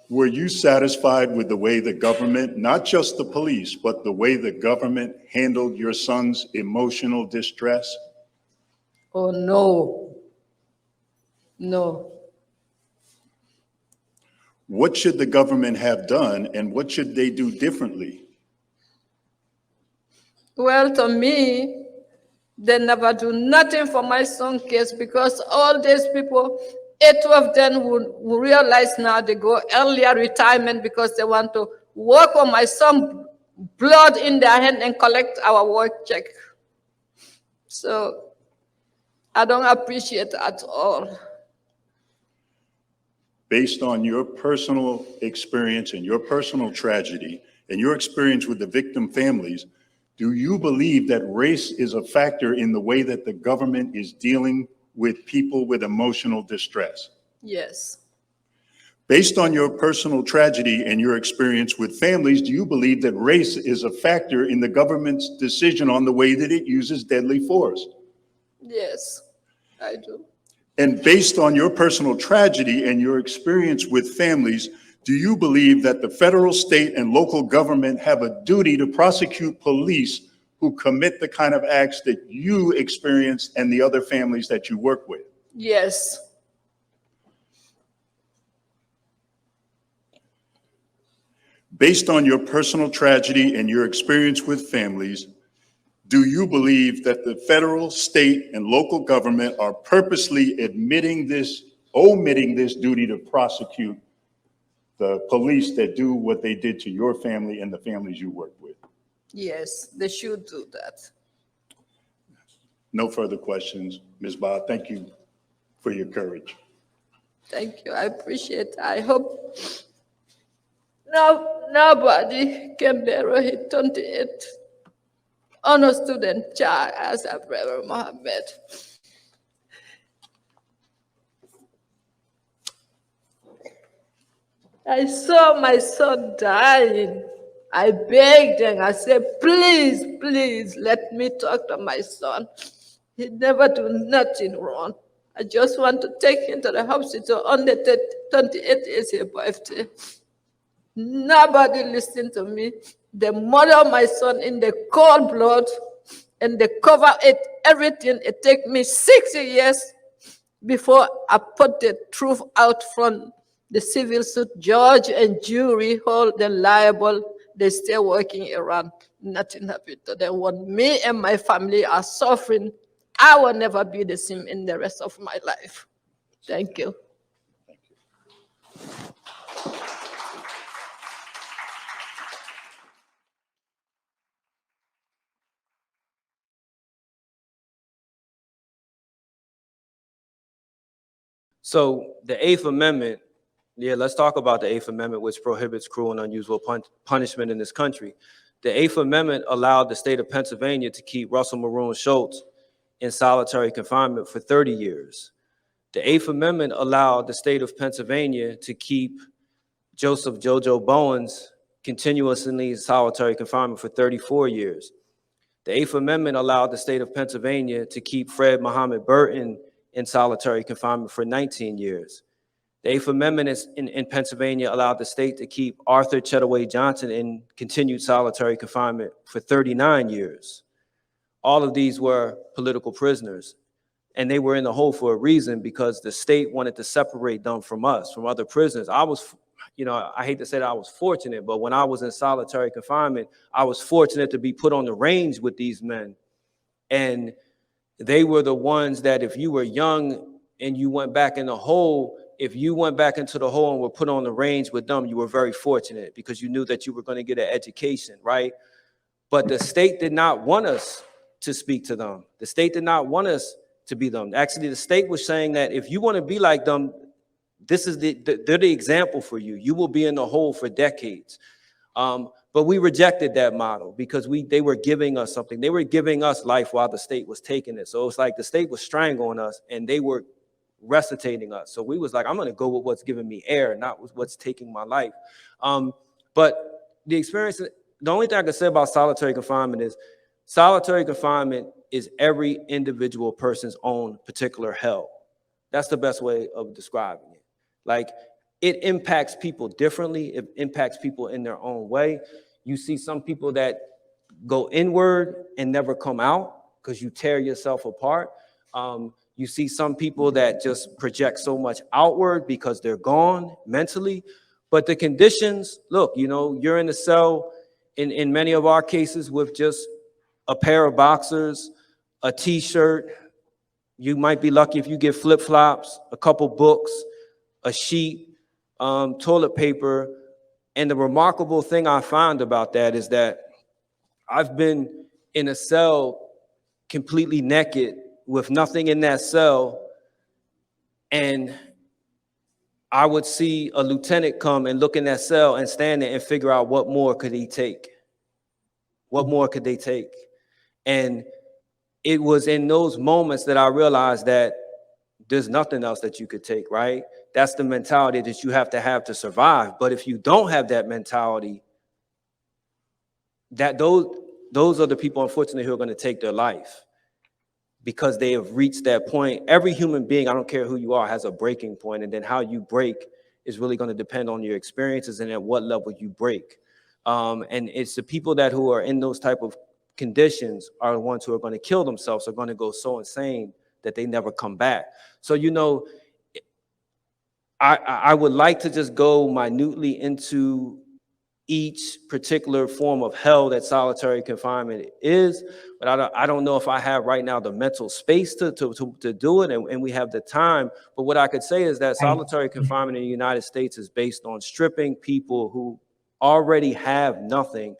Were you satisfied with the way the government, not just the police, but the way the government handled your son's emotional distress? Oh, no. No. What should the government have done, and what should they do differently? Well, to me, they never do nothing for my son's case, because all these people, 8 of them will realize now they go earlier retirement because they want to work on my son's blood in their hand and collect our work check. So I don't appreciate it at all. Based on your personal experience and your personal tragedy and your experience with the victim families, do you believe that race is a factor in the way that the government is dealing with people with emotional distress? Yes. Based on your personal tragedy and your experience with families, do you believe that race is a factor in the government's decision on the way that it uses deadly force? Yes, I do. And based on your personal tragedy and your experience with families, do you believe that the federal, state, and local government have a duty to prosecute police who commit the kind of acts that you experienced and the other families that you work with? Yes. Based on your personal tragedy and your experience with families, do you believe that the federal, state, and local government are purposely omitting this duty to prosecute the police that do what they did to your family and the families you work with? Yes, they should do that. No further questions. Ms. Ba, thank you for your courage. Thank you, I appreciate it. I hope nobody can bury his 28 honor student child as a brother Mohammed. I saw my son dying. I begged him, I said, please, please, let me talk to my son. He never do nothing wrong. I just want to take him to the hospital on the 28th is his birthday. Nobody listened to me. They murdered my son in the cold blood, and they cover it, everything. It took me 6 years before I put the truth out from the civil suit judge and jury, hold them liable. They still working around. Nothing happened to them. When me and my family are suffering, I will never be the same in the rest of my life. Thank you. Thank you. So the 8th Amendment, let's talk about the 8th Amendment, which prohibits cruel and unusual punishment in this country. The 8th Amendment allowed the state of Pennsylvania to keep Russell Maroon Schultz in solitary confinement for 30 years. The 8th Amendment allowed the state of Pennsylvania to keep Joseph Jojo Bowens continuously in solitary confinement for 34 years. The 8th Amendment allowed the state of Pennsylvania to keep Fred Muhammad Burton in solitary confinement for 19 years. The 8th Amendment in Pennsylvania allowed the state to keep Arthur Chetaway Johnson in continued solitary confinement for 39 years. All of these were political prisoners, and they were in the hole for a reason, because the state wanted to separate them from us, from other prisoners. I was, I hate to say that I was fortunate, but when I was in solitary confinement, I was fortunate to be put on the range with these men. And they were the ones that if you were young and you went back in the hole, if you went back into the hole and were put on the range with them, you were very fortunate because you knew that you were going to get an education, right? But the state did not want us to speak to them. The state did not want us to be them. Actually, the state was saying that if you want to be like them, this is they're the example for you. You will be in the hole for decades. But we rejected that model because they were giving us something. They were giving us life while the state was taking it. So it's like the state was strangling us and they were resuscitating us. So we was like, I'm going to go with what's giving me air, not with what's taking my life. But the experience, the only thing I can say about solitary confinement is every individual person's own particular hell. That's the best way of describing it. Like, it impacts people differently. It impacts people in their own way. You see some people that go inward and never come out because you tear yourself apart. You see some people that just project so much outward because they're gone mentally. But the conditions, look, you know, you're in a cell in many of our cases with just a pair of boxers, a t-shirt. You might be lucky if you get flip-flops, a couple books, a sheet, toilet paper. And the remarkable thing I found about that is that I've been in a cell completely naked with nothing in that cell, and I would see a lieutenant come and look in that cell and stand there and figure out what more could he take? What more could they take? And it was in those moments that I realized that there's nothing else that you could take, right? That's the mentality that you have to survive. But if you don't have that mentality, that those are the people, unfortunately, who are going to take their life because they have reached that point. Every human being, I don't care who you are, has a breaking point, and then how you break is really going to depend on your experiences and at what level you break. And it's the people that who are in those type of conditions are the ones who are going to kill themselves, are going to go so insane that they never come back. So, you know, I would like to just go minutely into each particular form of hell that solitary confinement is, but I don't know if I have right now the mental space to do it, and we have the time. But what I could say is that solitary confinement in the United States is based on stripping people who already have nothing,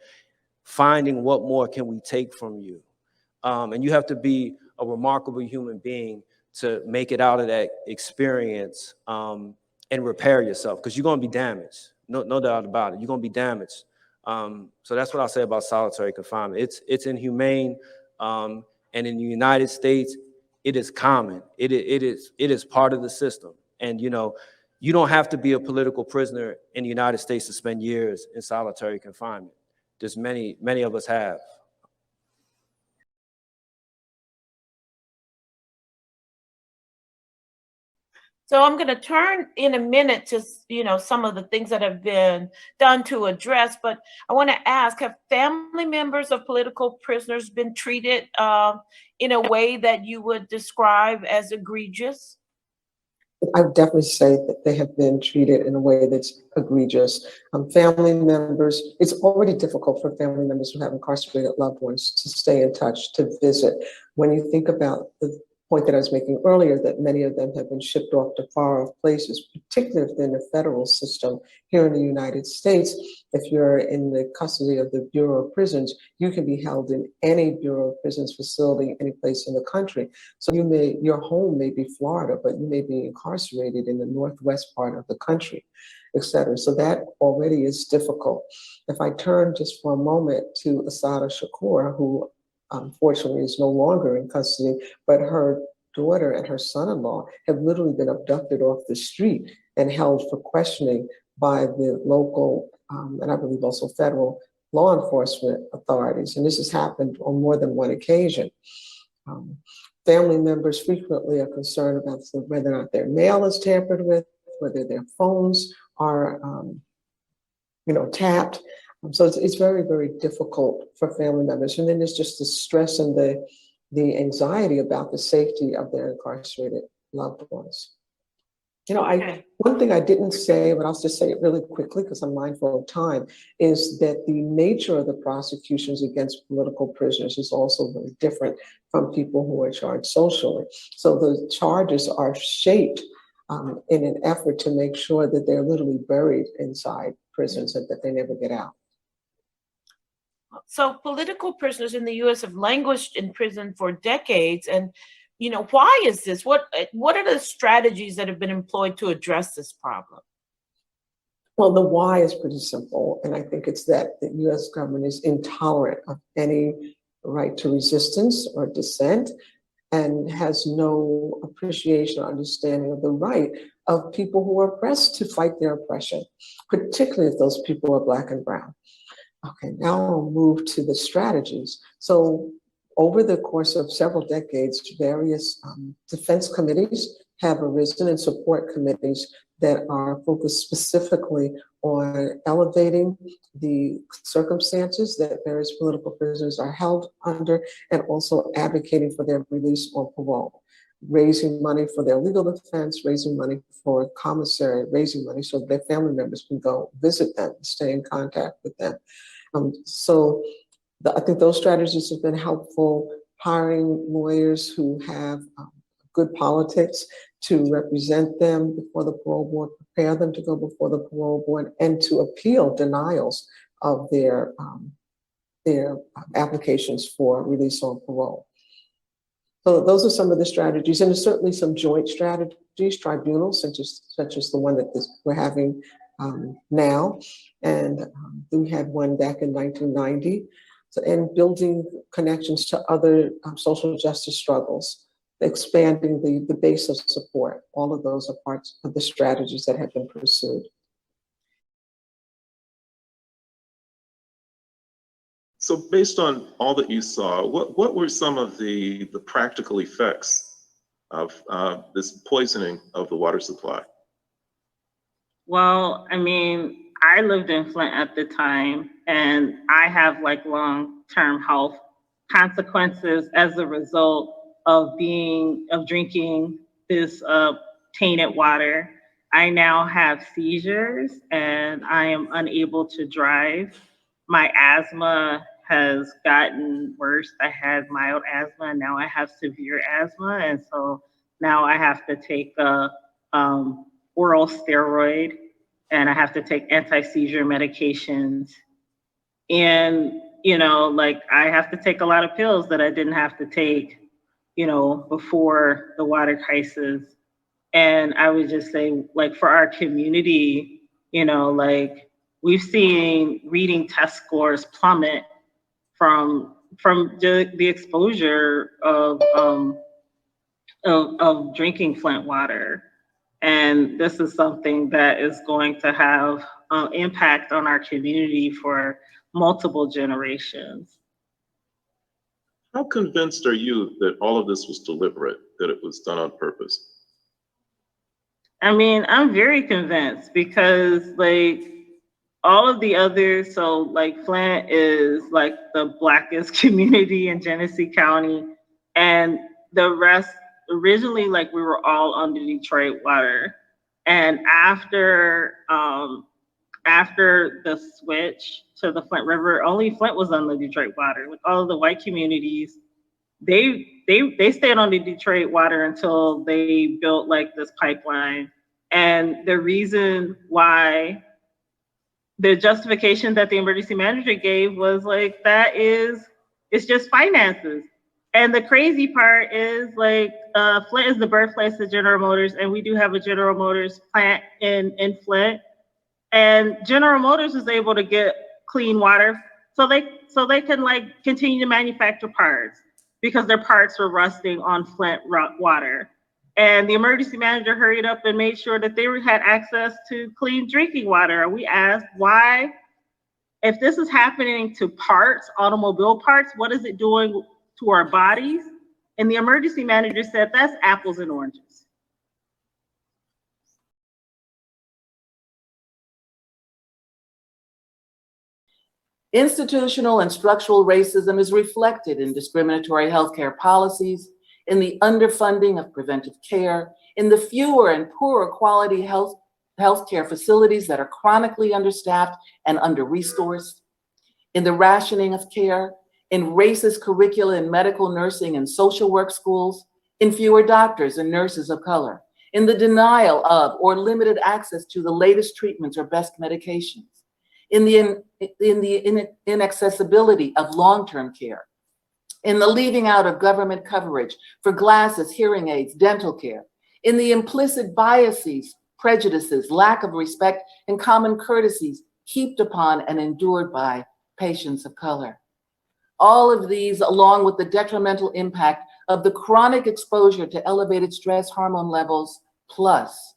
finding what more can we take from you. And you have to be a remarkable human being to make it out of that experience and repair yourself, because you're going to be damaged. No doubt about it. You're going to be damaged. So that's what I'll say about solitary confinement. It's inhumane. And in the United States, it is common. It is part of the system. And, you know, you don't have to be a political prisoner in the United States to spend years in solitary confinement. There's many of us have. So I'm going to turn in a minute to, you know, some of the things that have been done to address, but I want to ask, have family members of political prisoners been treated in a way that you would describe as egregious? I would definitely say that they have been treated in a way that's egregious. Family members, it's already difficult for family members who have incarcerated loved ones to stay in touch, to visit. When you think about the point that I was making earlier, that many of them have been shipped off to far off places, particularly within the federal system here in the United States. If you're in the custody of the Bureau of Prisons, you can be held in any Bureau of Prisons facility, any place in the country. So your home may be Florida, but you may be incarcerated in the northwest part of the country, et cetera. So that already is difficult. If I turn just for a moment to Assata Shakur, who unfortunately is no longer in custody, but her daughter and her son-in-law have literally been abducted off the street and held for questioning by the local and I believe also federal law enforcement authorities. And this has happened on more than one occasion. Family members frequently are concerned about whether or not their mail is tampered with, whether their phones are tapped. So it's very, very difficult for family members. And then there's just the stress and the anxiety about the safety of their incarcerated loved ones. You know, one thing I didn't say, but I'll just say it really quickly because I'm mindful of time, is that the nature of the prosecutions against political prisoners is also very different from people who are charged socially. So the charges are shaped in an effort to make sure that they're literally buried inside prisons and that they never get out. So political prisoners in the U.S. have languished in prison for decades. And, you know, why is this? What are the strategies that have been employed to address this problem? Well, the why is pretty simple. And I think it's that the U.S. government is intolerant of any right to resistance or dissent and has no appreciation or understanding of the right of people who are oppressed to fight their oppression, particularly if those people are Black and brown. Okay, now I'll move to the strategies. So over the course of several decades, various defense committees have arisen and support committees that are focused specifically on elevating the circumstances that various political prisoners are held under, and also advocating for their release on parole, raising money for their legal defense, raising money for commissary, raising money so their family members can go visit them, stay in contact with them. I think those strategies have been helpful, hiring lawyers who have good politics to represent them before the parole board, prepare them to go before the parole board, and to appeal denials of their applications for release on parole. So those are some of the strategies, and there's certainly some joint strategies, tribunals such as the one that we're having now, and we had one back in 1990, and building connections to other social justice struggles, expanding the base of support. All of those are parts of the strategies that have been pursued. So based on all that you saw, what were some of the practical effects of this poisoning of the water supply? Well, I mean, I lived in Flint at the time, and I have like long-term health consequences as a result of drinking this tainted water. I now have seizures and I am unable to drive. My asthma has gotten worse. I had mild asthma and now I have severe asthma. And so now I have to take a oral steroid and I have to take anti-seizure medications. And, you know, like I have to take a lot of pills that I didn't have to take, you know, before the water crisis. And I would just say, like, for our community, you know, like we've seen reading test scores plummet from the exposure of drinking Flint water. And this is something that is going to have impact on our community for multiple generations. How convinced are you that all of this was deliberate, that it was done on purpose? I mean, I'm very convinced because like all of the others, so like Flint is like the Blackest community in Genesee County, and the rest, originally like we were all under Detroit water. And after the switch to the Flint River, only Flint was on the Detroit water. With all of the white communities, they stayed on the Detroit water until they built like this pipeline. And the reason why, the justification that the emergency manager gave was like, it's just finances. And the crazy part is like, Flint is the birthplace of General Motors, and we do have a General Motors plant in Flint. And General Motors was able to get clean water so they can like continue to manufacture parts because their parts were rusting on Flint water. And the emergency manager hurried up and made sure that they had access to clean drinking water. And we asked why, if this is happening to parts, automobile parts, what is it doing to our bodies? And the emergency manager said, that's apples and oranges. Institutional and structural racism is reflected in discriminatory healthcare policies, in the underfunding of preventive care, in the fewer and poorer quality healthcare facilities that are chronically understaffed and under-resourced, in the rationing of care, in racist curricula in medical, nursing, and social work schools, in fewer doctors and nurses of color, in the denial of or limited access to the latest treatments or best medications, in the inaccessibility of long-term care, in the leaving out of government coverage for glasses, hearing aids, dental care, in the implicit biases, prejudices, lack of respect, and common courtesies heaped upon and endured by patients of color. All of these, along with the detrimental impact of the chronic exposure to elevated stress hormone levels, plus,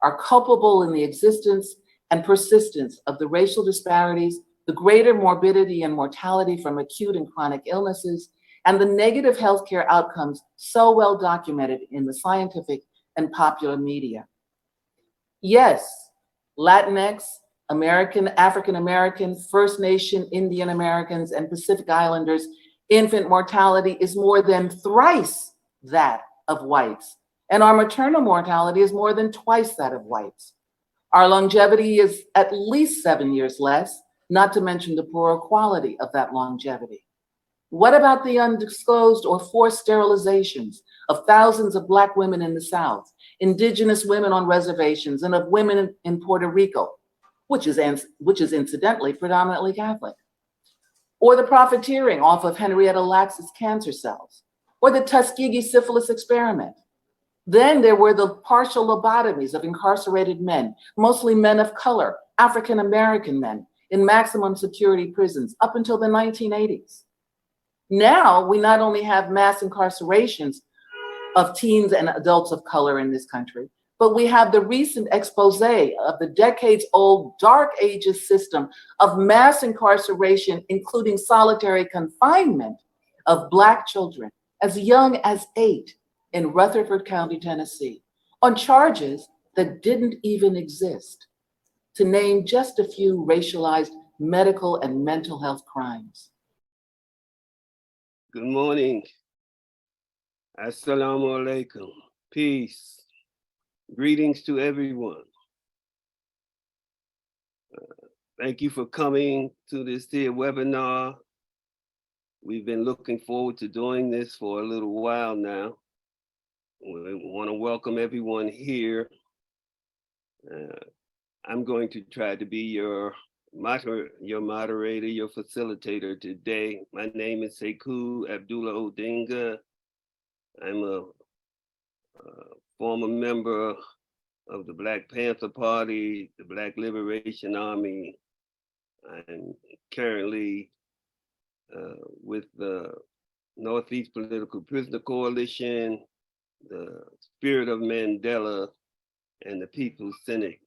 are culpable in the existence and persistence of the racial disparities, the greater morbidity and mortality from acute and chronic illnesses, and the negative healthcare outcomes so well documented in the scientific and popular media. Yes, Latinx, American, African American, First Nation, Indian Americans, and Pacific Islanders infant mortality is more than thrice that of whites, and our maternal mortality is more than twice that of whites. Our longevity is at least 7 years less, not to mention the poorer quality of that longevity. What about the undisclosed or forced sterilizations of thousands of Black women in the South, Indigenous women on reservations, and of women in Puerto Rico, which is incidentally predominantly Catholic? Or the profiteering off of Henrietta Lacks's cancer cells, or the Tuskegee syphilis experiment. Then there were the partial lobotomies of incarcerated men, mostly men of color, African American men, in maximum security prisons up until the 1980s. Now, we not only have mass incarcerations of teens and adults of color in this country, but we have the recent expose of the decades-old dark ages system of mass incarceration, including solitary confinement of Black children as young as 8 in Rutherford County, Tennessee, on charges that didn't even exist, to name just a few racialized medical and mental health crimes. Good morning. Assalamu alaikum. Peace. Greetings to everyone. Thank you for coming to this here webinar. We've been looking forward to doing this for a little while now. We want to welcome everyone here. I'm going to try to be your moderator, your facilitator today. My name is Sekou Odinga. I'm a former member of the Black Panther Party, the Black Liberation Army. I'm currently with the Northeast Political Prisoner Coalition, the Spirit of Mandela, and the Peoples Senate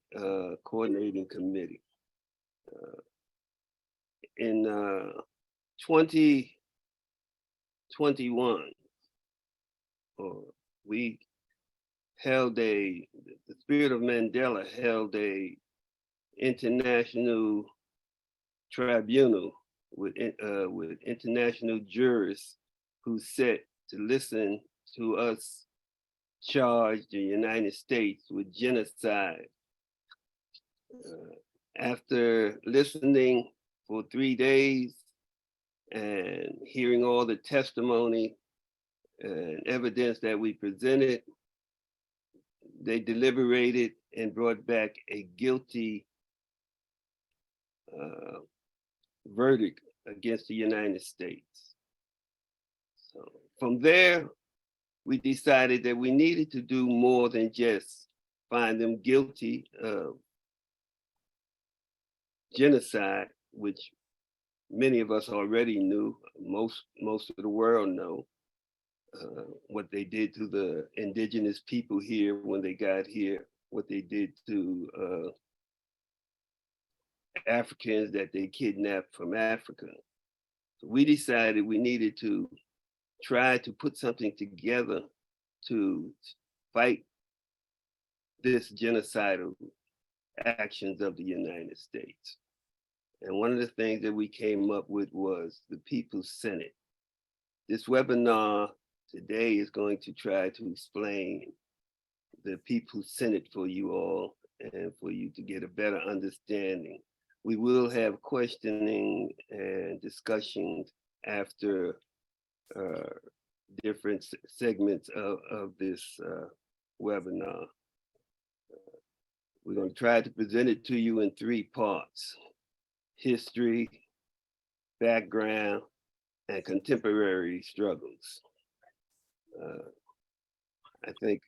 Coordinating Committee. In 2021, the Spirit of Mandela held a international tribunal with international jurists who set to listen to us charge the United States with genocide. After listening for 3 days and hearing all the testimony and evidence that we presented, they deliberated and brought back a guilty verdict against the United States. So from there, we decided that we needed to do more than just find them guilty of genocide, which many of us already knew. Most of the world know what they did to the indigenous people here when they got here, what they did to Africans that they kidnapped from Africa. So we decided we needed to try to put something together to fight this genocidal actions of the United States. And one of the things that we came up with was the Peoples Senate. This webinar today is going to try to explain the Peoples Senate for you all and for you to get a better understanding. We will have questioning and discussions after different segments of this webinar. We're going to try to present it to you in 3 parts: history, background, and contemporary struggles. I think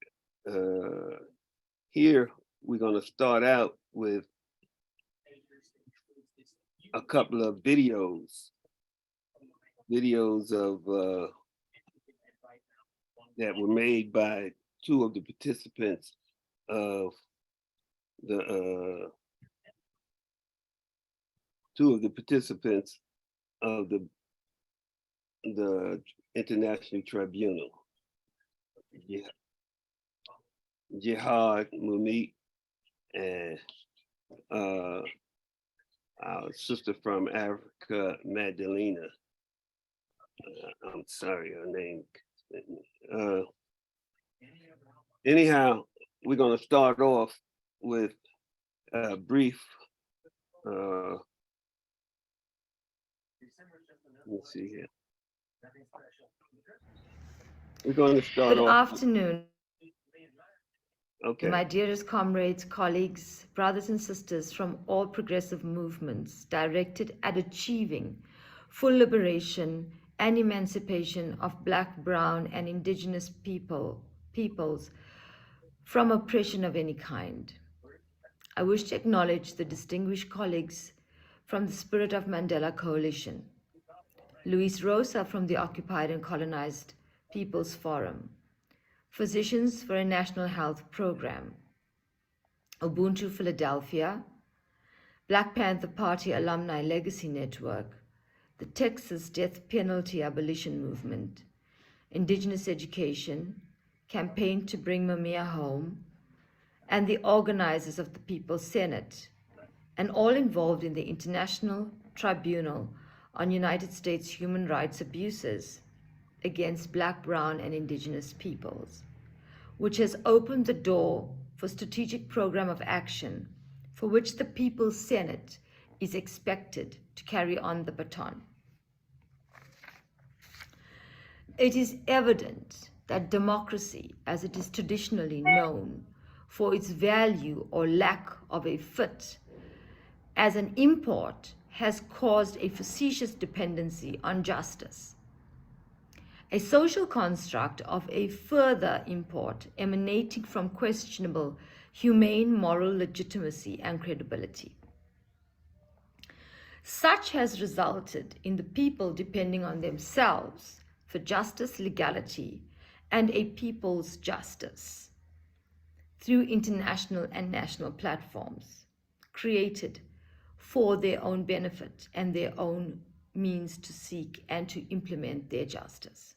here we're going to start out with a couple of videos of that were made by 2 of the participants of the International Tribunal. Yeah. Jihad, Mumit, and our sister from Africa, Magdelene. I'm sorry, her name. Anyhow, we're going to start off with a brief, let's see here. We're going to start Good off. afternoon, Okay. my dearest comrades, colleagues, brothers and sisters from all progressive movements directed at achieving full liberation and emancipation of Black, Brown, and Indigenous peoples from oppression of any kind. I wish to acknowledge the distinguished colleagues from the Spirit of Mandela Coalition, Rosa from the Occupied and Colonized Peoples Forum, Physicians for a National Health Program, Ubuntu Philadelphia, Black Panther Party Alumni Legacy Network, the Texas Death Penalty Abolition Movement, Indigenous Education, Campaign to Bring Mumia Home, and the organizers of the Peoples Senate, and all involved in the International Tribunal on United States human rights abuses against Black, Brown, and Indigenous peoples, which has opened the door for strategic program of action for which the People's Senate is expected to carry on the baton. It is evident that democracy, as it is traditionally known for its value or lack of a fit as an import, has caused a facetious dependency on justice, a social construct of a further import emanating from questionable humane moral legitimacy and credibility. Such has resulted in the people depending on themselves for justice, legality, and a people's justice through international and national platforms created for their own benefit and their own means to seek and to implement their justice.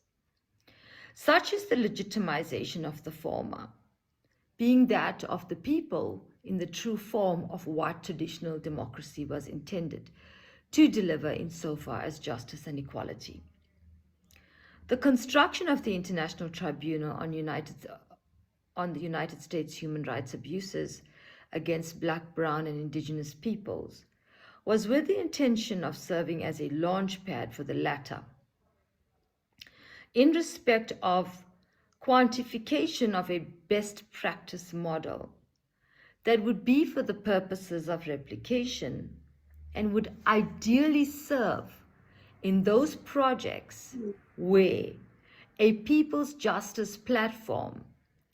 Such is the legitimization of the former, being that of the people in the true form of what traditional democracy was intended to deliver insofar as justice and equality. The construction of the International Tribunal on the United States human rights abuses against Black, Brown, and Indigenous peoples was with the intention of serving as a launchpad for the latter in respect of quantification of a best practice model that would be for the purposes of replication and would ideally serve in those projects where a people's justice platform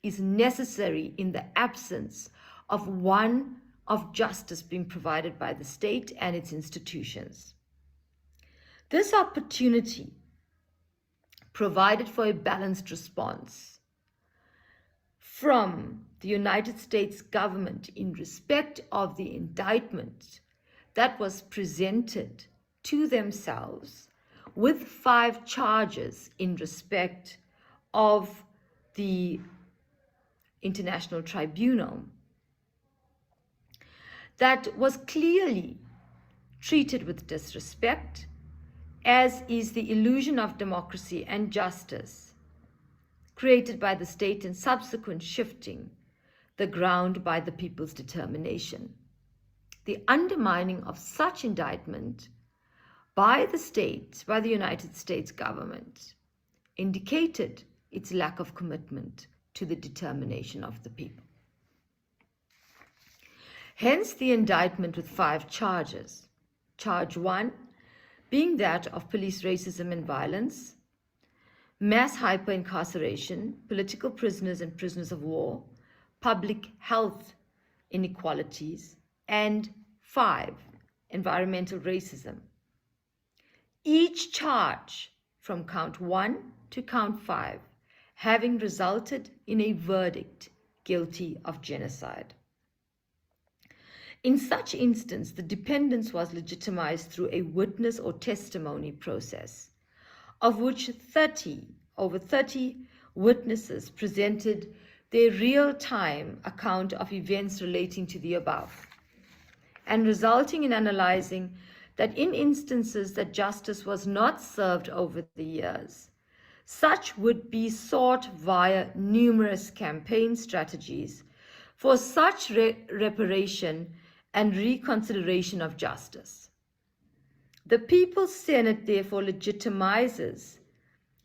is necessary in the absence of one of justice being provided by the state and its institutions. This opportunity provided for a balanced response from the United States government in respect of the indictment that was presented to themselves with 5 charges in respect of the International Tribunal that was clearly treated with disrespect, as is the illusion of democracy and justice created by the state and subsequent shifting the ground by the people's determination. The undermining of such indictment by the United States government indicated its lack of commitment to the determination of the people. Hence the indictment with 5 charges. Charge 1 being that of police racism and violence, mass hyper-incarceration, political prisoners and prisoners of war, public health inequalities, and 5, environmental racism. Each charge from count 1 to count 5 having resulted in a verdict guilty of genocide. In such instance, the dependence was legitimized through a witness or testimony process, of which over 30 witnesses presented their real-time account of events relating to the above, and resulting in analyzing that in instances that justice was not served over the years, such would be sought via numerous campaign strategies for such reparation and reconsideration of justice. The People's Senate therefore legitimizes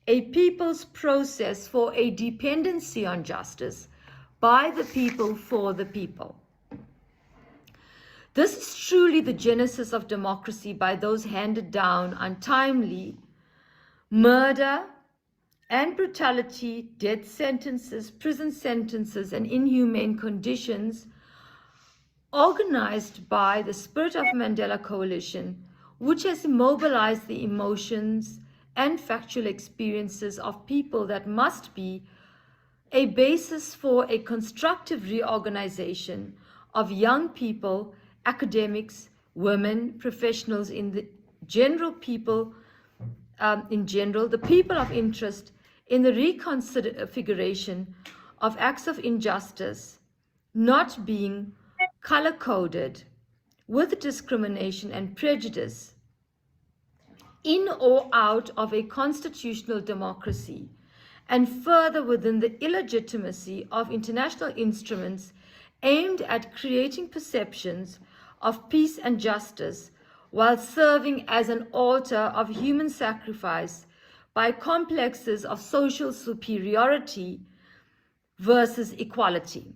a people's process for a dependency on justice by the people for the people. This is truly the genesis of democracy by those handed down untimely murder and brutality, death sentences, prison sentences, and inhumane conditions organized by the Spirit of Mandela Coalition, which has mobilized the emotions and factual experiences of people that must be a basis for a constructive reorganization of young people, academics, women, professionals in the general people, the people of interest in the reconfiguration of acts of injustice not being color-coded with discrimination and prejudice in or out of a constitutional democracy, and further within the illegitimacy of international instruments aimed at creating perceptions of peace and justice while serving as an altar of human sacrifice by complexes of social superiority versus equality.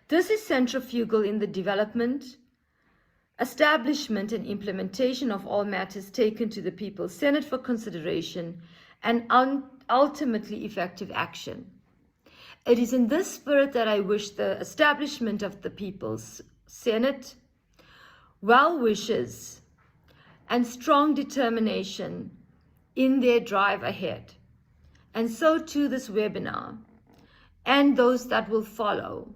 This is centrifugal in the development, establishment, and implementation of all matters taken to the People's Senate for consideration and ultimately effective action. It is in this spirit that I wish the establishment of the People's Senate well wishes and strong determination in their drive ahead. And so too this webinar and those that will follow,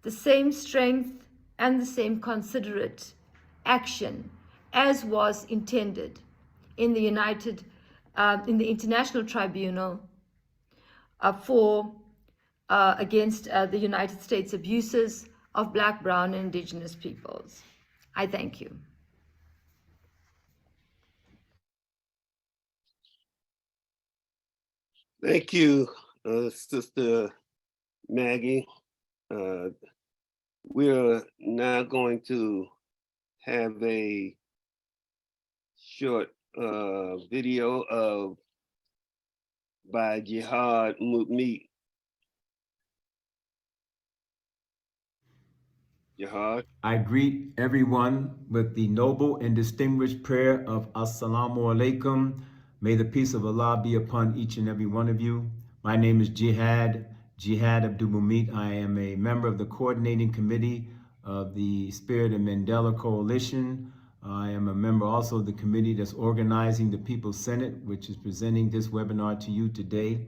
the same strength and the same considerate action as was intended in the International Tribunal against the United States abuses of Black, Brown, and Indigenous peoples. I thank you. Thank you, Sister Maggie. We are now going to have a short video by Jihad Mumit. Jihad. I greet everyone with the noble and distinguished prayer of Assalamu alaikum. May the peace of Allah be upon each and every one of you. My name is Jihad Abdulmumit. I am a member of the coordinating committee of the Spirit of Mandela Coalition. I am a member also of the committee that's organizing the People's Senate, which is presenting this webinar to you today.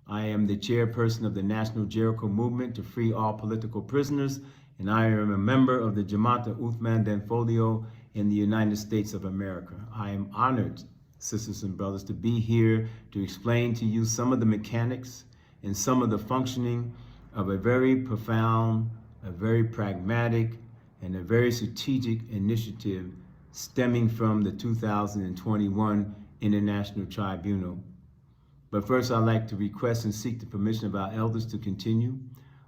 I am the chairperson of the National Jericho Movement to free all political prisoners, and I am a member of the Jamata Uthman Danfolio in the United States of America. I am honored, sisters and brothers, to be here to explain to you some of the mechanics and some of the functioning of a very profound, a very pragmatic, and a very strategic initiative stemming from the 2021 International Tribunal. But first, I'd like to request and seek the permission of our elders to continue.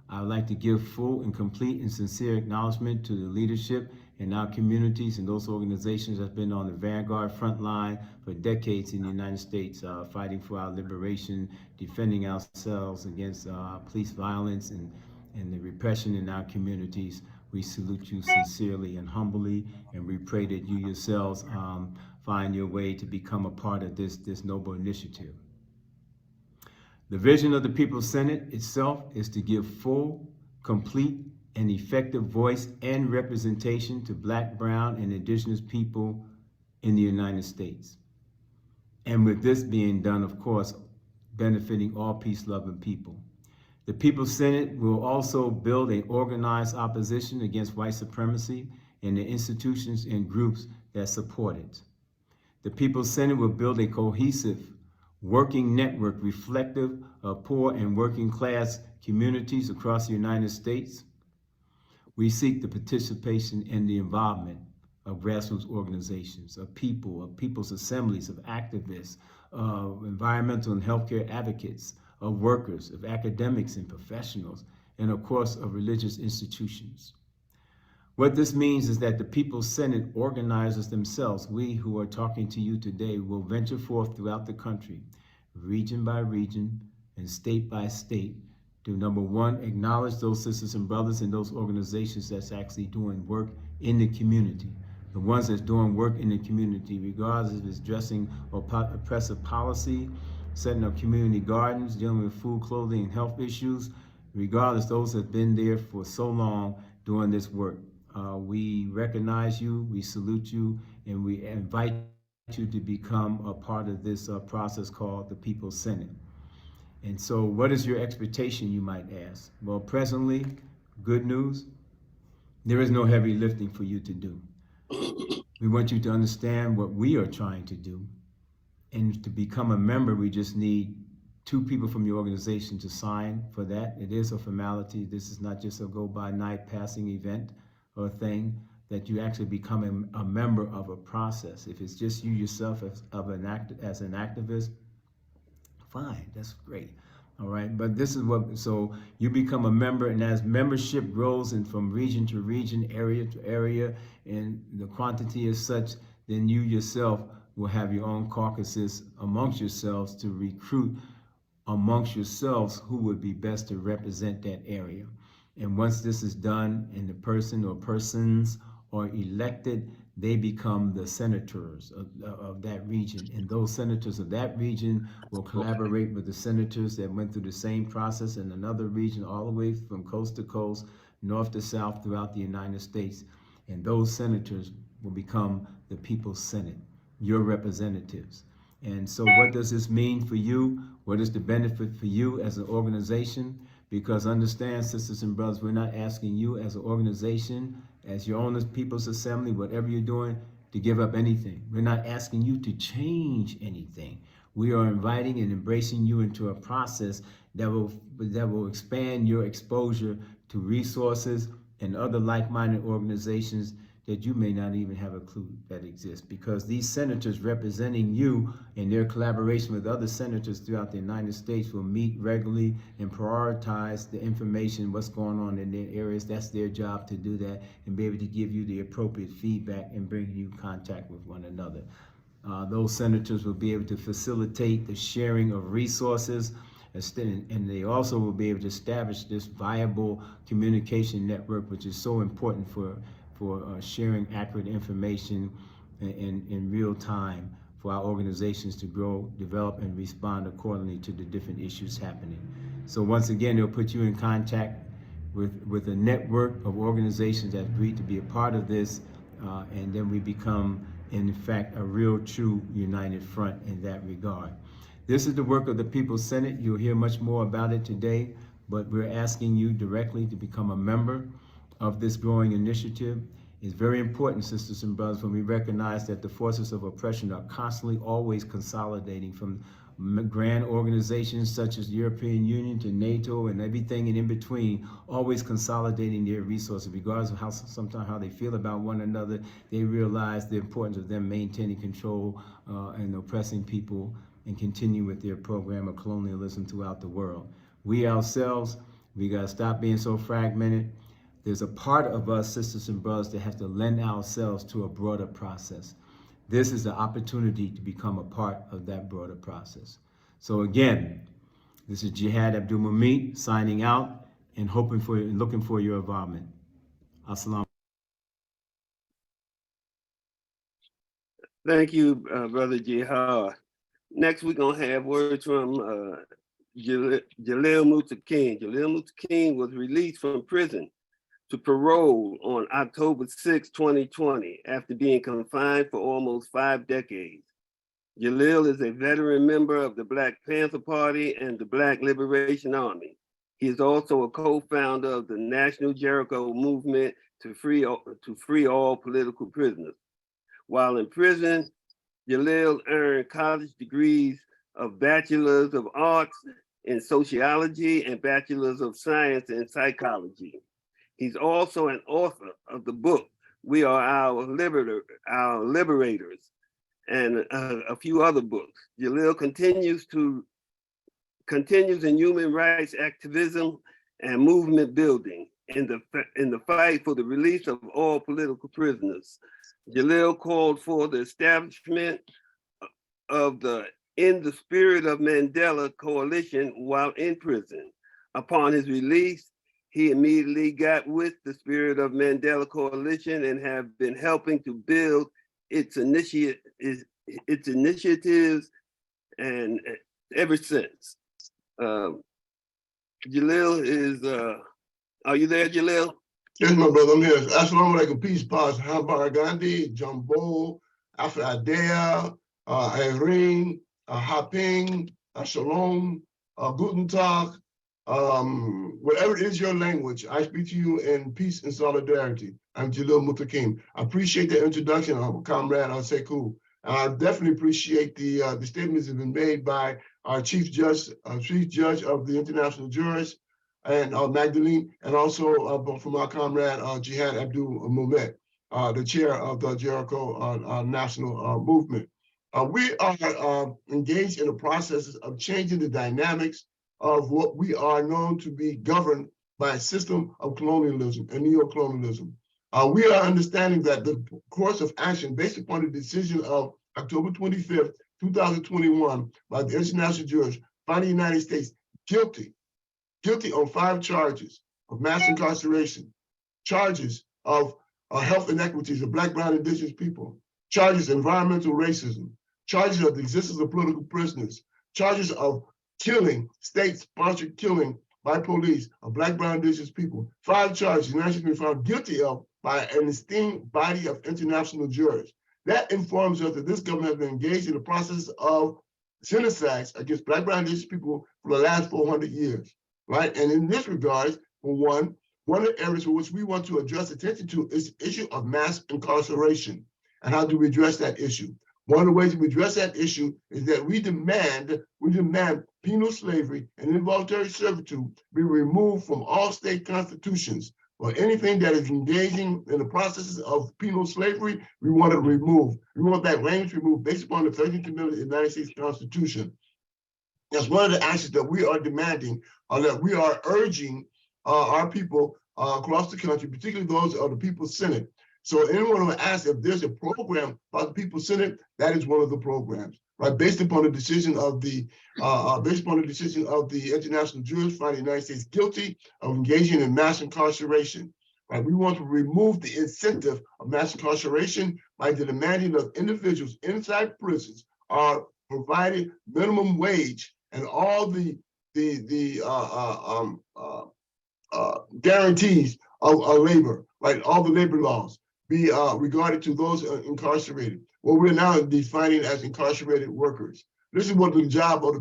I would like to give full and complete and sincere acknowledgement to the leadership in our communities and those organizations that have been on the vanguard front line for decades in the United States, fighting for our liberation, defending ourselves against police violence and the repression in our communities. We salute you sincerely and humbly, and we pray that you yourselves find your way to become a part of this noble initiative. The vision of the People's Senate itself is to give full, complete, and effective voice and representation to Black, Brown, and Indigenous people in the United States. And with this being done, of course, benefiting all peace-loving people. The People's Senate will also build an organized opposition against white supremacy and the institutions and groups that support it. The People's Senate will build a cohesive working network reflective of poor and working class communities across the United States. We seek the participation and the involvement of grassroots organizations, of people, of people's assemblies, of activists, of environmental and healthcare advocates, of workers, of academics and professionals, and of course, of religious institutions. What this means is that the People's Senate organizers themselves, we who are talking to you today, will venture forth throughout the country, region by region and state by state, to number one, acknowledge those sisters and brothers in those organizations that's actually doing work in the community. The ones that's doing work in the community, regardless if it's addressing oppressive policy, setting up community gardens, dealing with food, clothing, and health issues, regardless, those have been there for so long doing this work. We recognize you, we salute you, and we invite you to become a part of this process called the People's Senate. And so what is your expectation, you might ask? Well, presently, good news, there is no heavy lifting for you to do. We want you to understand what we are trying to do. And to become a member, we just need 2 people from your organization to sign for that. It is a formality. This is not just a go-by-night passing event or thing, that you actually become a member of a process. If it's just you yourself as an activist, fine, that's great. All right, but this is what, so you become a member, and as membership grows and from region to region, area to area, and the quantity is such, then you yourself will have your own caucuses amongst yourselves to recruit amongst yourselves who would be best to represent that area. And once this is done and the person or persons are elected, they become the senators of that region. And those senators of that region will collaborate with the senators that went through the same process in another region, all the way from coast to coast, north to south throughout the United States. And those senators will become the People's Senate, your representatives. And so what does this mean for you? What is the benefit for you as an organization? Because understand, sisters and brothers, we're not asking you as an organization, as your own People's Assembly, whatever you're doing, to give up anything. We're not asking you to change anything. We are inviting and embracing you into a process that will expand your exposure to resources and other like-minded organizations that you may not even have a clue that exist, because these senators representing you in their collaboration with other senators throughout the United States will meet regularly and prioritize the information, what's going on in their areas. That's their job to do that and be able to give you the appropriate feedback and bring you in contact with one another. Those senators will be able to facilitate the sharing of resources, and they also will be able to establish this viable communication network, which is so important for sharing accurate information in real time for our organizations to grow, develop, and respond accordingly to the different issues happening. So once again, they'll put you in contact with a network of organizations that agree to be a part of this, and then we become, in fact, a real, true united front in that regard. This is the work of the People's Senate. You'll hear much more about it today, but we're asking you directly to become a member of this growing initiative. Is very important, sisters and brothers, when we recognize that the forces of oppression are constantly always consolidating, from grand organizations such as the European Union to NATO and everything in between, always consolidating their resources, regardless of how sometimes how they feel about one another. They realize the importance of them maintaining control and oppressing people and continue with their program of colonialism throughout the world. We ourselves, we gotta stop being so fragmented. There's a part of us, sisters and brothers, that have to lend ourselves to a broader process. This is the opportunity to become a part of that broader process. So again, this is Jihad Abdulmumit signing out and looking for your involvement. Assalamu. Thank you, Brother Jihad. Next, we're going to have words from Jalil Muntaqim. Jalil Muntaqim was released from prison to parole on October 6, 2020, after being confined for almost 5 decades. Jalil is a veteran member of the Black Panther Party and the Black Liberation Army. He is also a co-founder of the National Jericho movement to free all political prisoners. While in prison, Jalil earned college degrees of Bachelors of Arts in sociology and bachelor's of science in psychology. He's also an author of the book, We Are Our Liberators, and a few other books. Jalil continues in human rights activism and movement building in the fight for the release of all political prisoners. Jalil called for the establishment of the Spirit of Mandela Coalition while in prison. Upon his release, he immediately got with the Spirit of Mandela Coalition and have been helping to build its initiatives and ever since. Jalil is, are you there, Jalil? Yes, my brother, I'm here. Assalamu alaikum, peace, paz, Hambar Gandhi, Jumbo, Alpha Adea, Irene, Haping, Shalom, Guten Tag, whatever is your language, I speak to you in peace and solidarity. I'm Jalil Muntaqim. I appreciate the introduction of Comrade Sekou. I definitely appreciate the statements that have been made by our Chief Judge of the International Jurist, and Magdelene, and also from our comrade Jihad Abdulmumit, the chair of the Jericho National Movement. We are engaged in the process of changing the dynamics of what we are known to be governed by a system of colonialism and neo-colonialism. We are understanding that the course of action based upon the decision of October 25th, 2021 by the International Jurist found the United States guilty on 5 charges of mass incarceration, charges of health inequities of Black, Brown, Indigenous people, charges of environmental racism, charges of the existence of political prisoners, charges of killing, state-sponsored killing by police of Black, Brown, Indigenous people. 5 charges the United States has been found guilty of by an esteemed body of international jurists. That informs us that this government has been engaged in the process of genocides against Black, Brown, Indigenous people for the last 400 years. Right, and in this regard, for one of the areas for which we want to address attention to is the issue of mass incarceration. And how do we address that issue? One of the ways we address that issue is that we demand penal slavery and involuntary servitude be removed from all state constitutions. Or anything that is engaging in the processes of penal slavery, we want it removed. We want that language removed based upon the 13th Amendment of the United States Constitution. That's one of the actions that we are demanding, that we are urging our people across the country, particularly those of the People's Senate. So anyone who asks if there's a program about the People's Senate, that is one of the programs, right? Based upon the decision of the International Jurist finding the United States guilty of engaging in mass incarceration. Right? We want to remove the incentive of mass incarceration by the demanding that individuals inside prisons are provided minimum wage and all the guarantees of labor, right? All the labor laws be regarded to those incarcerated. What we're now defining as incarcerated workers. This is one of the jobs of the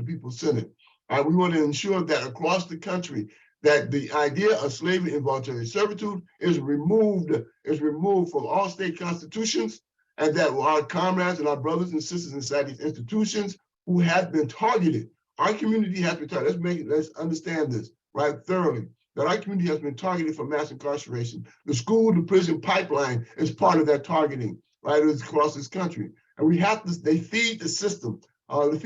People's Senate. We want to ensure that across the country, that the idea of slavery and involuntary servitude is removed from all state constitutions, and that our comrades and our brothers and sisters inside these institutions who have been targeted, our community has been targeted. Let's understand this, right, thoroughly, that our community has been targeted for mass incarceration. The school to prison pipeline is part of that targeting, right, it's across this country. And we have to, they feed the system of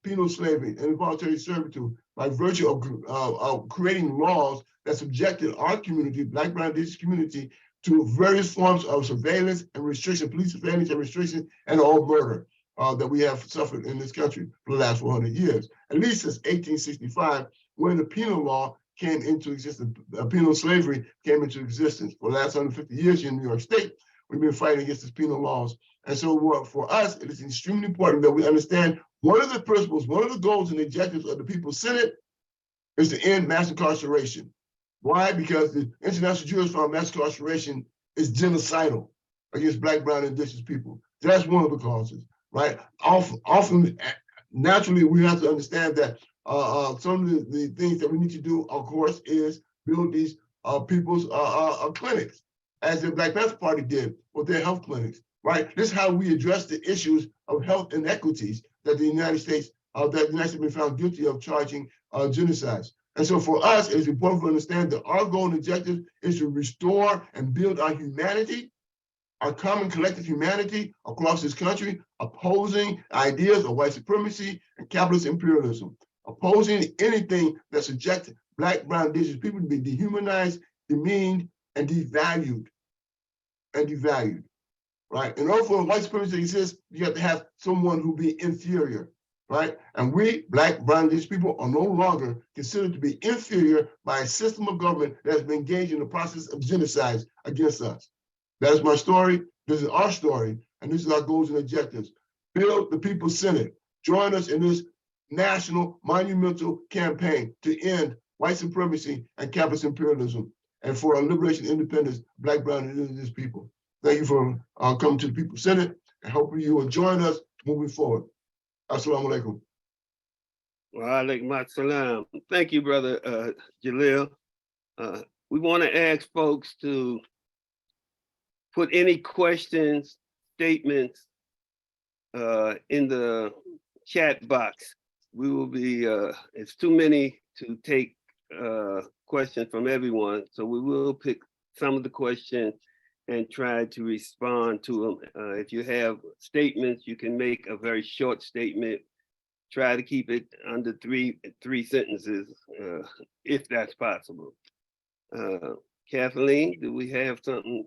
penal slavery and involuntary servitude by virtue of creating laws that subjected our community, Black, Brown, Indigenous community, to various forms of surveillance and restriction, police surveillance and restriction, and all murder that we have suffered in this country for the last 400 years, at least since 1865, when the penal law came into existence, penal slavery came into existence. For the last 150 years here in New York State, we've been fighting against these penal laws. And so for us, it is extremely important that we understand one of the principles, one of the goals and objectives of the People's Senate is to end mass incarceration. Why? Because the International Jurist found mass incarceration is genocidal against Black, Brown, and Indigenous people. So that's one of the causes, right? Often, naturally, we have to understand that some of the things that we need to do, of course, is build these people's clinics, as the Black Panther Party did with their health clinics, right? This is how we address the issues of health inequities that the United States that actually been found guilty of charging genocides. And so for us, it's important to understand that our goal and objective is to restore and build our humanity, our common collective humanity across this country, opposing ideas of white supremacy and capitalist imperialism, opposing anything that subjects Black, brown, indigenous people to be dehumanized, demeaned, and devalued. Right? In order for white supremacy to exist, you have to have someone who be inferior, right? And we, Black, brown, indigenous people, are no longer considered to be inferior by a system of government that has been engaged in the process of genocides against us. That is my story. This is our story, and this is our goals and objectives. Build the People's Senate. Join us in this national monumental campaign to end white supremacy and capitalist imperialism, and for our liberation and independence, Black, brown, and indigenous people. Thank you for coming to the People's Senate, and hopefully you will join us moving forward. Assalamu alaikum. Wa alaikum assalam. Thank you, brother Jalil. We want to ask folks to put any questions, statements in the chat box. We will be, it's too many to take questions from everyone, so we will pick some of the questions and try to respond to them. If you have statements, you can make a very short statement. Try to keep it under three sentences, if that's possible. Kathleen, do we have something?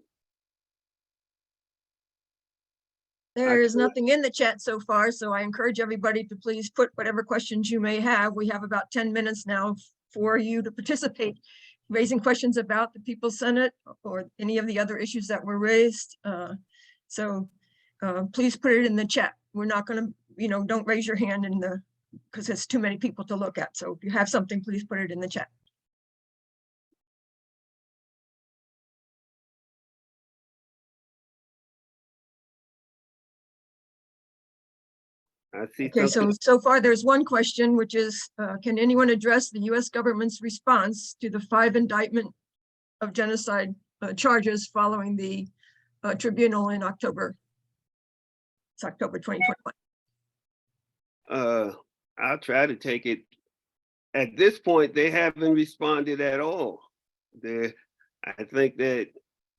There is nothing in the chat so far, so I encourage everybody to please put whatever questions you may have. We have about 10 minutes now for you to participate, raising questions about the People's Senate or any of the other issues that were raised. Please put it in the chat. We're not going to, don't raise your hand because it's too many people to look at. So if you have something, please put it in the chat. I see. Okay, something. so far there's one question, which is, can anyone address the US government's response to the 5 indictment of genocide charges following the tribunal in October? It's October 2021. I'll try to take it. At this point, they haven't responded at all. I think that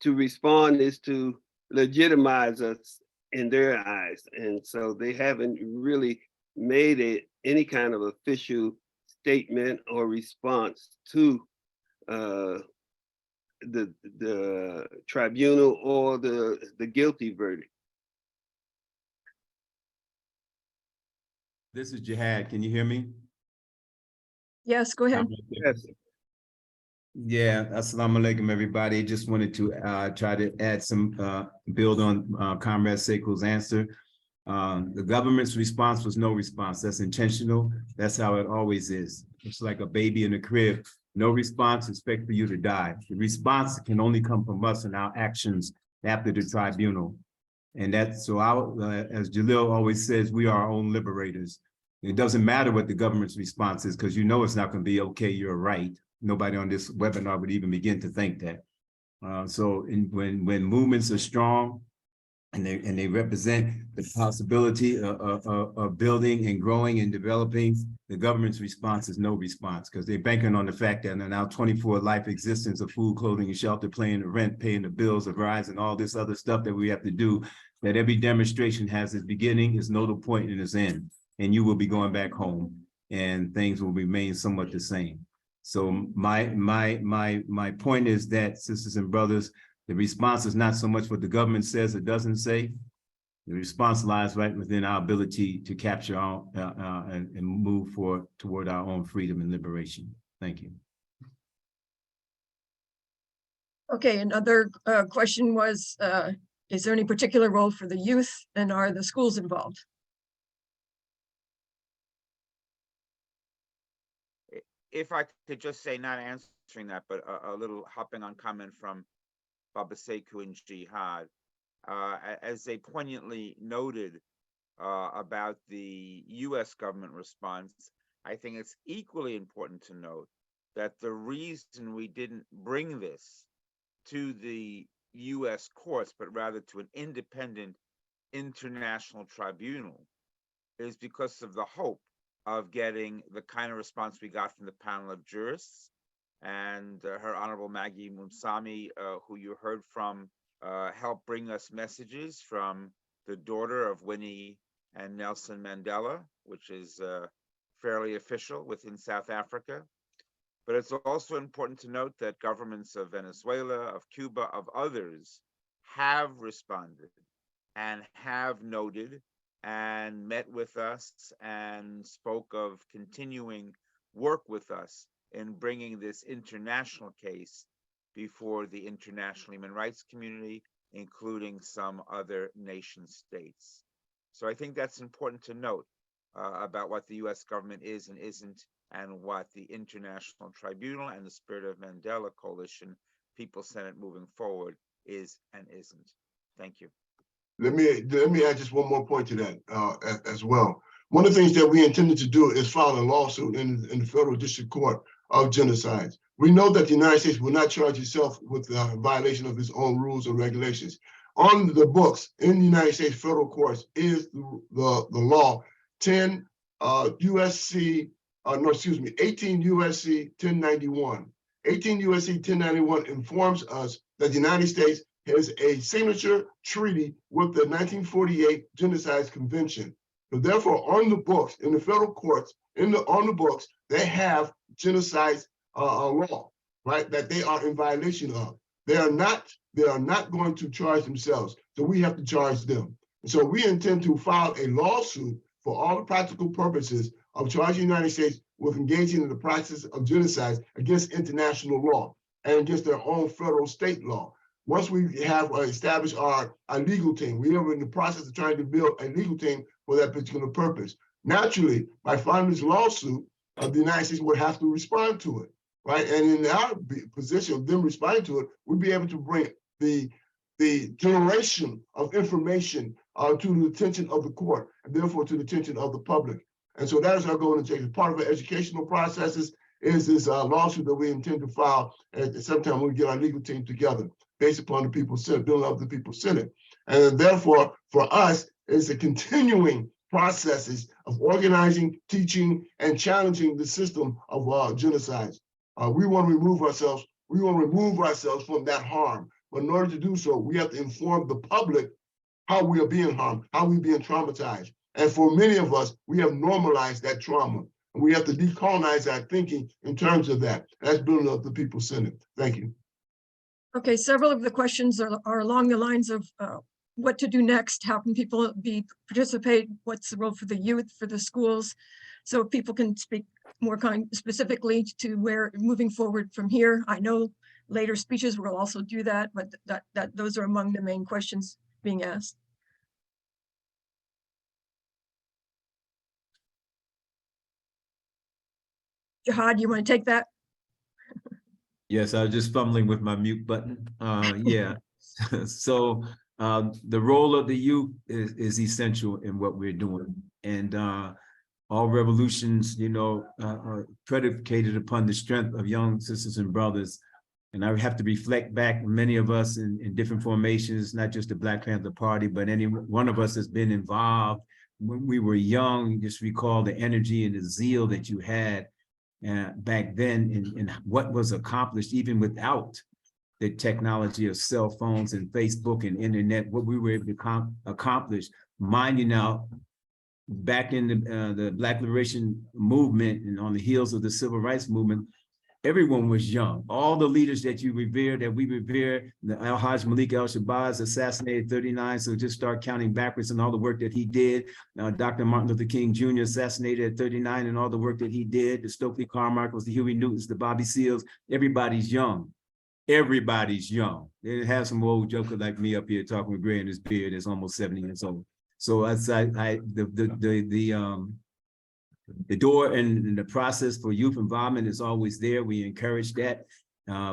to respond is to legitimize us in their eyes. And so they haven't really made any kind of official statement or response to the tribunal or the guilty verdict. This is Jihad. Can you hear me? Yes, go ahead. Yes. Yeah, assalamu alaikum, everybody. Just wanted to try to add some, build on Comrade Sekou's answer. The government's response was no response. That's intentional. That's how it always is. It's like a baby in a crib. No response, expect for you to die. The response can only come from us and our actions after the tribunal. And that's so as Jalil always says, we are our own liberators. It doesn't matter what the government's response is, because it's not going to be, okay, you're right. Nobody on this webinar would even begin to think that. When movements are strong and they represent the possibility of building and growing and developing, the government's response is no response, because they're banking on the fact that in our 24 life existence of food, clothing, and shelter, paying the rent, paying the bills, of rise, and all this other stuff that we have to do, that every demonstration has its beginning, its nodal point, and its end. And you will be going back home and things will remain somewhat the same. So my point is that, sisters and brothers, the response is not so much what the government says or doesn't say. The response lies right within our ability to capture our, and move forward toward our own freedom and liberation. Thank you. Okay, another question was, is there any particular role for the youth, and are the schools involved? If I could just say, not answering that, but a little hopping on comment from Baba Sekou and Jihad, as they poignantly noted about the US government response, I think it's equally important to note that the reason we didn't bring this to the US courts, but rather to an independent international tribunal, is because of the hope of getting the kind of response we got from the panel of jurists. And Her Honorable Maggie Moonsamy, who you heard from, helped bring us messages from the daughter of Winnie and Nelson Mandela, which is fairly official within South Africa. But it's also important to note that governments of Venezuela, of Cuba, of others have responded and have noted and met with us and spoke of continuing work with us in bringing this international case before the international human rights community, including some other nation states. So I think that's important to note about what the US government is and isn't, and what the International Tribunal and the Spirit of Mandela Coalition, People's Senate moving forward, is and isn't. Thank you. Let me add just one more point to that as well. One of the things that we intended to do is file a lawsuit in the Federal District Court of Genocides. We know that the United States will not charge itself with a violation of its own rules and regulations. On the books in the United States federal courts is the law 18 USC 1091. 18 USC 1091 informs us that the United States has a signature treaty with the 1948 Genocide Convention. So therefore, on the books, in the federal courts, on the books, they have genocide law, right? That they are in violation of. They are not going to charge themselves, so we have to charge them. And so we intend to file a lawsuit for all the practical purposes of charging the United States with engaging in the process of genocide against international law and against their own federal state law. Once we have established our legal team, we are in the process of trying to build a legal team for that particular purpose. Naturally, by filing this lawsuit, the United States would have to respond to it, right? And in our position of them responding to it, we'd be able to bring the generation of information to the attention of the court, and therefore to the attention of the public. And so that is our goal in Texas. Part of our educational processes is this lawsuit that we intend to file at some time when we get our legal team together, based upon the People's Senate, building up the People's Senate. And therefore, for us, it's a continuing processes of organizing, teaching, and challenging the system of genocides. We want to remove ourselves from that harm. But in order to do so, we have to inform the public how we are being harmed, how we're being traumatized. And for many of us, we have normalized that trauma. And we have to decolonize our thinking in terms of that. That's building up the People's Senate. Thank you. Okay, several of the questions are along the lines of what to do next, how can people participate, what's the role for the youth, for the schools, so people can speak more specifically to where moving forward from here. I know later speeches will also do that, but those are among the main questions being asked. Jihad, you want to take that? Yes, I was just fumbling with my mute button. Yeah, so the role of the youth is essential in what we're doing. And all revolutions, are predicated upon the strength of young sisters and brothers. And I have to reflect back, many of us in different formations, not just the Black Panther Party, but any one of us has been involved when we were young. Just recall the energy and the zeal that you had back then, and what was accomplished even without the technology of cell phones and Facebook and internet, what we were able to accomplish. Mind you now, back in the Black Liberation Movement and on the heels of the Civil Rights Movement, everyone was young. All the leaders that you revere, that we revere, Al-Hajj Malik al-Shabazz assassinated 39, so just start counting backwards and all the work that he did. Dr. Martin Luther King Jr. assassinated at 39 and all the work that he did. The Stokely Carmichaels, the Huey Newtons, the Bobby Seals, everybody's young. Everybody's young. They have some old joker like me up here talking with gray in his beard that's almost 70 years old. So the door and the process for youth involvement is always there. We encourage that.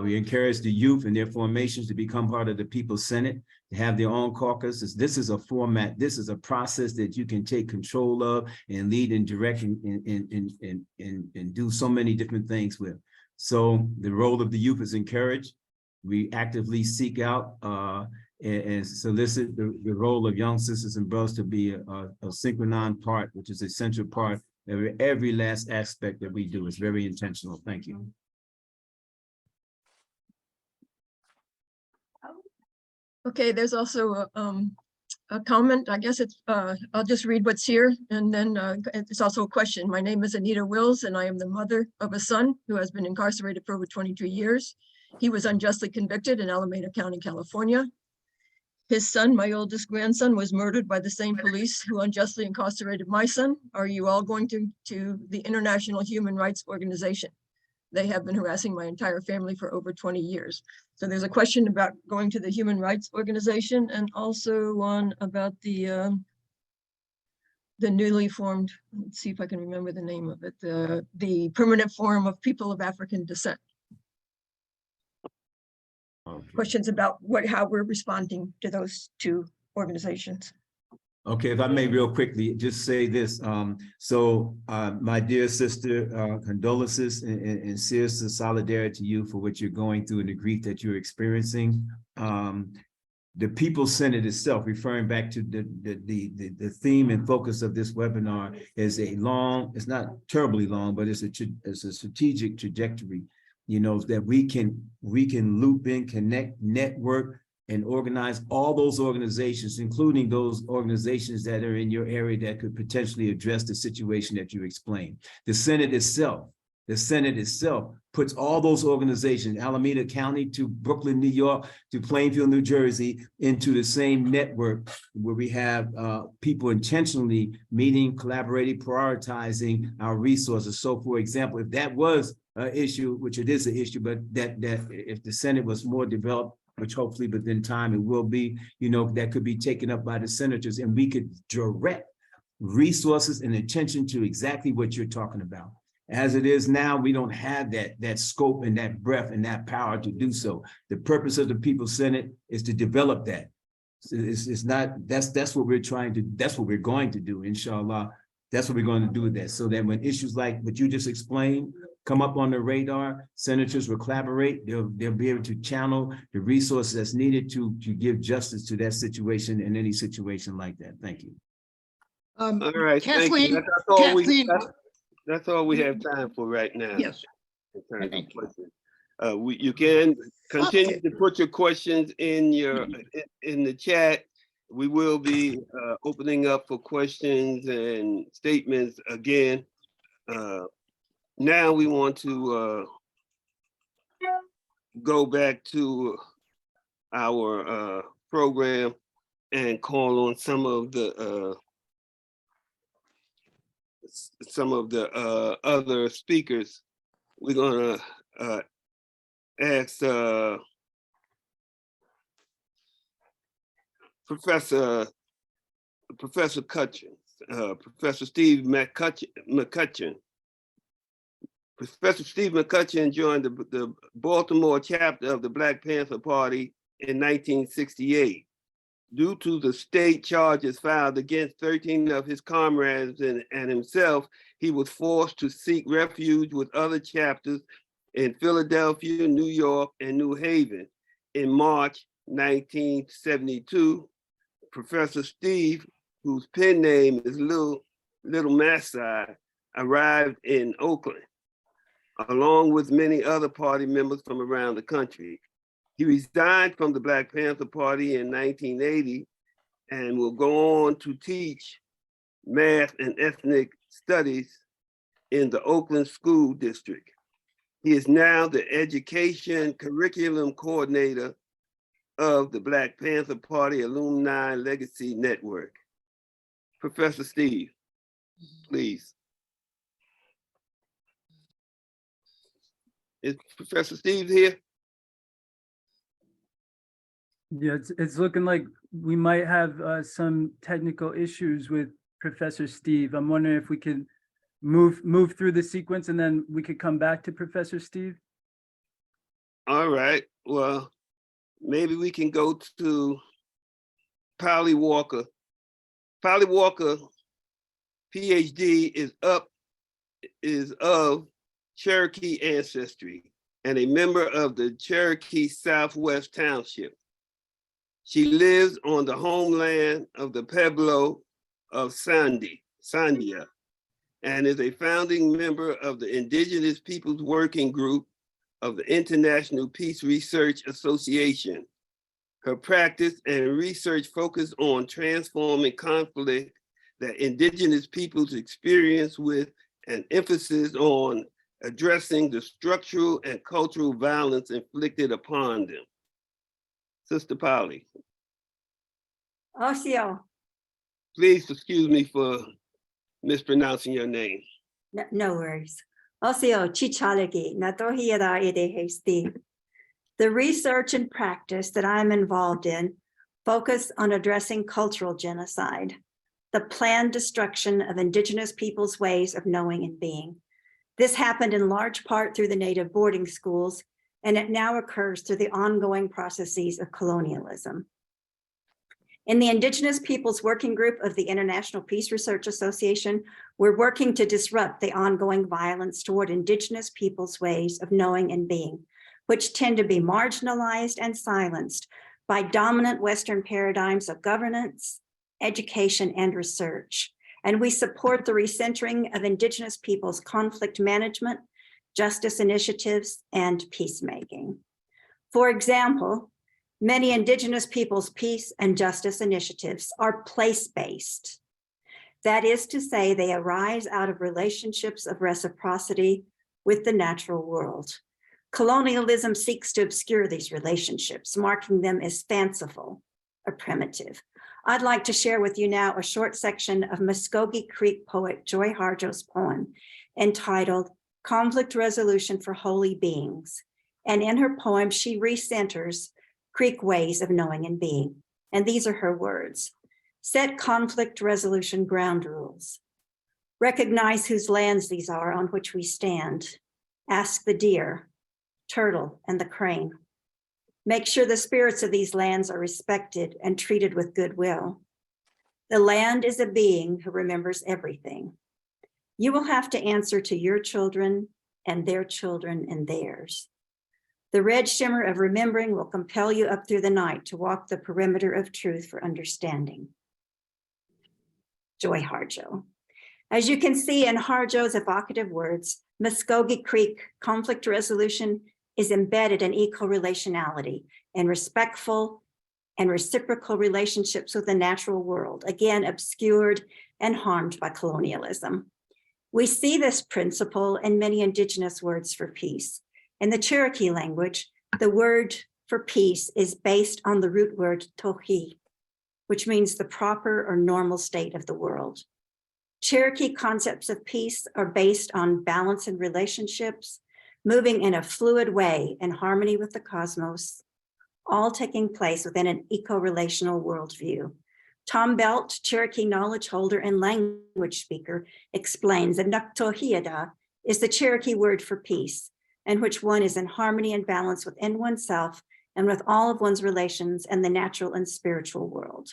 We encourage the youth and their formations to become part of the People's Senate, to have their own caucus. This is a format. This is a process that you can take control of and lead and direct and do so many different things with. So the role of the youth is encouraged. We actively seek out and solicit the role of young sisters and brothers to be a synchronized part, which is an essential part every last aspect that we do is very intentional. Thank you. Okay, there's also a comment. I guess it's, I'll just read what's here, and then it's also a question. My name is Anita Wills, and I am the mother of a son who has been incarcerated for over 23 years. He was unjustly convicted in Alameda County, California. His son, my oldest grandson, was murdered by the same police who unjustly incarcerated my son. Are you all going to the International Human Rights Organization? They have been harassing my entire family for over 20 years. So there's a question about going to the Human Rights Organization, and also one about the newly formed, let's see if I can remember the name of it, the Permanent Forum of People of African Descent. Questions about how we're responding to those two organizations. Okay, if I may real quickly, just say this. My dear sister, condolences and serious solidarity to you for what you're going through and the grief that you're experiencing. The Peoples Senate itself, referring back to the theme and focus of this webinar, is a long, it's not terribly long, but it's a strategic trajectory, you know, that we can loop in, connect, network, and organize all those organizations, including those organizations that are in your area that could potentially address the situation that you explained. The Senate itself puts all those organizations, Alameda County to Brooklyn, New York, to Plainfield, New Jersey, into the same network where we have people intentionally meeting, collaborating, prioritizing our resources. So for example, if that was an issue, which it is an issue, but that if the Senate was more developed, which hopefully within time it will be, you know, that could be taken up by the senators, and we could direct resources and attention to exactly what you're talking about. As it is now, we don't have that scope and that breadth and that power to do so. The purpose of the People's Senate is to develop that. It's not, that's what we're trying to, that's what we're going to do, inshallah. That's what we're going to do with that, so that when issues like what you just explained come up on the radar, senators will collaborate. They'll be able to channel the resources that's needed to give justice to that situation and any situation like that. Thank you. All right, Kathleen, thank you. That's all we have time for right now. Yes. In terms of questions. You can continue to put your questions in the chat. We will be opening up for questions and statements again. Now we want to go back to our program and call on some of the other speakers. We're gonna ask Professor Cutchin, Professor Steve McCutcheon. Professor Steve McCutcheon joined the Baltimore chapter of the Black Panther Party in 1968. Due to the state charges filed against 13 of his comrades and himself, he was forced to seek refuge with other chapters in Philadelphia, New York, and New Haven. In March 1972, Professor Steve, whose pen name is Little Masai, arrived in Oakland, along with many other party members from around the country. He resigned from the Black Panther Party in 1980 and will go on to teach math and ethnic studies in the Oakland School District. He is now the education curriculum coordinator of the Black Panther Party Alumni Legacy Network. Professor Steve, please. Is Professor Steve here? Yeah, it's looking like we might have some technical issues with Professor Steve. I'm wondering if we could move through the sequence and then we could come back to Professor Steve. All right, well, maybe we can go to Polly Walker. Polly Walker, PhD, is of Cherokee ancestry and a member of the Cherokee Southwest Township. She lives on the homeland of the Pueblo of Sandia. and is a founding member of the Indigenous Peoples Working Group of the International Peace Research Association. Her practice and research focus on transforming conflict that Indigenous peoples experience with an emphasis on addressing the structural and cultural violence inflicted upon them. Sister Polly. Osio, Please excuse me for mispronouncing your name. no worries. Osio Chichalegi, Natohiada Idehesti. The research and practice that I'm involved in focus on addressing cultural genocide, the planned destruction of Indigenous peoples' ways of knowing and being. This happened in large part through the native boarding schools, and it now occurs through the ongoing processes of colonialism. In the Indigenous Peoples Working Group of the International Peace Research Association, we're working to disrupt the ongoing violence toward Indigenous peoples' ways of knowing and being, which tend to be marginalized and silenced by dominant Western paradigms of governance, education, and research. And we support the recentering of Indigenous peoples' conflict management, justice initiatives, and peacemaking. For example, many Indigenous peoples' peace and justice initiatives are place-based. That is to say, they arise out of relationships of reciprocity with the natural world. Colonialism seeks to obscure these relationships, marking them as fanciful or primitive. I'd like to share with you now a short section of Muskogee Creek poet Joy Harjo's poem entitled Conflict Resolution for Holy Beings. And in her poem, she recenters Creek ways of knowing and being. And these are her words. Set conflict resolution ground rules. Recognize whose lands these are on which we stand. Ask the deer, turtle, and the crane. Make sure the spirits of these lands are respected and treated with goodwill. The land is a being who remembers everything. You will have to answer to your children and their children and theirs. The red shimmer of remembering will compel you up through the night to walk the perimeter of truth for understanding. Joy Harjo. As you can see in Harjo's evocative words, Muskogee Creek conflict resolution is embedded in eco-relationality and respectful and reciprocal relationships with the natural world, again, obscured and harmed by colonialism. We see this principle in many Indigenous words for peace. In the Cherokee language, the word for peace is based on the root word tohi, which means the proper or normal state of the world. Cherokee concepts of peace are based on balance in relationships, moving in a fluid way in harmony with the cosmos, all taking place within an eco-relational worldview. Tom Belt, Cherokee knowledge holder and language speaker, explains that Naktohiada is the Cherokee word for peace, in which one is in harmony and balance within oneself and with all of one's relations and the natural and spiritual world.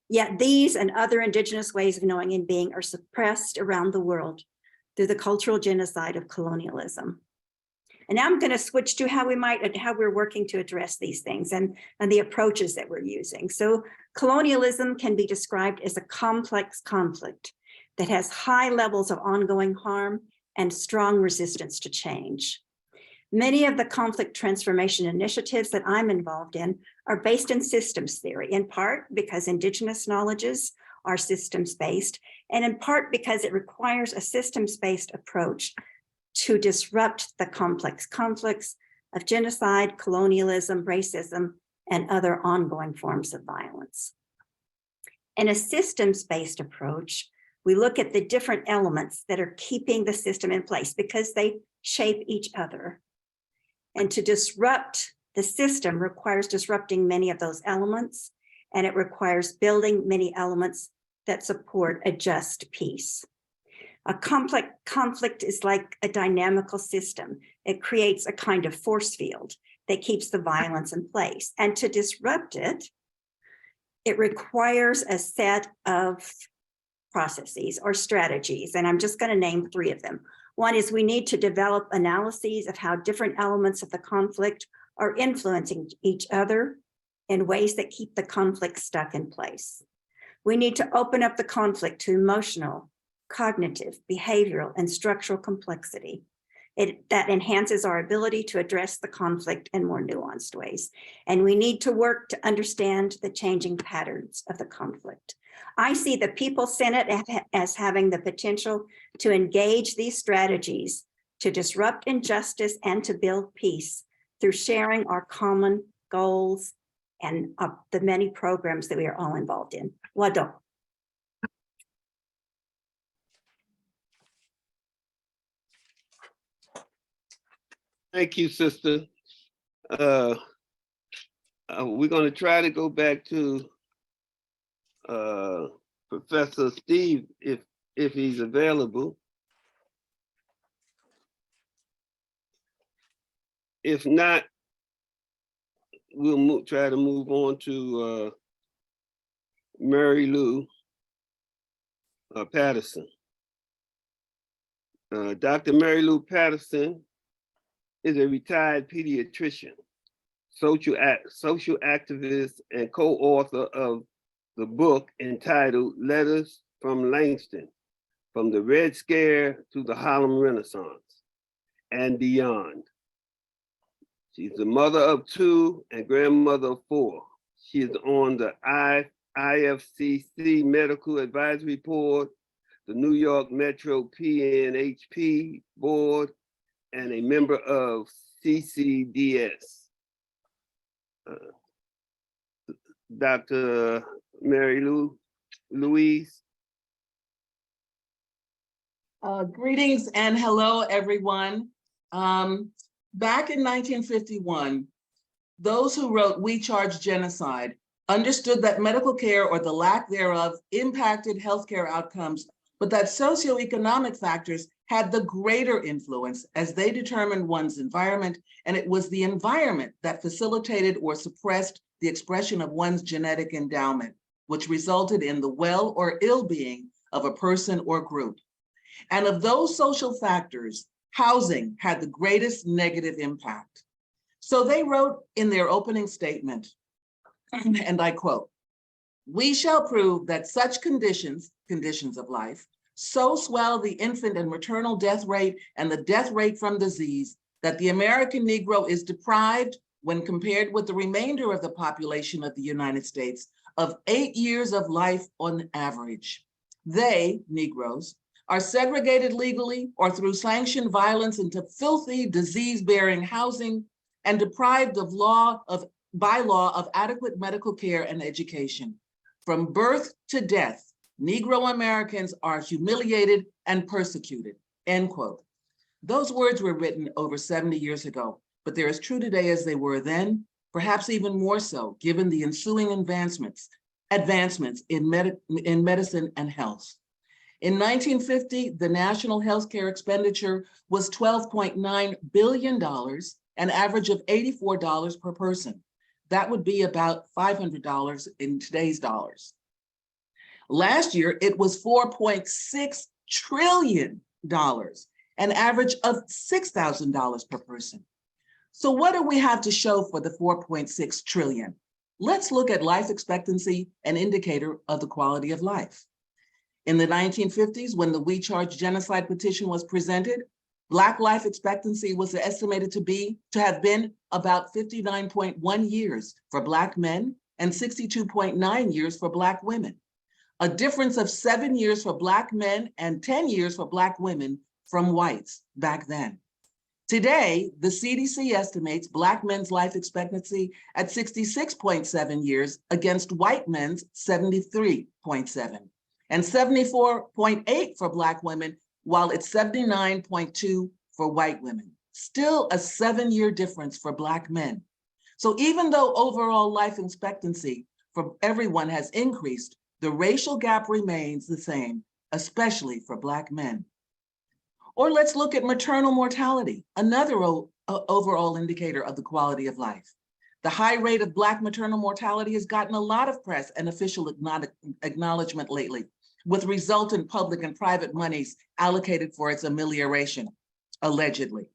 Yet these and other Indigenous ways of knowing and being are suppressed around the world through the cultural genocide of colonialism. And now I'm going to switch to how we're working to address these things and the approaches that we're using. So colonialism can be described as a complex conflict that has high levels of ongoing harm and strong resistance to change. Many of the conflict transformation initiatives that I'm involved in are based in systems theory, in part because Indigenous knowledges are systems-based, and in part because it requires a systems-based approach to disrupt the complex conflicts of genocide, colonialism, racism, and other ongoing forms of violence. In a systems-based approach, we look at the different elements that are keeping the system in place because they shape each other. And to disrupt the system requires disrupting many of those elements, and it requires building many elements that support a just peace. A complex conflict is like a dynamical system. It creates a kind of force field that keeps the violence in place. And to disrupt it, it requires a set of processes or strategies. And I'm just going to name three of them. One is we need to develop analyses of how different elements of the conflict are influencing each other in ways that keep the conflict stuck in place. We need to open up the conflict to emotional, cognitive, behavioral, and structural complexity. That enhances our ability to address the conflict in more nuanced ways. And we need to work to understand the changing patterns of the conflict. I see the People's Senate as having the potential to engage these strategies to disrupt injustice and to build peace through sharing our common goals and the many programs that we are all involved in. Wado. Thank you, sister. We're going to try to go back to Professor Steve if he's available. If not, we'll try to move on to MaryLouise Patterson. Dr. MaryLouise Patterson is a retired pediatrician, social activist, and co-author of the book entitled Letters from Langston, From the Red Scare to the Harlem Renaissance and Beyond. She's the mother of 2 and grandmother of 4. She is on the IFCC Medical Advisory Board, the New York Metro PNHP Board, and a member of CCDS. Dr. MaryLouise. Greetings and hello, everyone. Back in 1951, those who wrote We Charge Genocide understood that medical care or the lack thereof impacted healthcare outcomes, but that socioeconomic factors had the greater influence as they determined one's environment, and it was the environment that facilitated or suppressed the expression of one's genetic endowment, which resulted in the well or ill-being of a person or group. And of those social factors, housing had the greatest negative impact. So they wrote in their opening statement, and I quote, "We shall prove that such conditions of life, so swell the infant and maternal death rate and the death rate from disease that the American Negro is deprived, when compared with the remainder of the population of the United States, of 8 years of life on average. They, Negroes, are segregated legally or through sanctioned violence into filthy, disease-bearing housing and deprived by law of adequate medical care and education. From birth to death, Negro Americans are humiliated and persecuted," end quote. Those words were written over 70 years ago, but they're as true today as they were then, perhaps even more so, given the ensuing advancements in medicine and health. In 1950, the national healthcare expenditure was $12.9 billion, an average of $84 per person. That would be about $500 in today's dollars. Last year, it was $4.6 trillion, an average of $6,000 per person. So what do we have to show for the 4.6 trillion? Let's look at life expectancy, an indicator of the quality of life. In the 1950s, when the We Charge Genocide petition was presented, Black life expectancy was estimated to have been about 59.1 years for Black men and 62.9 years for Black women, a difference of 7 years for Black men and 10 years for Black women from whites back then. Today, the CDC estimates Black men's life expectancy at 66.7 years against white men's 73.7, and 74.8 for Black women, while it's 79.2 for white women. Still a 7-year difference for Black men. So even though overall life expectancy for everyone has increased, the racial gap remains the same, especially for Black men. Or let's look at maternal mortality, another overall indicator of the quality of life. The high rate of Black maternal mortality has gotten a lot of press and official acknowledgement lately, with resultant public and private monies allocated for its amelioration, allegedly.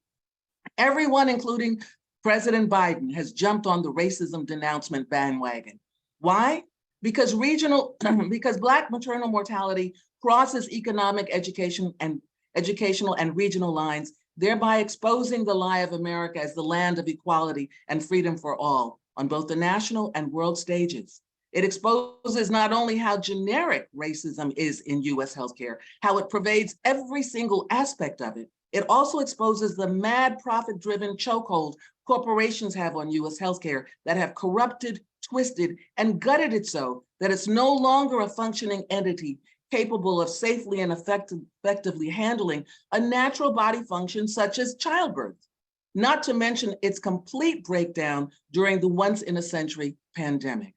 Everyone, including President Biden, has jumped on the racism denouncement bandwagon. Why? Because because Black maternal mortality crosses economic, educational and regional lines, thereby exposing the lie of America as the land of equality and freedom for all on both the national and world stages. It exposes not only how generic racism is in US healthcare, how it pervades every single aspect of it, it also exposes the mad profit-driven chokehold corporations have on US healthcare that have corrupted, twisted, and gutted it so that it's no longer a functioning entity capable of safely and effectively handling a natural body function such as childbirth, not to mention its complete breakdown during the once-in-a-century pandemic.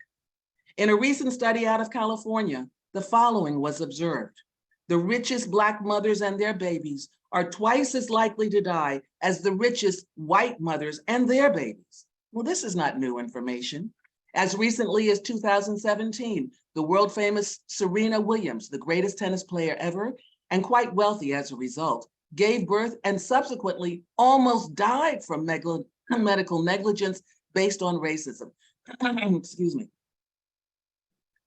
In a recent study out of California, the following was observed. The richest Black mothers and their babies are twice as likely to die as the richest white mothers and their babies. Well, this is not new information. As recently as 2017, the world famous Serena Williams, the greatest tennis player ever, and quite wealthy as a result, gave birth and subsequently almost died from medical negligence based on racism. Excuse me.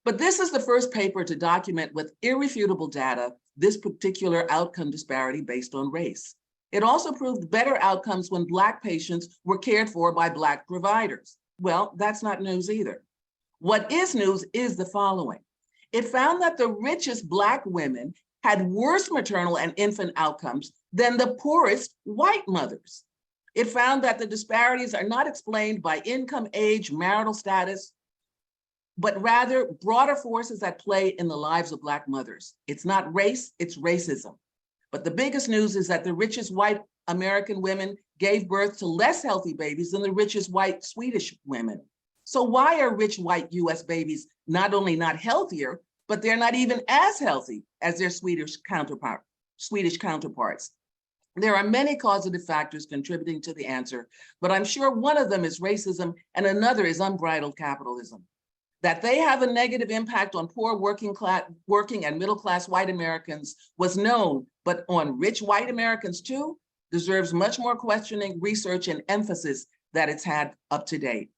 But this is the first paper to document with irrefutable data this particular outcome disparity based on race. It also proved better outcomes when Black patients were cared for by Black providers. Well, that's not news either. What is news is the following. It found that the richest Black women had worse maternal and infant outcomes than the poorest white mothers. It found that the disparities are not explained by income, age, marital status, but rather broader forces at play in the lives of Black mothers. It's not race, it's racism. But the biggest news is that the richest white American women gave birth to less healthy babies than the richest white Swedish women. So why are rich white US babies not only not healthier, but they're not even as healthy as their Swedish counterparts? There are many causative factors contributing to the answer, but I'm sure one of them is racism and another is unbridled capitalism. That they have a negative impact on poor working and middle-class white Americans was known, but on rich white Americans too, deserves much more questioning, research, and emphasis that it's had up to date.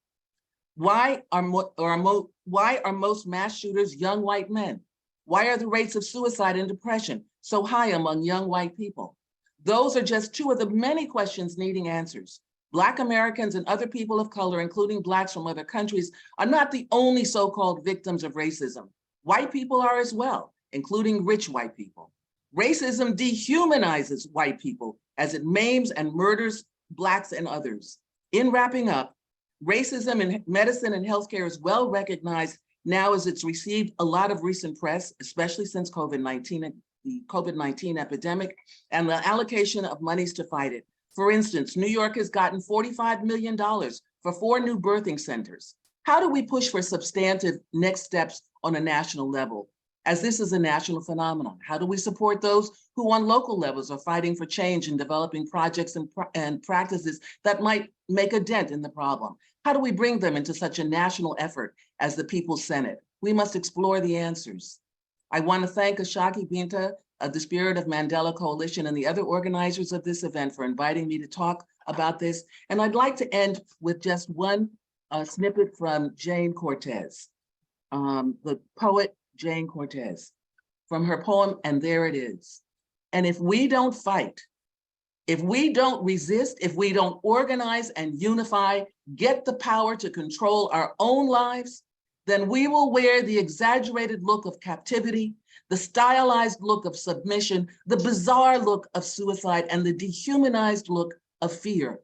Why are most mass shooters young white men? Why are the rates of suicide and depression so high among young white people? Those are just two of the many questions needing answers. Black Americans and other people of color, including Blacks from other countries, are not the only so-called victims of racism. White people are as well, including rich white people. Racism dehumanizes white people as it maims and murders Blacks and others. In wrapping up, racism in medicine and healthcare is well recognized now as it's received a lot of recent press, especially since the COVID-19 epidemic and the allocation of monies to fight it. For instance, New York has gotten $45 million for 4 new birthing centers. How do we push for substantive next steps on a national level, as this is a national phenomenon? How do we support those who on local levels are fighting for change and developing projects and practices that might make a dent in the problem? How do we bring them into such a national effort as the People's Senate? We must explore the answers. I want to thank Ashaki Binta of the Spirit of Mandela Coalition and the other organizers of this event for inviting me to talk about this. And I'd like to end with just one snippet from Jane Cortez, the poet Jane Cortez, from her poem, And There It Is. And if we don't fight, if we don't resist, if we don't organize and unify, get the power to control our own lives, then we will wear the exaggerated look of captivity, the stylized look of submission, the bizarre look of suicide, and the dehumanized look of fear,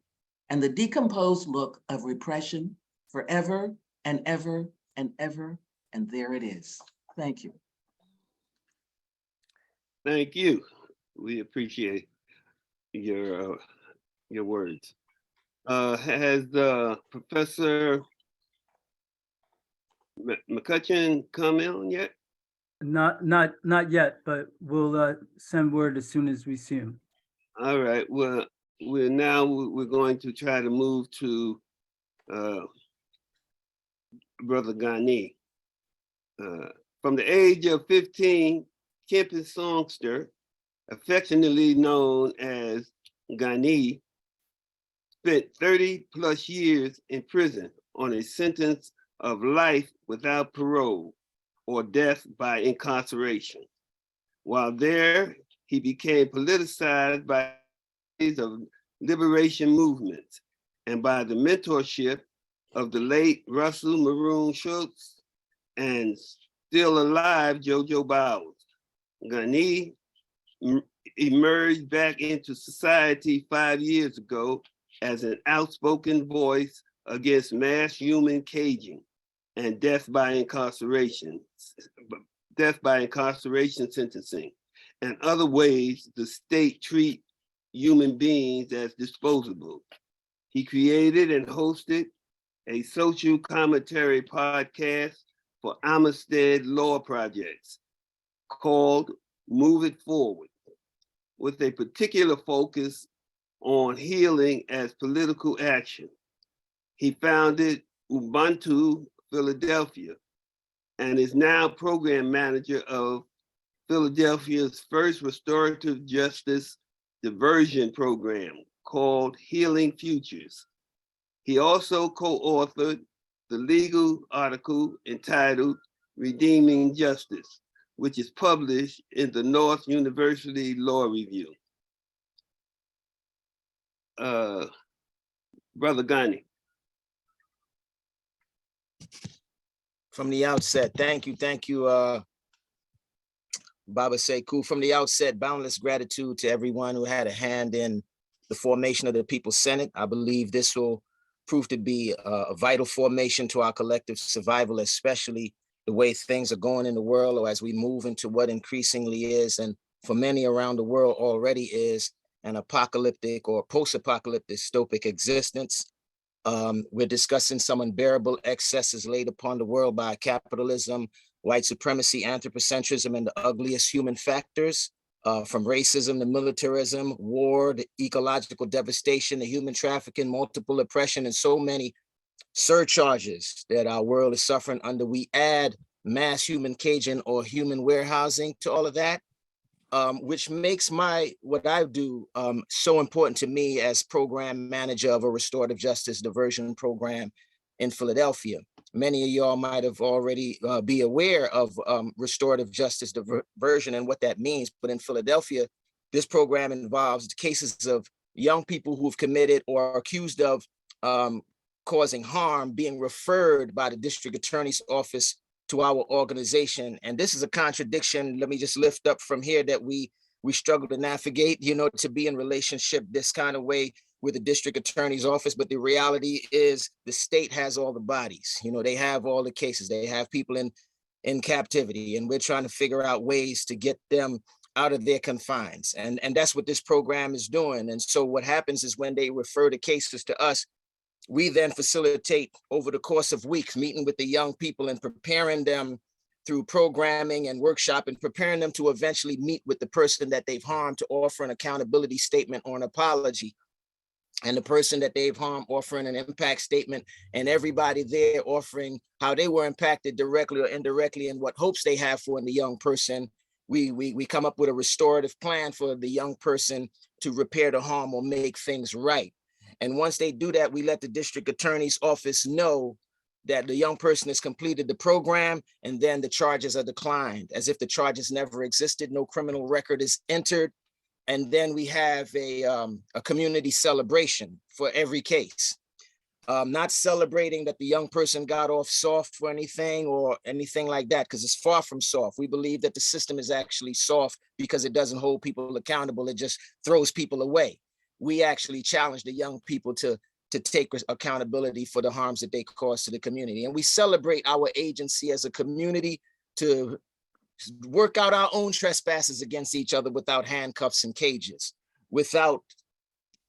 and the decomposed look of repression forever and ever and ever, and there it is. Thank you. Thank you. We appreciate your words. Has Professor McCutcheon come in yet? Not yet, but we'll send word as soon as we see him. All right. Well, we're going to try to move to Brother Ghani. From the age of 15, Kempis Songster, affectionately known as Ghani, spent 30+ years in prison on a sentence of life without parole or death by incarceration. While there, he became politicized by of liberation movements and by the mentorship of the late Russell Maroon Schultz and still alive Jojo Bowers. Ghani emerged back into society 5 years ago as an outspoken voice against mass human caging and death by incarceration sentencing, and other ways the state treat human beings as disposable. He created and hosted a social commentary podcast for Amistad Law Projects called Move It Forward, with a particular focus on healing as political action. He founded Ubuntu Philadelphia and is now program manager of Philadelphia's first restorative justice diversion program called Healing Futures. He also co-authored the legal article entitled Redeeming Justice, which is published in the North University Law Review. Brother Ghani. From the outset, thank you, Baba Sekou. From the outset, boundless gratitude to everyone who had a hand in the formation of the People's Senate. I believe this will prove to be a vital formation to our collective survival, especially the way things are going in the world, or as we move into what increasingly is, and for many around the world already is, an apocalyptic or post-apocalyptic dystopic existence. We're discussing some unbearable excesses laid upon the world by capitalism, white supremacy, anthropocentrism, and the ugliest human factors, from racism to militarism, war, the ecological devastation, the human trafficking, multiple oppression, and so many surcharges that our world is suffering under. We add mass human caging or human warehousing to all of that, which makes what I do so important to me as program manager of a restorative justice diversion program in Philadelphia. Many of y'all might have already be aware of restorative justice diversion and what that means, but in Philadelphia, this program involves cases of young people who've committed or are accused of causing harm being referred by the district attorney's office to our organization. And this is a contradiction, let me just lift up from here, that we struggle to navigate, to be in relationship this kind of way with the district attorney's office. But the reality is the state has all the bodies, they have all the cases, they have people in captivity, and we're trying to figure out ways to get them out of their confines. And that's what this program is doing. And so what happens is when they refer the cases to us, we then facilitate over the course of weeks, meeting with the young people and preparing them through programming and workshop, and preparing them to eventually meet with the person that they've harmed to offer an accountability statement or an apology. And the person that they've harmed offering an impact statement, and everybody there offering how they were impacted directly or indirectly and what hopes they have for the young person. We come up with a restorative plan for the young person to repair the harm or make things right. And once they do that, we let the district attorney's office know that the young person has completed the program, and then the charges are declined, as if the charges never existed, no criminal record is entered. And then we have a community celebration for every case. Not celebrating that the young person got off soft for anything or anything like that, because it's far from soft. We believe that the system is actually soft because it doesn't hold people accountable, it just throws people away. We actually challenge the young people to take accountability for the harms that they cause to the community. And we celebrate our agency as a community to work out our own trespasses against each other without handcuffs and cages, without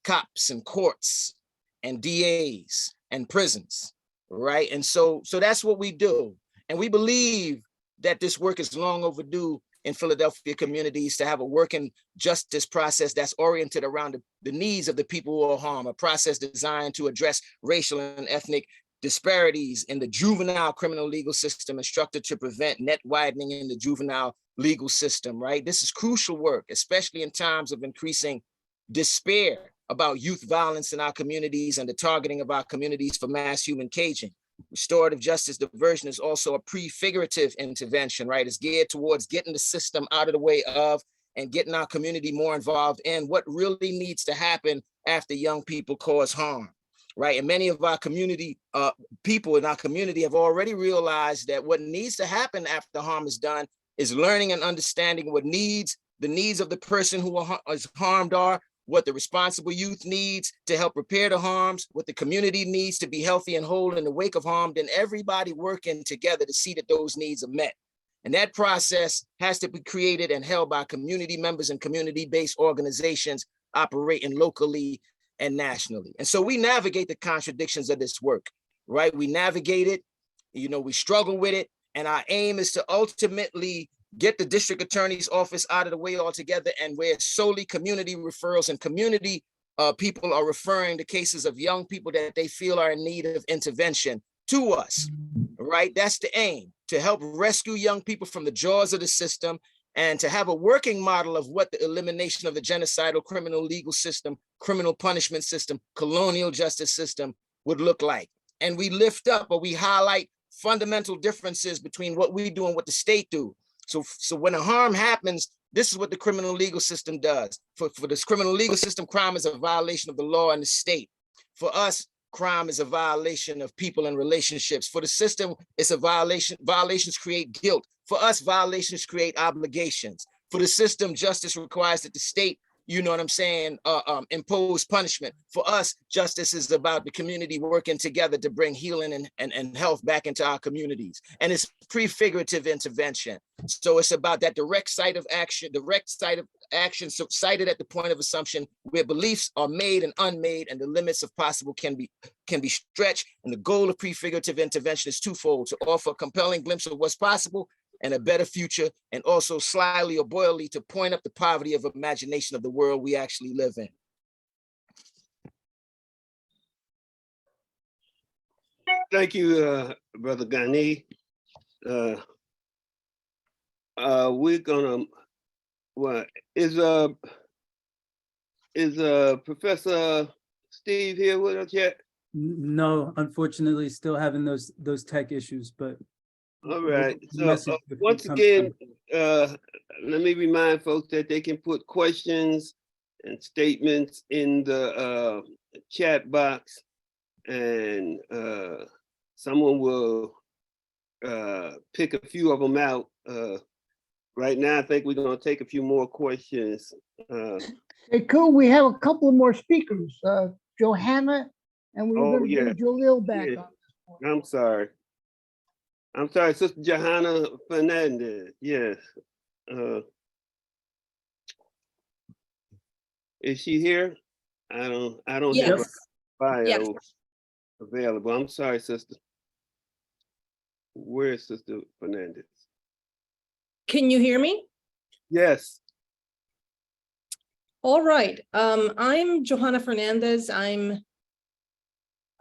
cops and courts and DAs and prisons, right? And so that's what we do. And we believe that this work is long overdue in Philadelphia communities, to have a working justice process that's oriented around the needs of the people who are harmed, a process designed to address racial and ethnic disparities in the juvenile criminal legal system and structured to prevent net widening in the juvenile legal system, right? This is crucial work, especially in times of increasing despair about youth violence in our communities and the targeting of our communities for mass human caging. Restorative justice diversion is also a prefigurative intervention, right? It's geared towards getting the system out of the way of and getting our community more involved in what really needs to happen after young people cause harm, right? And many of our community people in our community have already realized that what needs to happen after harm is done is learning and understanding what the needs of the person who is harmed are, what the responsible youth needs to help repair the harms, what the community needs to be healthy and whole in the wake of harm, then everybody working together to see that those needs are met. And that process has to be created and held by community members and community-based organizations operating locally and nationally. And so we navigate the contradictions of this work, right? We navigate it, we struggle with it, and our aim is to ultimately get the district attorney's office out of the way altogether, and where solely community referrals and community people are referring to cases of young people that they feel are in need of intervention to us, right? That's the aim, to help rescue young people from the jaws of the system and to have a working model of what the elimination of the genocidal criminal legal system, criminal punishment system, colonial justice system would look like. And we lift up, or we highlight fundamental differences between what we do and what the state do. So when a harm happens, this is what the criminal legal system does. For this criminal legal system, crime is a violation of the law and the state. For us, crime is a violation of people and relationships. For the system, it's a violation. Violations create guilt. For us, violations create obligations. For the system, justice requires that the state, impose punishment. For us, justice is about the community working together to bring healing and health back into our communities. And it's prefigurative intervention. So it's about that direct site of action, so cited at the point of assumption where beliefs are made and unmade and the limits of possible can be stretched. And the goal of prefigurative intervention is twofold: to offer a compelling glimpse of what's possible and a better future, and also slyly or boyily to point up the poverty of imagination of the world we actually live in. Thank you, Brother Ghani. We're gonna, is Professor Steve here with us yet? No, unfortunately, still having those tech issues, but. All right, so once again, let me remind folks that they can put questions and statements in the chat box, and someone will pick a few of them out. Right now, I think we're going to take a few more questions. Hey, cool. We have a couple of more speakers, Johanna, and we were going to bring Jalil back on. I'm sorry, Sister Johanna Fernandez. Yes. Is she here? I don't have a bio available. I'm sorry, sister. Where is Sister Fernandez? Can you hear me? Yes. All right. I'm Johanna Fernandez. I'm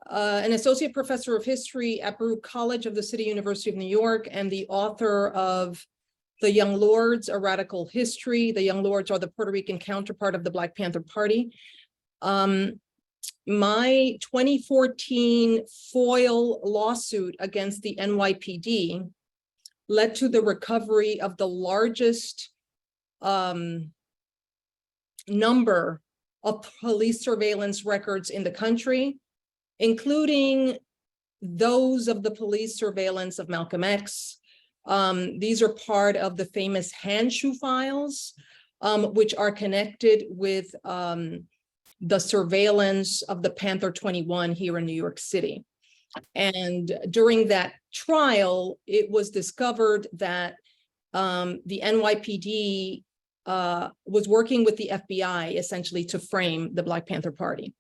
an associate professor of history at Baruch College of the City University of New York and the author of The Young Lords, A Radical History. The Young Lords are the Puerto Rican counterpart of the Black Panther Party. My 2014 FOIL lawsuit against the NYPD led to the recovery of the largest number of police surveillance records in the country, including those of the police surveillance of Malcolm X. These are part of the famous Handshoe files, which are connected with the surveillance of the Panther 21 here in New York City. And during that trial, it was discovered that the NYPD was working with the FBI essentially to frame the Black Panther Party.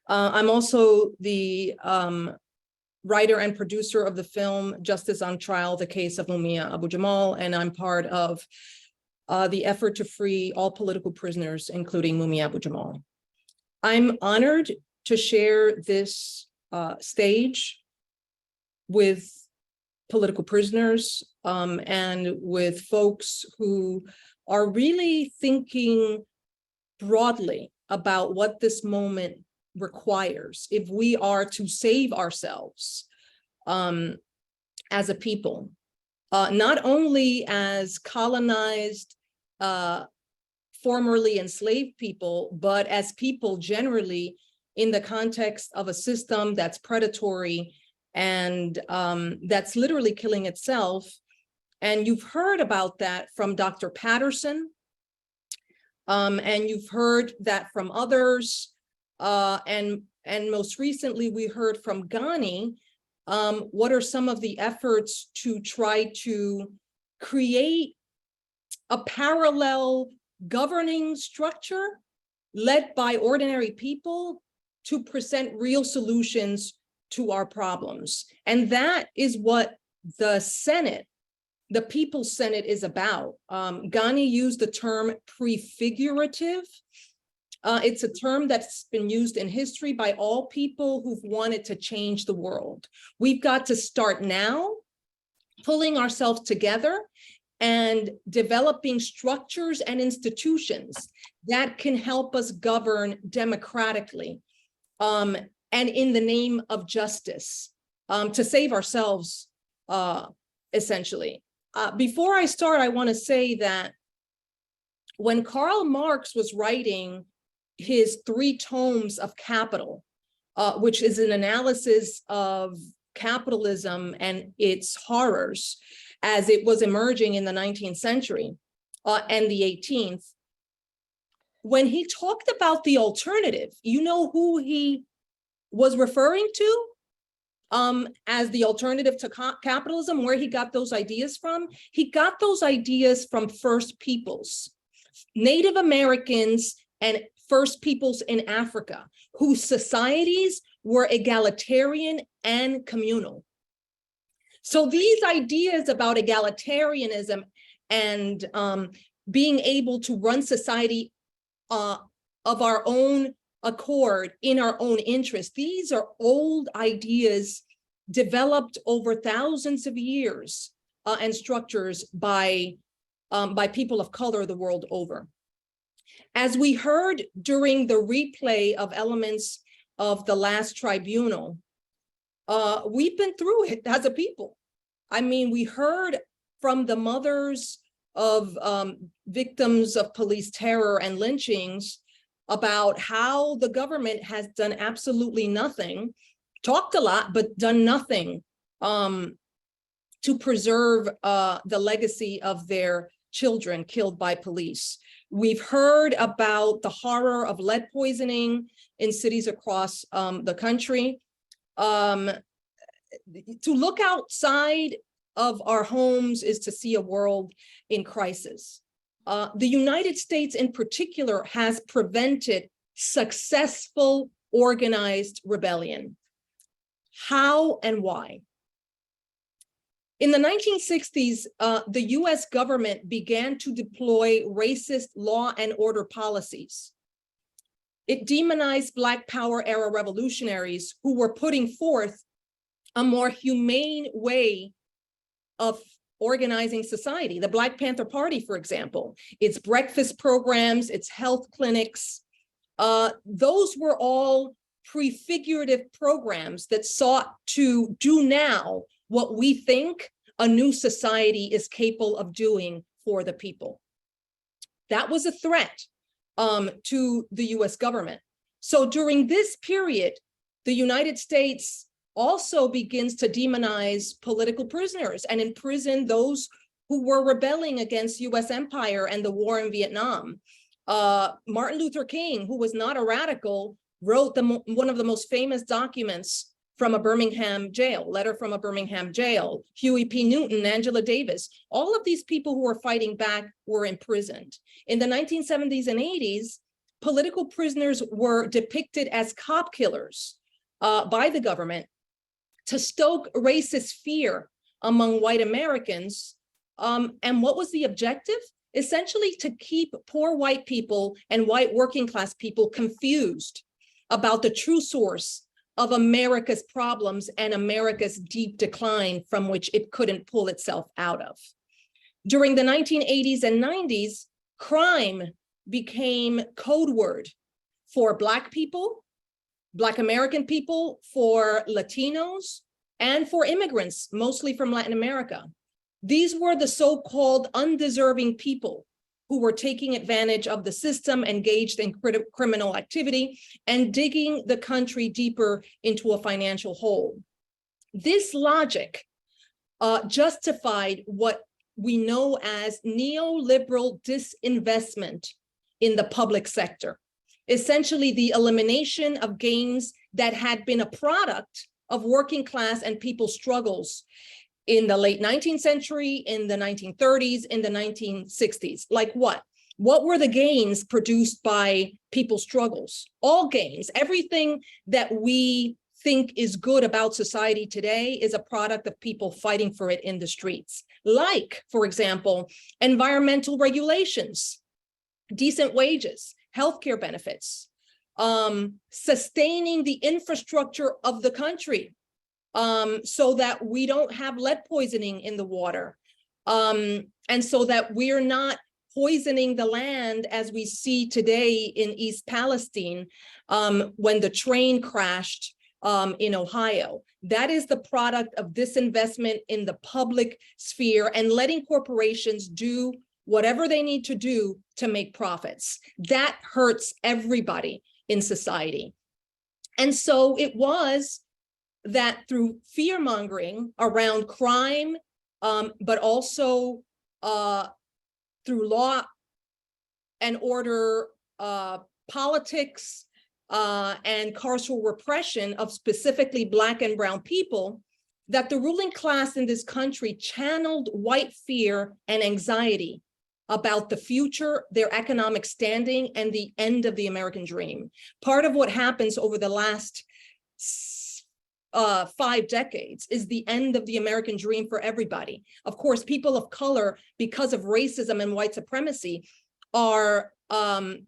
I'm also the writer and producer of the film Justice on Trial, the case of Mumia Abu Jamal, and I'm part of the effort to free all political prisoners, including Mumia Abu Jamal. I'm honored to share this stage with political prisoners and with folks who are really thinking broadly about what this moment requires if we are to save ourselves as a people, not only as colonized, formerly enslaved people, but as people generally in the context of a system that's predatory and that's literally killing itself. And you've heard about that from Dr. Patterson, and you've heard that from others. And most recently, we heard from Ghani. What are some of the efforts to try to create a parallel governing structure led by ordinary people to present real solutions to our problems? And that is what the Senate, the People's Senate, is about. Ghani used the term prefigurative. It's a term that's been used in history by all people who've wanted to change the world. We've got to start now, pulling ourselves together and developing structures and institutions that can help us govern democratically and in the name of justice, to save ourselves, essentially. Before I start, I want to say that when Karl Marx was writing his 3 tomes of Capital, which is an analysis of capitalism and its horrors as it was emerging in the 19th century and the 18th, when he talked about the alternative, you know who he was referring to as the alternative to capitalism, where he got those ideas from? He got those ideas from First Peoples, Native Americans and First Peoples in Africa, whose societies were egalitarian and communal. So these ideas about egalitarianism and being able to run society of our own accord, in our own interest, these are old ideas developed over thousands of years and structures by people of color the world over. As we heard during the replay of elements of the last tribunal, we've been through it as a people. I mean, we heard from the mothers of victims of police terror and lynchings about how the government has done absolutely nothing, talked a lot, but done nothing to preserve the legacy of their children killed by police. We've heard about the horror of lead poisoning in cities across the country. To look outside of our homes is to see a world in crisis. The United States in particular has prevented successful organized rebellion. How and why? In the 1960s, the US government began to deploy racist law and order policies. It demonized Black Power era revolutionaries who were putting forth a more humane way of organizing society. The Black Panther Party, for example, its breakfast programs, its health clinics, those were all prefigurative programs that sought to do now what we think a new society is capable of doing for the people. That was a threat to the US government. So during this period, the United States also begins to demonize political prisoners and imprison those who were rebelling against US empire and the war in Vietnam. Martin Luther King, who was not a radical, wrote one of the most famous documents from a Birmingham jail, letter from a Birmingham jail. Huey P. Newton, Angela Davis, all of these people who were fighting back were imprisoned. In the 1970s and 80s, political prisoners were depicted as cop killers by the government to stoke racist fear among white Americans. And what was the objective? Essentially to keep poor white people and white working class people confused about the true source of America's problems and America's deep decline from which it couldn't pull itself out of. During the 1980s and 90s, crime became code word for Black people, Black American people, for Latinos, and for immigrants, mostly from Latin America. These were the so-called undeserving people who were taking advantage of the system, engaged in criminal activity, and digging the country deeper into a financial hole. This logic justified what we know as neoliberal disinvestment in the public sector, essentially the elimination of gains that had been a product of working class and people's struggles in the late 19th century, in the 1930s, in the 1960s. Like what? What were the gains produced by people's struggles? All gains. Everything that we think is good about society today is a product of people fighting for it in the streets. Like, for example, environmental regulations, decent wages, healthcare benefits, sustaining the infrastructure of the country so that we don't have lead poisoning in the water, and so that we're not poisoning the land as we see today in East Palestine when the train crashed in Ohio. That is the product of disinvestment in the public sphere and letting corporations do whatever they need to do to make profits. That hurts everybody in society. And so it was that through fear mongering around crime, but also through law and order politics, and carceral repression of specifically Black and brown people, that the ruling class in this country channeled white fear and anxiety about the future, their economic standing, and the end of the American dream. Part of what happens over the last 5 decades is the end of the American dream for everybody. Of course, people of color, because of racism and white supremacy, are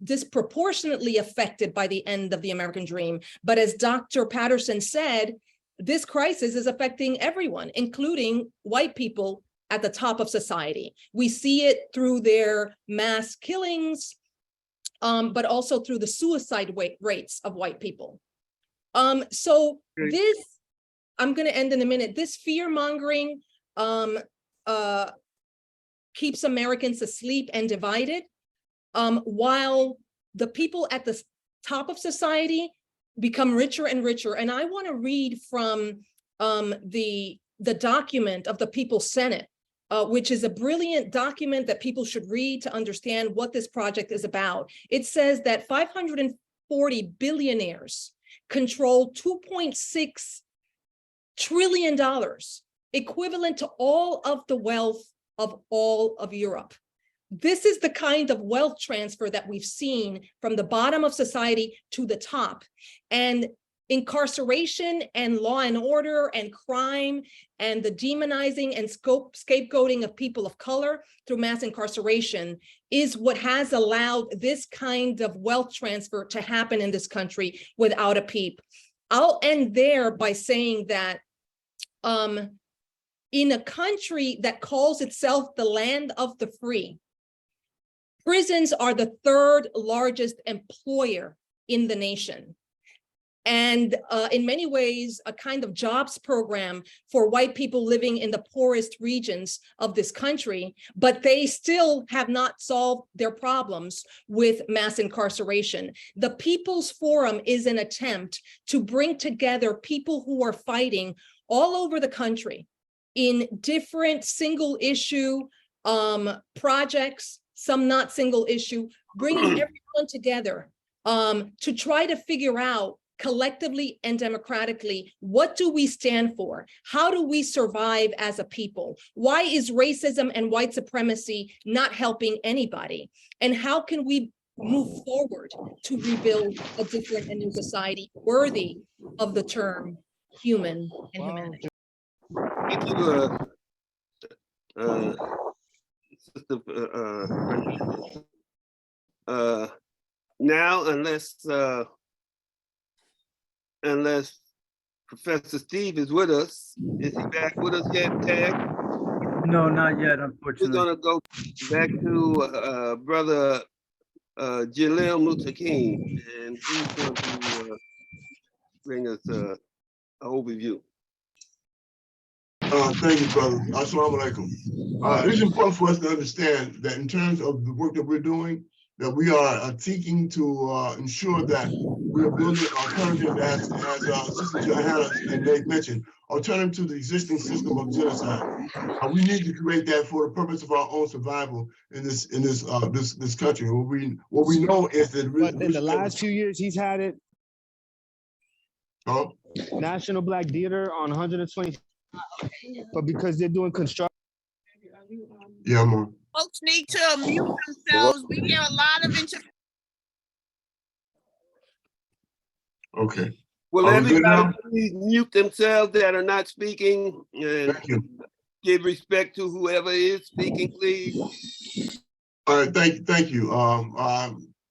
disproportionately affected by the end of the American dream. But as Dr. Patterson said, this crisis is affecting everyone, including white people at the top of society. We see it through their mass killings, but also through the suicide rates of white people. So this, I'm gonna end in a minute, this fear mongering keeps Americans asleep and divided, while the people at the top of society become richer and richer. And I want to read from the document of the People's Senate, which is a brilliant document that people should read to understand what this project is about. It says that 540 billionaires control $2.6 trillion, equivalent to all of the wealth of all of Europe. This is the kind of wealth transfer that we've seen from the bottom of society to the top. And incarceration and law and order and crime and the demonizing and scapegoating of people of color through mass incarceration is what has allowed this kind of wealth transfer to happen in this country without a peep. I'll end there by saying that in a country that calls itself the land of the free, prisons are the 3rd largest employer in the nation. And in many ways, a kind of jobs program for white people living in the poorest regions of this country, but they still have not solved their problems with mass incarceration. The People's Forum is an attempt to bring together people who are fighting all over the country in different single issue projects, some not single issue, bringing everyone together to try to figure out collectively and democratically, what do we stand for? How do we survive as a people? Why is racism and white supremacy not helping anybody? And how can we move forward to rebuild a different and new society worthy of the term human and humanity? Thank you, Sister Fernandez. Now, unless Professor Steve is with us, is he back with us yet, Tag? No, not yet, unfortunately. We're gonna go back to Brother Jalil Muntaqim, and he's going to bring us an overview. Thank you, brother. Assalamu alaikum. It's important for us to understand that in terms of the work that we're doing, that we are seeking to ensure that we're building alternatives, as Sister Johanna and Nate mentioned, alternative to the existing system of genocide. We need to create that for the purpose of our own survival in this country. What we know is that but in the last few years, he's had it. Oh, National Black Theater on 120, but because they're doing construction. Yeah, I'm on. Folks need to mute themselves. We hear a lot of Okay. Will Are we good everybody now? please mute themselves that are not speaking and Thank you. give respect to whoever is speaking, please? All right, thank you.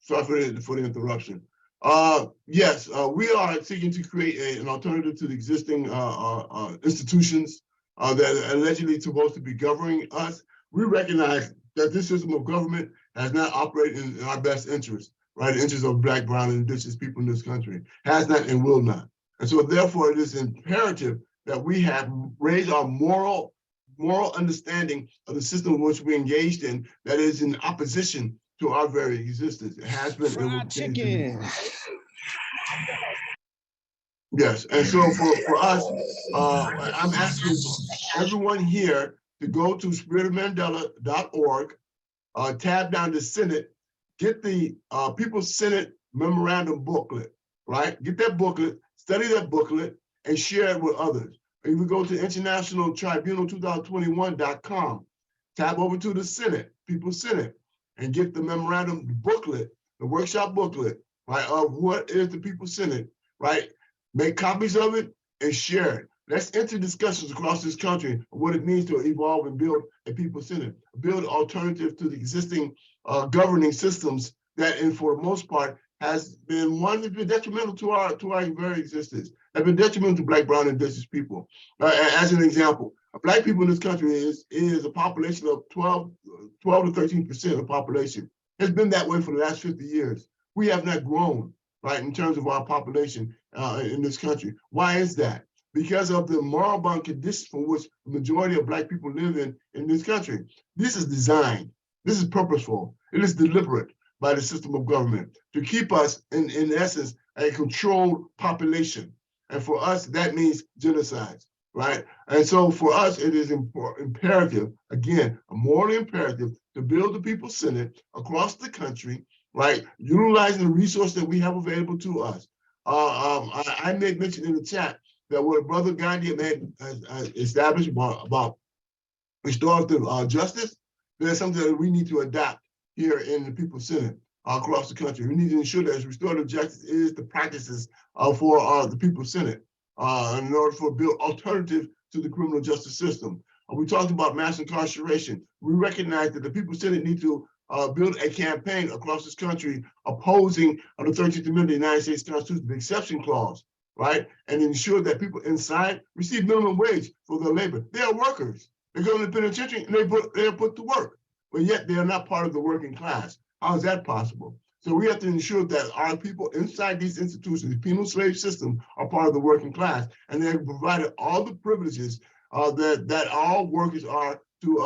Sorry for the interruption. Yes, we are seeking to create an alternative to the existing institutions that are allegedly supposed to be governing us. We recognize that this system of government has not operated in our best interest, right? The interest of Black, brown, and indigenous people in this country. Has not and will not. And so therefore it is imperative that we have raised our moral understanding of the system in which we engaged in that is in opposition to our very existence. It has been. Fried chicken. Yes, and so for us, I'm asking everyone here to go to spiritofmandela.org, tab down to Senate, get the People's Senate memorandum booklet, right? Get that booklet, study that booklet, and share it with others. You can go to International Tribunal 2021.com, tab over to the Senate, People's Senate, and get the memorandum booklet, the workshop booklet, right, of what is the People's Senate, right? Make copies of it and share it. Let's enter discussions across this country of what it means to evolve and build a People's Senate, build alternatives to the existing governing systems that, and for the most part, has been one that's been detrimental to our very existence, have been detrimental to Black, brown, and indigenous people. As an example, Black people in this country is a population of 12 to 13% of the population. It's been that way for the last 50 years. We have not grown, right, in terms of our population in this country. Why is that? Because of the moribund conditions for which the majority of Black people live in this country. This is designed, this is purposeful, it is deliberate by the system of government to keep us, in essence, a controlled population. And for us, that means genocide, right? And so for us, it is imperative, again, a moral imperative to build the People's Senate across the country, right? Utilizing the resource that we have available to us. I made mention in the chat that what Brother Ghani had established about restorative justice, there's something that we need to adapt here in the People's Senate across the country. We need to ensure that restorative justice is the practices for the People's Senate in order to build alternative to the criminal justice system. We talked about mass incarceration. We recognize that the People's Senate need to build a campaign across this country opposing the 13th Amendment of the United States Constitution, the exception clause, right? And ensure that people inside receive minimum wage for their labor. They are workers. They go to the penitentiary and they are put to work, but yet they are not part of the working class. How is that possible? So we have to ensure that our people inside these institutions, the penal slave system, are part of the working class, and they have provided all the privileges that all workers are to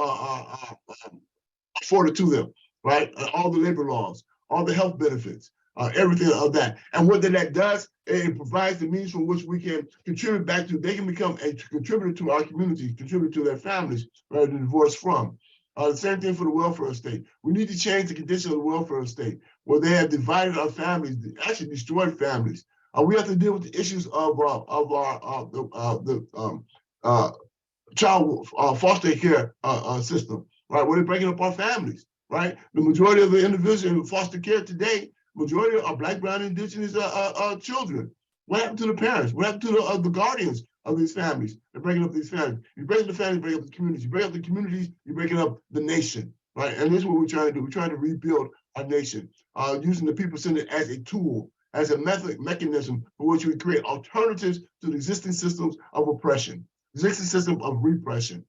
afforded to them, right? All the labor laws, all the health benefits, everything of that. And what that does, it provides the means from which we can contribute back to, they can become a contributor to our communities, contribute to their families, rather than divorce from. The same thing for the welfare state. We need to change the condition of the welfare state, where they have divided our families, actually destroyed families. We have to deal with the issues of child foster care system, right? Where they're breaking up our families, right? The majority of the individuals in foster care today, majority are Black, brown, indigenous children. What happened to the parents? What happened to the guardians of these families? They're breaking up these families. You break up the families, you break up the communities. You break up the communities, you're breaking up the nation, right? And this is what we're trying to do. We're trying to rebuild our nation, using the People's Senate as a tool, as a mechanism for which we create alternatives to the existing systems of oppression, existing system of repression.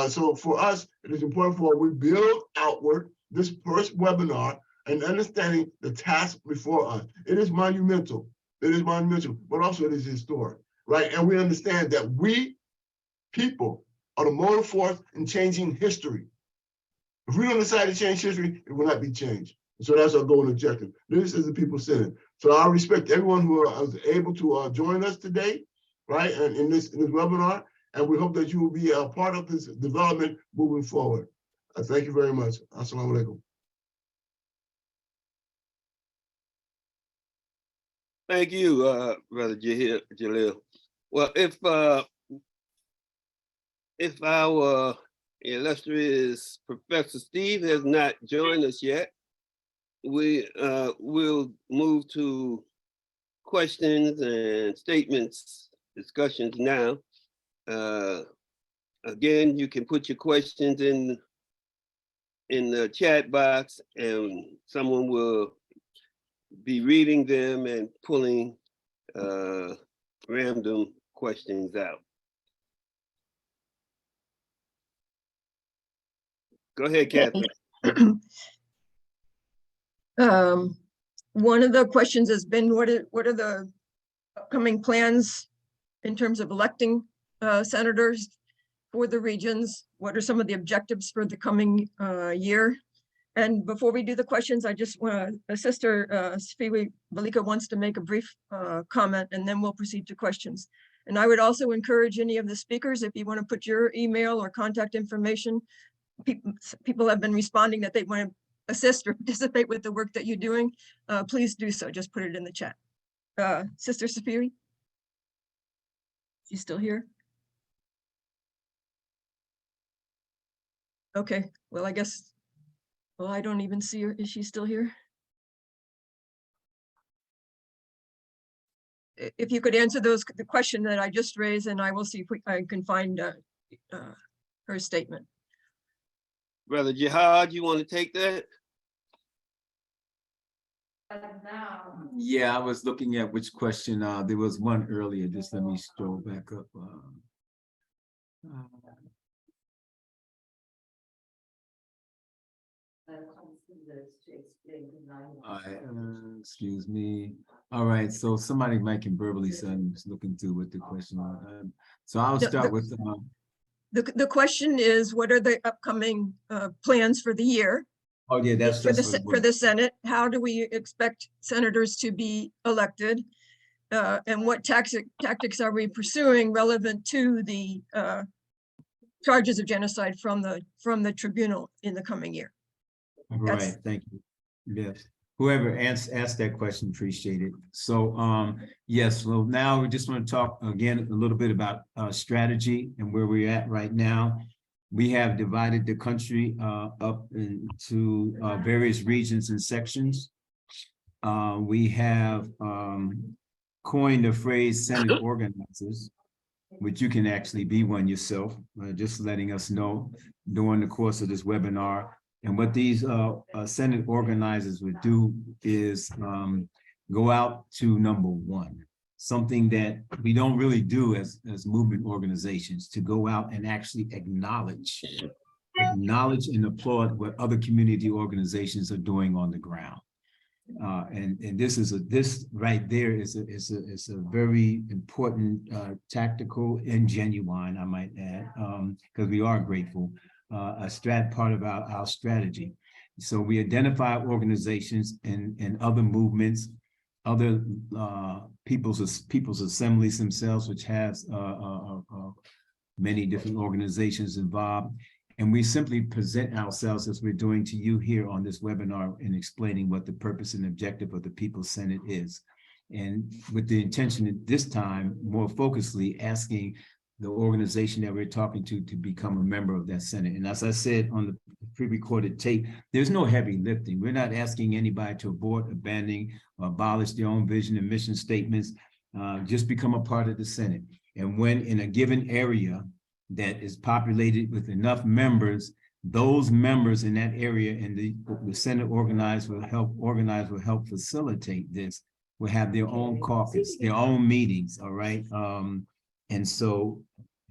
So for us, it is important for we build outward this first webinar and understanding the task before us. It is monumental. It is monumental, but also it is historic, right? And we understand that we, people, are the motive force in changing history. If we don't decide to change history, it will not be changed. And so that's our goal and objective. This is the People's Senate. So I respect everyone who was able to join us today, right, and in this webinar. And we hope that you will be a part of this development moving forward. Thank you very much. Assalamu alaikum. Thank you, Brother Jalil. Well, if our illustrious Professor Steve has not joined us yet, we will move to questions and statements, discussions now. Again, you can put your questions in the chat box, and someone will be reading them and pulling random questions out. Go ahead, Kathleen. One of the questions has been, what are the upcoming plans in terms of electing senators for the regions? What are some of the objectives for the coming year? And before we do the questions, I just want to, Sister Sfiwi Balika wants to make a brief comment, and then we'll proceed to questions. And I would also encourage any of the speakers, if you want to put your email or contact information, people have been responding that they want to assist or participate with the work that you're doing, please do so. Just put it in the chat. Sister Safiri? She's still here? Okay, well, I guess, well, I don't even see her. Is she still here? If you could answer the question that I just raised, and I will see if I can find her statement. Brother Jihad, you want to take that? Yeah, I was looking at which question. There was one earlier. Just let me scroll back up. Excuse me. All right, so somebody might can verbally say, I'm just looking through what the question was. So I'll start with the question is, what are the upcoming plans for the year? Oh yeah, that's for the Senate. How do we expect senators to be elected? And what tactics are we pursuing relevant to the charges of genocide from the tribunal in the coming year? Right, thank you. Yes, whoever asked that question, appreciate it. So yes, well, now we just want to talk again a little bit about strategy and where we're at right now. We have divided the country up into various regions and sections. We have coined the phrase Senate organizers, which you can actually be one yourself, just letting us know during the course of this webinar. And what these Senate organizers would do is go out to number one, something that we don't really do as movement organizations, to go out and actually acknowledge and applaud what other community organizations are doing on the ground. And this right there is a very important tactical and genuine, I might add, because we are grateful, part of our strategy. So we identify organizations and other movements, other people's assemblies themselves, which has many different organizations involved. And we simply present ourselves as we're doing to you here on this webinar and explaining what the purpose and objective of the People's Senate is. And with the intention at this time, more focusedly asking the organization that we're talking to become a member of that Senate. And as I said on the pre-recorded tape, there's no heavy lifting. We're not asking anybody to abort, abandon, or abolish their own vision and mission statements. Just become a part of the Senate. And when in a given area that is populated with enough members, those members in that area and the Senate will help facilitate this, will have their own caucus, their own meetings, all right? And so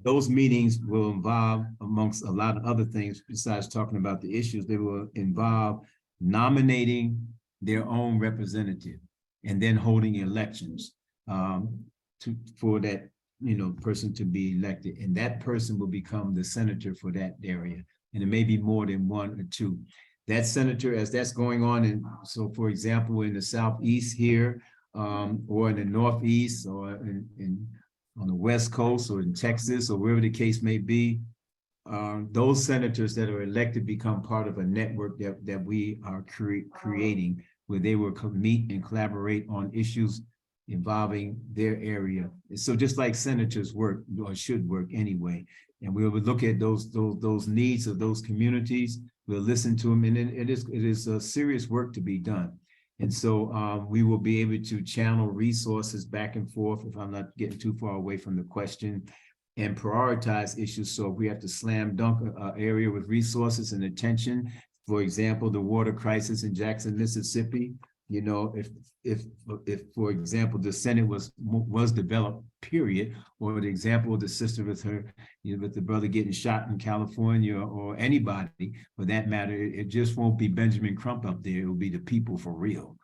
those meetings will involve, amongst a lot of other things besides talking about the issues, they will involve nominating their own representative and then holding elections for that person to be elected, and that person will become the senator for that area. And it may be more than one or two. That senator, as that's going on, and so for example, in the Southeast here, or in the Northeast, or on the West Coast, or in Texas, or wherever the case may be, those senators that are elected become part of a network that we are creating, where they will meet and collaborate on issues involving their area. So just like senators work, or should work anyway, and we will look at those needs of those communities. We'll listen to them, and it is a serious work to be done. And so we will be able to channel resources back and forth, if I'm not getting too far away from the question, and prioritize issues. So if we have to slam dunk an area with resources and attention, for example, the water crisis in Jackson, Mississippi, if for example, the Senate was developed, period, or the example of the sister with her, with the brother getting shot in California, or anybody for that matter, it just won't be Benjamin Crump up there. It will be the people for real.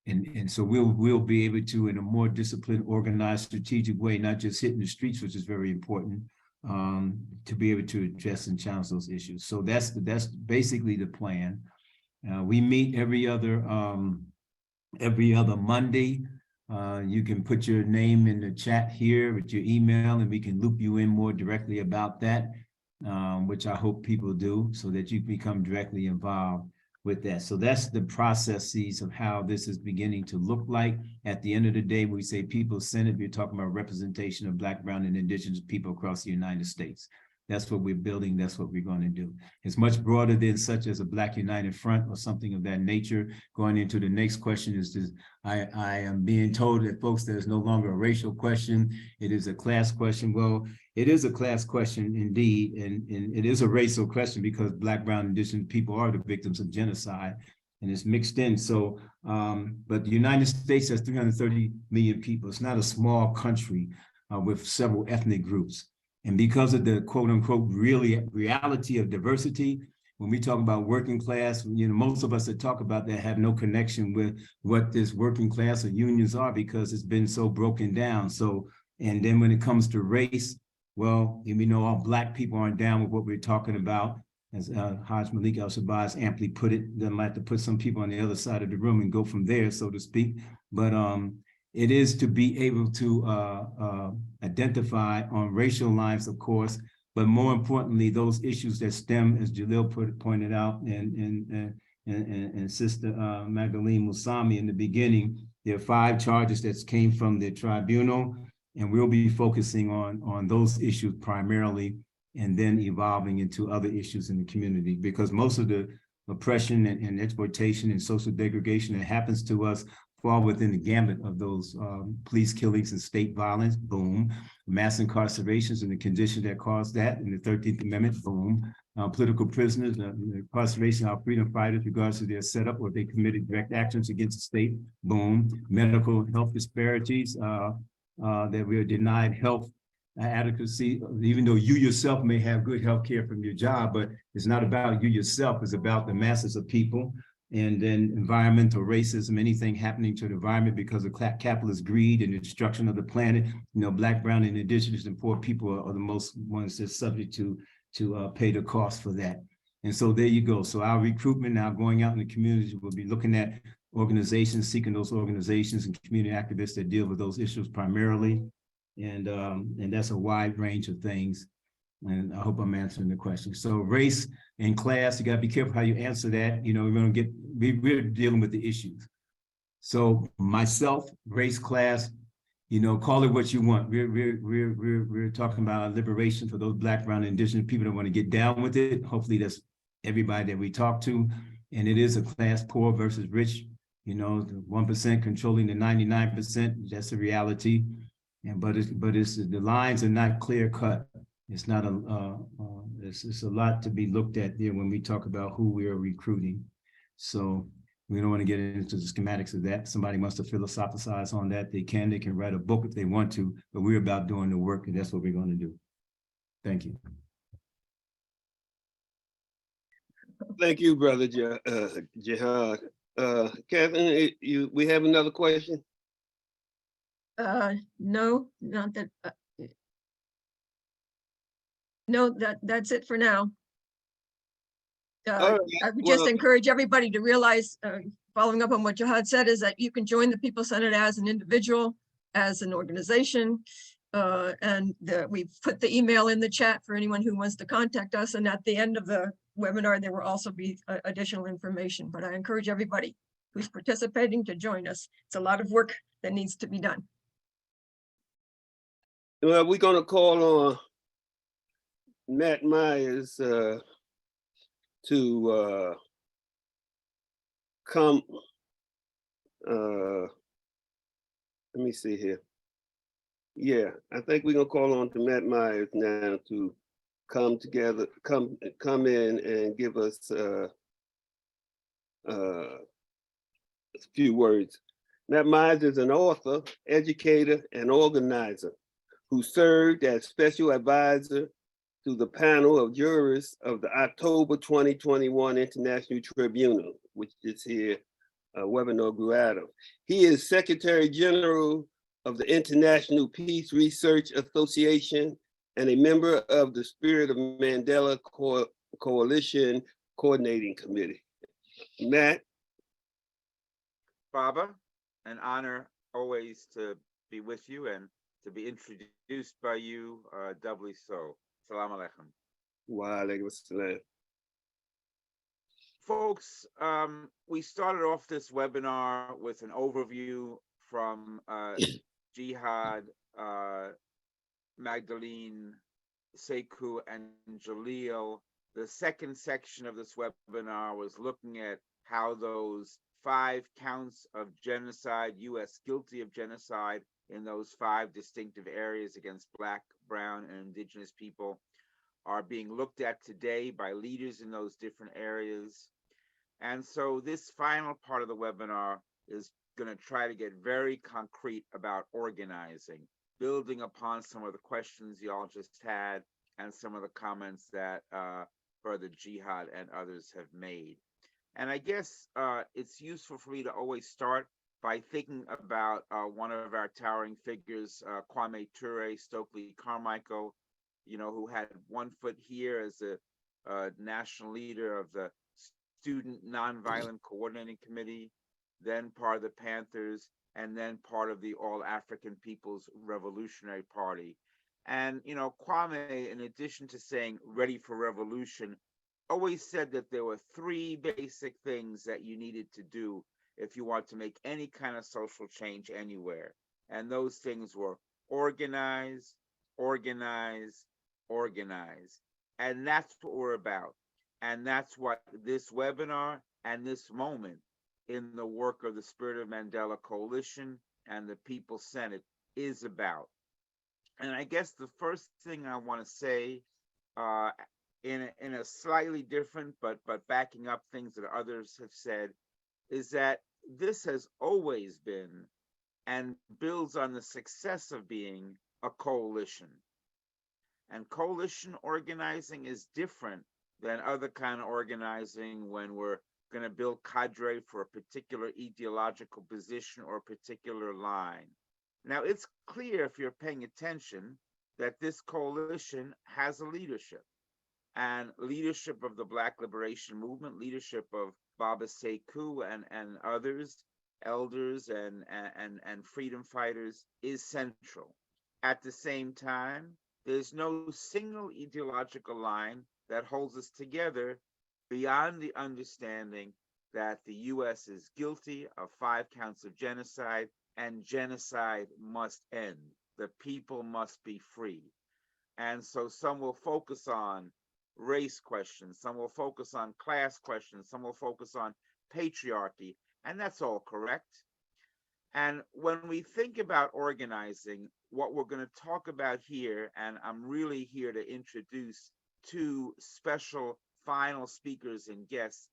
And so we'll be able to, in a more disciplined, organized, strategic way, not just hitting the streets, which is very important, to be able to address and challenge those issues. So that's basically the plan. We meet every other Monday. You can put your name in the chat here with your email, and we can loop you in more directly about that, which I hope people do, so that you become directly involved with that. So that's the processes of how this is beginning to look like. At the end of the day, when we say People's Senate, we're talking about representation of Black, Brown, and Indigenous people across the United States. That's what we're building. That's what we're going to do. It's much broader than such as a Black United Front or something of that nature. Going into the next question is this, I am being told that folks, there's no longer a racial question. It is a class question. Well, it is a class question indeed, and it is a racial question because Black, Brown, Indigenous people are the victims of genocide, and it's mixed in. So, but the United States has 330 million people. It's not a small country with several ethnic groups. And because of the quote unquote reality of diversity, when we talk about working class, most of us that talk about that have no connection with what this working class or unions are, because it's been so broken down. So, and then when it comes to race, well, all Black people aren't down with what we're talking about. As Haj Malik Al-Shabazz amply put it, then I have to put some people on the other side of the room and go from there, so to speak. But it is to be able to identify on racial lines, of course, but more importantly, those issues that stem, as Jalil pointed out, and Sister Magdelene Moonsamy in the beginning, there are 5 charges that came from the tribunal, and we'll be focusing on those issues primarily, and then evolving into other issues in the community, because most of the oppression and exploitation and social degradation that happens to us fall within the gambit of those police killings and state violence, boom. Mass incarcerations and the condition that caused that in the 13th Amendment, boom. Political prisoners, incarceration of freedom fighters, regardless of their setup or they committed direct actions against the state, boom. Medical health disparities, that we are denied health adequacy, even though you yourself may have good health care from your job, but it's not about you yourself, it's about the masses of people. And then environmental racism, anything happening to the environment because of capitalist greed and the destruction of the planet. Black, Brown, and Indigenous and poor people are the most ones that's subject to pay the cost for that. And so there you go. So our recruitment now going out in the communities, we'll be looking at organizations, seeking those organizations and community activists that deal with those issues primarily. And that's a wide range of things. And I hope I'm answering the question. So race and class, you gotta be careful how you answer that. We're dealing with the issues. So myself, race, class, call it what you want. We're talking about liberation for those Black, Brown, and Indigenous people that want to get down with it. Hopefully that's everybody that we talk to. And it is a class, poor versus rich, the 1% controlling the 99%, that's the reality. But the lines are not clear cut. It's not it's a lot to be looked at there when we talk about who we are recruiting. So we don't want to get into the schematics of that. Somebody wants to philosophize on that. They can write a book if they want to, but we're about doing the work, and that's what we're going to do. Thank you. Thank you, Brother Jihad. Kathleen, we have another question? No, not that. No, that's it for now. All right, I would just well, encourage everybody to realize, following up on what Jihad said, is that you can join the People's Senate as an individual, as an organization. We've put the email in the chat for anyone who wants to contact us. And at the end of the webinar, there will also be additional information. But I encourage everybody who's participating to join us. It's a lot of work that needs to be done. well, we're gonna call on Matt Myers to come. Let me see here. Yeah, I think we're gonna call on to Matt Myers now to come together, come in and give us a few words. Matt Myers is an author, educator, and organizer who served as special advisor to the panel of jurists of the October 2021 International Tribunal, which is here webinar grew out of. He is Secretary General of the International Peace Research Association and a member of the Spirit of Mandela Coalition Coordinating Committee. Matt. Baba, an honor always to be with you and to be introduced by you, doubly so. Salam alaikum. Wa alaikum assalam. Folks, we started off this webinar with an overview from Jihad, Magdelene, Sekou, and Jalil. The second section of this webinar was looking at how those 5 counts of genocide, US Guilty of Genocide, in those 5 distinctive areas against Black, Brown, and Indigenous people are being looked at today by leaders in those different areas. And so this final part of the webinar is going to try to get very concrete about organizing, building upon some of the questions y'all just had and some of the comments that Brother Jihad and others have made. And I guess it's useful for me to always start by thinking about one of our towering figures, Kwame Ture, Stokely Carmichael, you know, who had one foot here as a national leader of the Student Nonviolent Coordinating Committee, then part of the Panthers, and then part of the All African People's Revolutionary Party. And, you know, Kwame, in addition to saying ready for revolution, always said that there were 3 basic things that you needed to do if you want to make any kind of social change anywhere. And those things were organize, organize, organize. And that's what we're about. And that's what this webinar and this moment in the work of the Spirit of Mandela Coalition and the People's Senate is about. And I guess the first thing I want to say, in a slightly different but backing up things that others have said, is that this has always been and builds on the success of being a coalition. And coalition organizing is different than other kind of organizing when we're going to build cadre for a particular ideological position or a particular line. Now, it's clear if you're paying attention that this coalition has a leadership, and leadership of the Black Liberation Movement, leadership of Baba Sekou and others, elders and freedom fighters, is central. At the same time, there's no single ideological line that holds us together beyond the understanding that the US is guilty of 5 counts of genocide, and genocide must end. The people must be free. And so some will focus on race questions, some will focus on class questions, some will focus on patriarchy, and that's all correct. And when we think about organizing, what we're going to talk about here, and I'm really here to introduce 2 special final speakers and guests,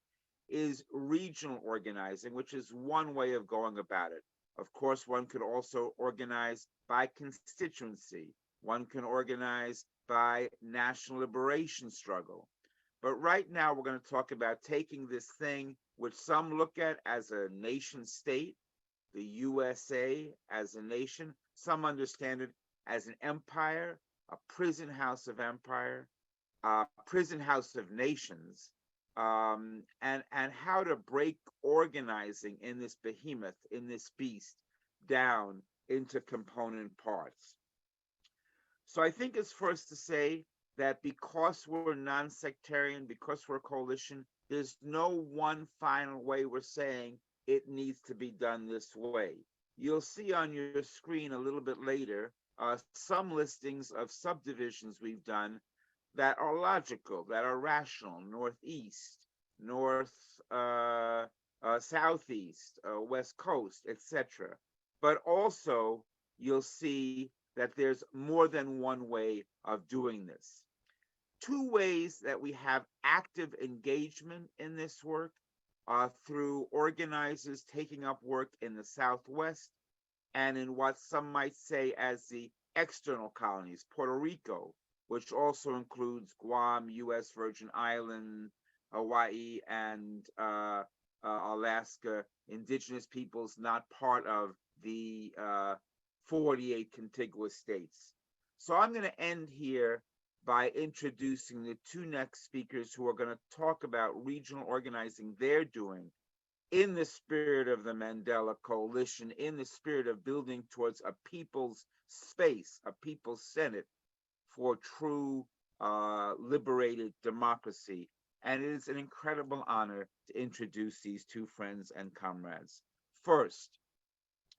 is regional organizing, which is one way of going about it. Of course, one could also organize by constituency. One can organize by national liberation struggle. But right now, we're going to talk about taking this thing, which some look at as a nation state, the USA as a nation, Some understand it as an empire, a prison house of empire, a prison house of nations, and how to break organizing in this behemoth, in this beast, down into component parts. So I think it's first to say that because we're non-sectarian, because we're a coalition, there's no one final way we're saying it needs to be done this way. You'll see on your screen a little bit later some listings of subdivisions we've done that are logical, that are rational: northeast, southeast, west coast, etc. But also you'll see that there's more than one way of doing this. Two ways that we have active engagement in this work through organizers taking up work in the Southwest and in what some might say as the external colonies, Puerto Rico, which also includes Guam, US Virgin Islands, Hawaii, and Alaska, indigenous peoples not part of the 48 contiguous states. So I'm going to end here by introducing the two next speakers who are going to talk about regional organizing they're doing in the spirit of the Mandela Coalition, in the spirit of building towards a people's space, a people's Senate for true liberated democracy. And it is an incredible honor to introduce these two friends and comrades. First,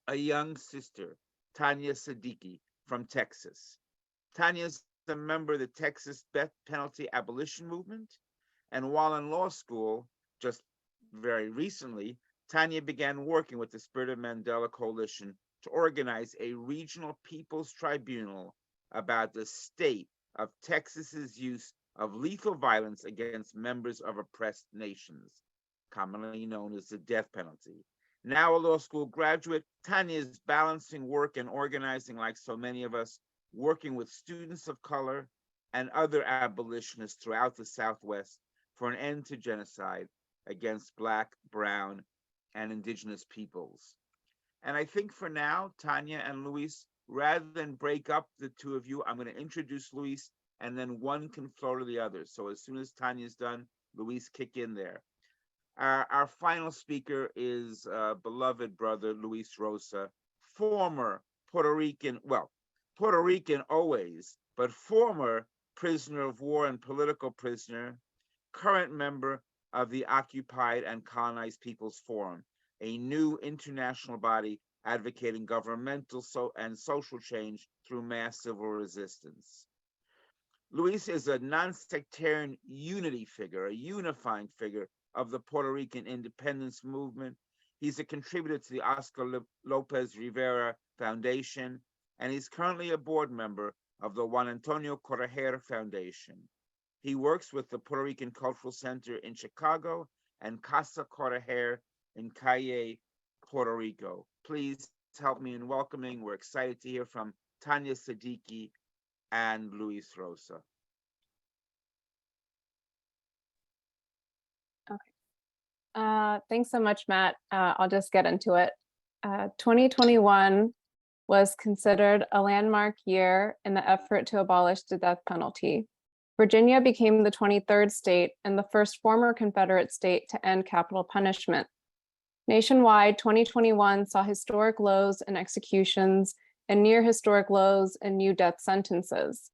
a young sister, Tania Siddiqi from Texas. Tania's a member of the Texas death penalty abolition movement. And while in law school, just very recently, Tania began working with the Spirit of Mandela Coalition to organize a regional people's tribunal about the state of Texas's use of lethal violence against members of oppressed nations, commonly known as the death penalty. Now a law school graduate, Tania is balancing work and organizing like so many of us, working with students of color and other abolitionists throughout the Southwest for an end to genocide against Black, Brown, and Indigenous peoples. And I think for now, Tania and Luis, rather than break up the two of you, I'm going to introduce Luis, and then one can flow to the other. So as soon as Tania's done, Luis, kick in there. Our final speaker is beloved brother Luis Rosa, former Puerto Rican, well, Puerto Rican always, but former prisoner of war and political prisoner, current member of the Occupied and Colonized Peoples Forum, a new international body advocating governmental and social change through mass civil resistance. Luis is a non-sectarian unity figure, a unifying figure of the Puerto Rican independence movement. He's a contributor to the Oscar Lopez Rivera Foundation, and he's currently a board member of the Juan Antonio Correger Foundation. He works with the Puerto Rican Cultural Center in Chicago and Casa Correger in Calle, Puerto Rico. Please help me in welcoming. We're excited to hear from Tania Siddiqi and Luis Rosa. Okay. Thanks so much, Matt. I'll just get into it. 2021 was considered a landmark year in the effort to abolish the death penalty. Virginia became the 23rd state and the first former Confederate state to end capital punishment. Nationwide, 2021 saw historic lows in executions and near historic lows in new death sentences.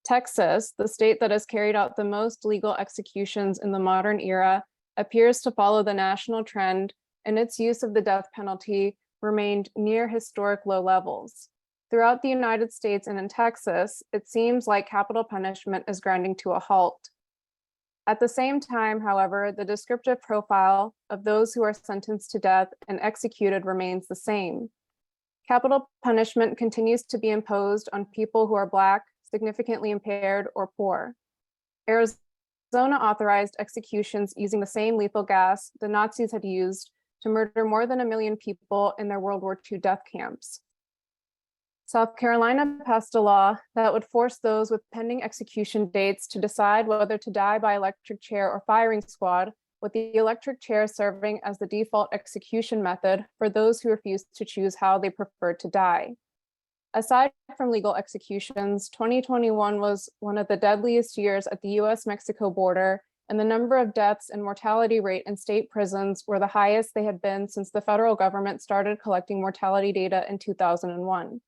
Texas, the state that has carried out the most legal executions in the modern era, appears to follow the national trend, and its use of the death penalty remained near historic low levels. Throughout the United States and in Texas, it seems like capital punishment is grinding to a halt. At the same time, however, the descriptive profile of those who are sentenced to death and executed remains the same. Capital punishment continues to be imposed on people who are Black, significantly impaired, or poor. Arizona authorized executions using the same lethal gas the Nazis had used to murder more than 1 million people in their World War II death camps. South Carolina passed a law that would force those with pending execution dates to decide whether to die by electric chair or firing squad, with the electric chair serving as the default execution method for those who refused to choose how they preferred to die. Aside from legal executions, 2021 was one of the deadliest years at the US-Mexico border, and the number of deaths and mortality rate in state prisons were the highest they had been since the federal government started collecting mortality data in 2001.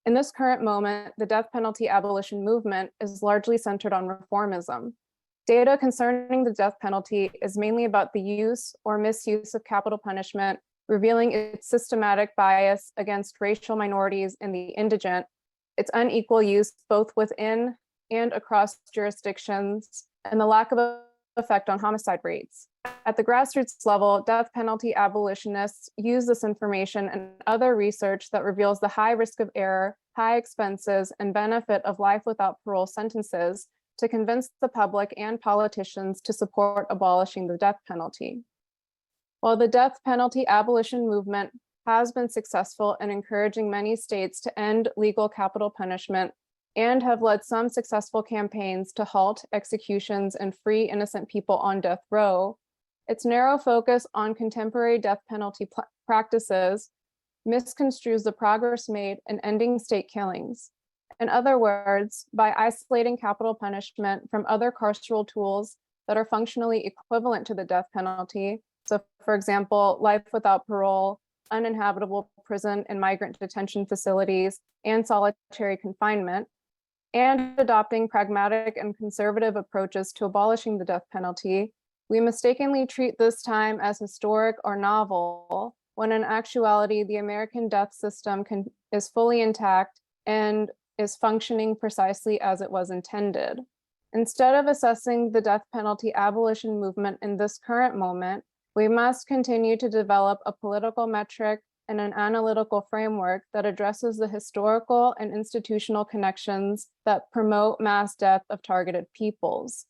In this current moment, the death penalty abolition movement is largely centered on reformism. Data concerning the death penalty is mainly about the use or misuse of capital punishment, revealing its systematic bias against racial minorities and the indigent, its unequal use both within and across jurisdictions, and the lack of effect on homicide rates. At the grassroots level, death penalty abolitionists use this information and other research that reveals the high risk of error, high expenses, and benefit of life without parole sentences to convince the public and politicians to support abolishing the death penalty. While the death penalty abolition movement has been successful in encouraging many states to end legal capital punishment and have led some successful campaigns to halt executions and free innocent people on death row, its narrow focus on contemporary death penalty practices misconstrues the progress made in ending state killings. In other words, by isolating capital punishment from other carceral tools that are functionally equivalent to the death penalty, so for example, life without parole, uninhabitable prison and migrant detention facilities, and solitary confinement, and adopting pragmatic and conservative approaches to abolishing the death penalty, we mistakenly treat this time as historic or novel, when in actuality, the American death system is fully intact and is functioning precisely as it was intended. Instead of assessing the death penalty abolition movement in this current moment, we must continue to develop a political metric and an analytical framework that addresses the historical and institutional connections that promote mass death of targeted peoples.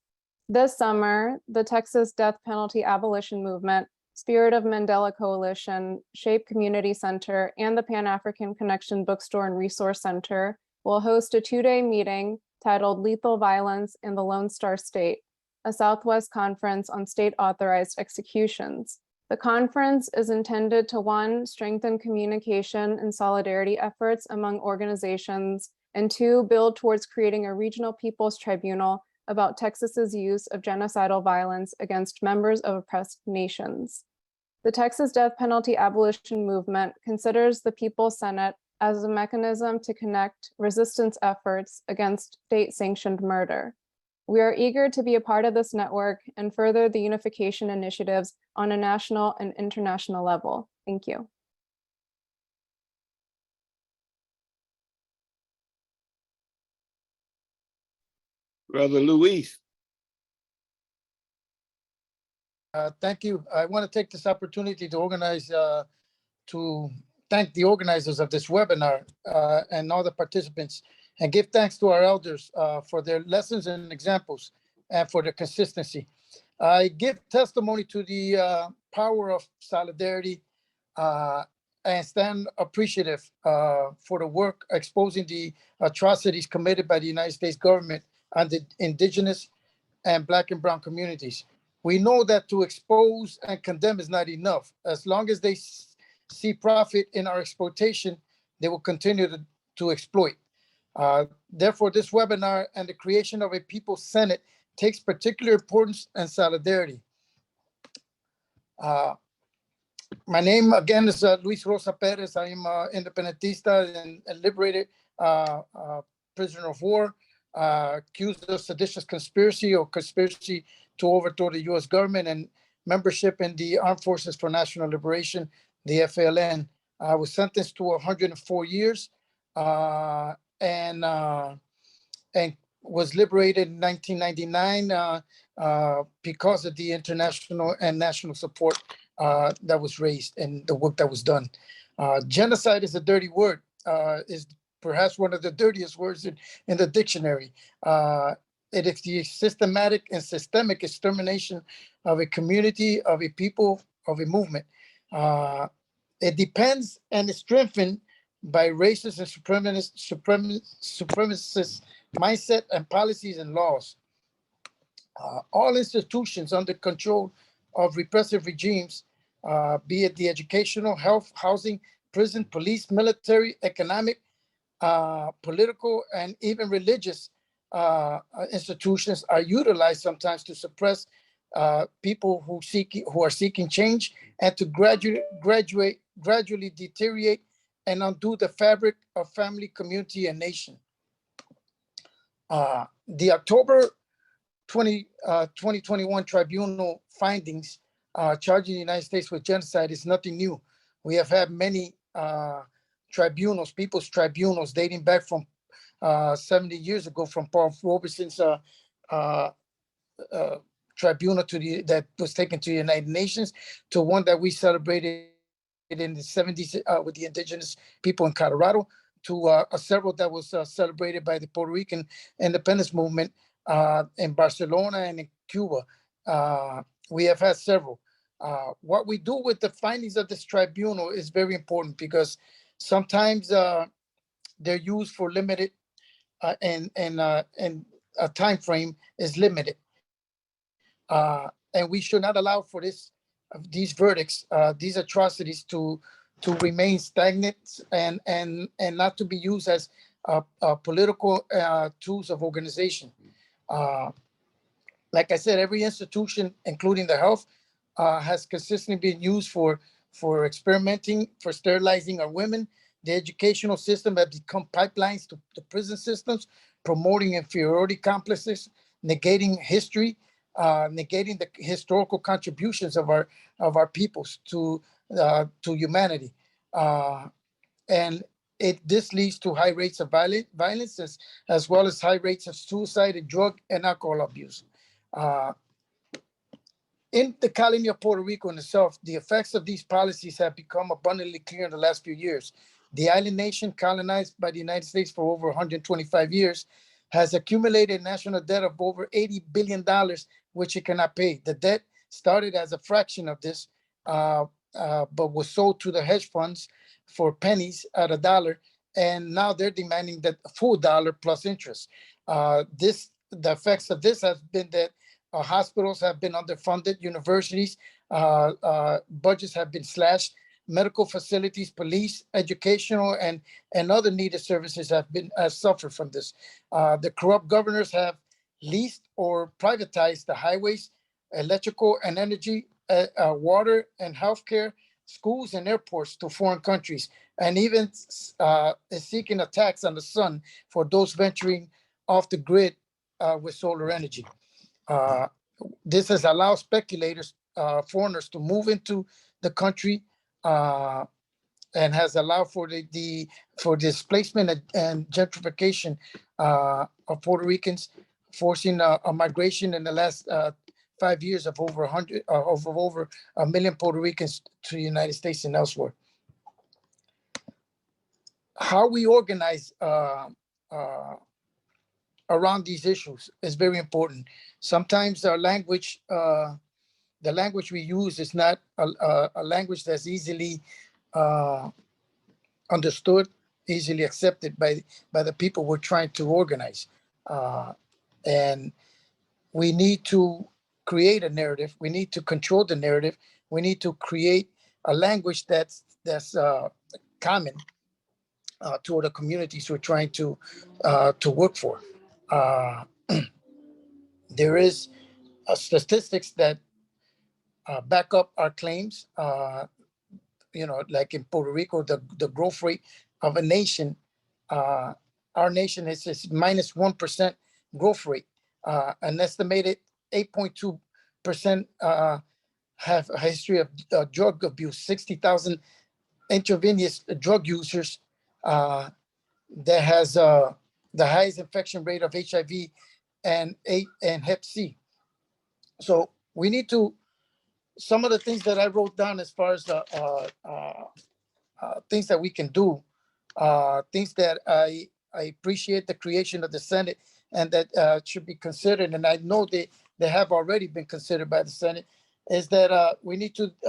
This summer, the Texas death penalty abolition movement, Spirit of Mandela Coalition, Shape Community Center, and the Pan-African Connection Bookstore and Resource Center will host a two-day meeting titled Lethal Violence in the Lone Star State, a Southwest Conference on state-authorized executions. The conference is intended to, 1, strengthen communication and solidarity efforts among organizations, and 2, build towards creating a regional people's tribunal about Texas's use of genocidal violence against members of oppressed nations. The Texas death penalty abolition movement considers the People's Senate as a mechanism to connect resistance efforts against state-sanctioned murder. We are eager to be a part of this network and further the unification initiatives on a national and international level. Thank you. Brother Luis. Thank you. I want to take this opportunity to thank the organizers of this webinar and all the participants, and give thanks to our elders for their lessons and examples and for their consistency. I give testimony to the power of solidarity and stand appreciative for the work exposing the atrocities committed by the United States government on the Indigenous and Black and Brown communities. We know that to expose and condemn is not enough. As long as they see profit in our exploitation, they will continue to exploit. Therefore, this webinar and the creation of a People's Senate takes particular importance and solidarity. My name again is Luis Rosa Perez. I am independentista and liberated prisoner of war, accused of seditious conspiracy or conspiracy to overthrow the U.S. government and membership in the Armed Forces for National Liberation, the FLN. I was sentenced to 104 years and was liberated in 1999 because of the international and national support that was raised and the work that was done. Genocide is a dirty word, is perhaps one of the dirtiest words in the dictionary. It is the systematic and systemic extermination of a community, of a people, of a movement. It depends and is strengthened by racist and supremacist mindset and policies and laws. All institutions under control of repressive regimes, be it the educational, health, housing, prison, police, military, economic, political and even religious institutions are utilized sometimes to suppress people who are seeking change, and to gradually deteriorate and undo the fabric of family, community, and nation. The October 2021 tribunal findings charging the United States with genocide is nothing new. We have had many tribunals, people's tribunals, dating back from 70 years ago, from Paul Robeson's tribunal that was taken to the United Nations, to one that we celebrated in the 70s with the indigenous people in Colorado, to several that was celebrated by the Puerto Rican independence movement in Barcelona and in Cuba. We have had several. What we do with the findings of this tribunal is very important, because sometimes they're used for limited and a time frame is limited. And we should not allow for these verdicts, these atrocities to remain stagnant and not to be used as political tools of organization. Like I said, every institution, including the health, has consistently been used for experimenting, for sterilizing our women. The educational system has become pipelines to the prison systems, promoting inferiority complexes, negating history, negating the historical contributions of our peoples to humanity, and this leads to high rates of violence as well as high rates of suicide and drug and alcohol abuse. In the colony of Puerto Rico in itself, the effects of these policies have become abundantly clear in the last few years. The island nation, colonized by the United States for over 125 years, has accumulated a national debt of over $80 billion, which it cannot pay. The debt started as a fraction of this, but was sold to the hedge funds for pennies at $1, and now they're demanding that full dollar plus interest. The effects of this has been that hospitals have been underfunded, universities budgets have been slashed, medical facilities, police, educational, and other needed services have suffered from this. The corrupt governors have leased or privatized the highways, electrical and energy, water and healthcare, schools and airports to foreign countries, and even is seeking a tax on the sun for those venturing off the grid with solar energy. This has allowed speculators, foreigners, to move into the country, and has allowed for for displacement and gentrification of Puerto Ricans, forcing a migration in the last 5 years of over 1 million Puerto Ricans to the United States and elsewhere. How we organize around these issues is very important. Sometimes our language, the language we use, is not a language that's easily understood, easily accepted by the people we're trying to organize. And we need to create a narrative. We need to control the narrative. We need to create a language that's common to the communities we're trying to work for. There is statistics that back up our claims. Like in Puerto Rico, the growth rate of a nation, our nation is minus 1% growth rate. An estimated 8.2% have a history of drug abuse. 60,000 intravenous drug users that has the highest infection rate of HIV and Hep C. So we need to, some of the things that I wrote down as far as things that we can do, things that I appreciate the creation of the Senate and that should be considered, and I know they have already been considered by the Senate, is that we need to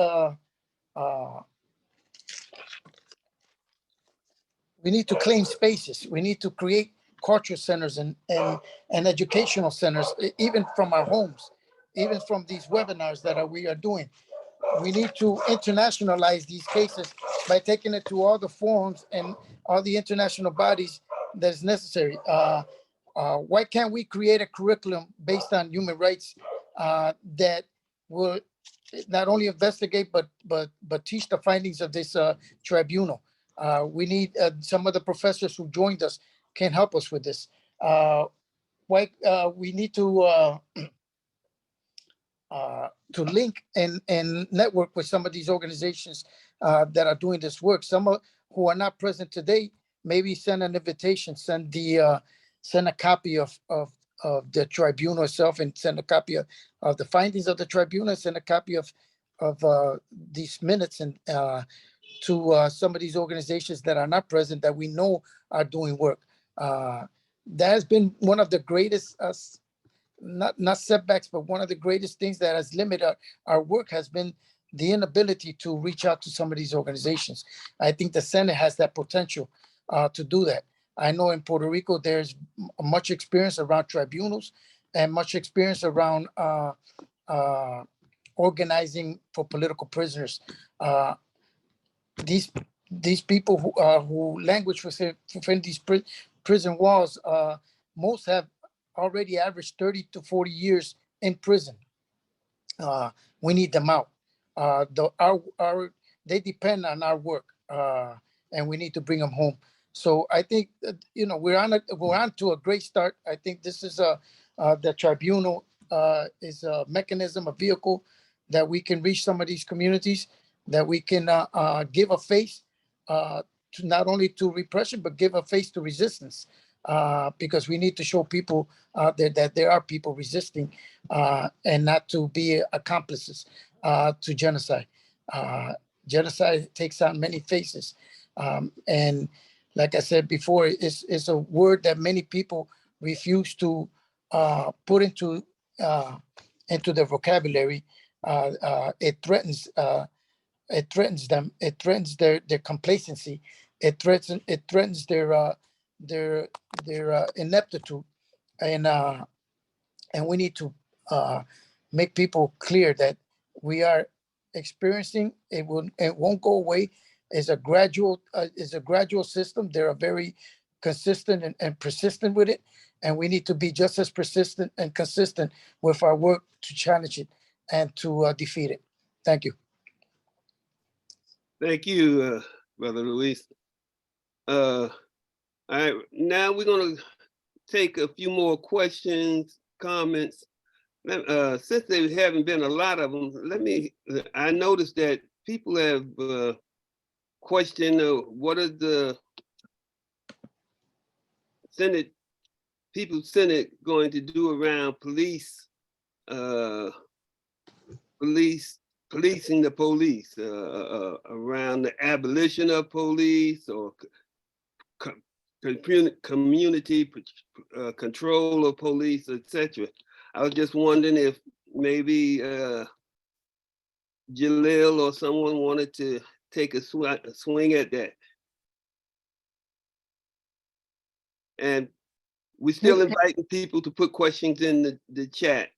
claim spaces. We need to create culture centers and educational centers, even from our homes, even from these webinars that we are doing. We need to internationalize these cases by taking it to all the forums and all the international bodies that is necessary. Why can't we create a curriculum based on human rights that will not only investigate but teach the findings of this tribunal? We need some of the professors who joined us can help us with this. We need to link and network with some of these organizations that are doing this work. Some who are not present today, maybe send an invitation, send a copy of the tribunal itself, and send a copy of the findings of the tribunal, send a copy of these minutes and to some of these organizations that are not present that we know are doing work. That has been one of the greatest not setbacks, but one of the greatest things that has limited our work has been the inability to reach out to some of these organizations. I think the Senate has that potential to do that. I know in Puerto Rico, there's much experience around tribunals and much experience around organizing for political prisoners. These people who languish within these prison walls, most have already averaged 30 to 40 years in prison. We need them out. They depend on our work, and we need to bring them home. So I think we're on to a great start. I think this is the tribunal is a mechanism, a vehicle that we can reach some of these communities, that we can give a face to not only to repression, but give a face to resistance. Because we need to show people out there that there are people resisting and not to be accomplices to genocide. Genocide takes on many faces. And like I said before, it's a word that many people refuse to put into their vocabulary. It threatens them. It threatens their complacency. It threatens their ineptitude, and we need to make people clear that we are experiencing it won't go away. It's a gradual system. They're very consistent and persistent with it, and we need to be just as persistent and consistent with our work to challenge it and to defeat it. Thank you. Thank you, Brother Luis. All right, now we're going to take a few more questions, comments. Since there haven't been a lot of them, I noticed that people have questioned what is the People's Senate going to do around policing the police, around the abolition of police or community control of police, etc. I was just wondering if maybe Jalil or someone wanted to take a swing at that. And we're still inviting people to put questions in the chat.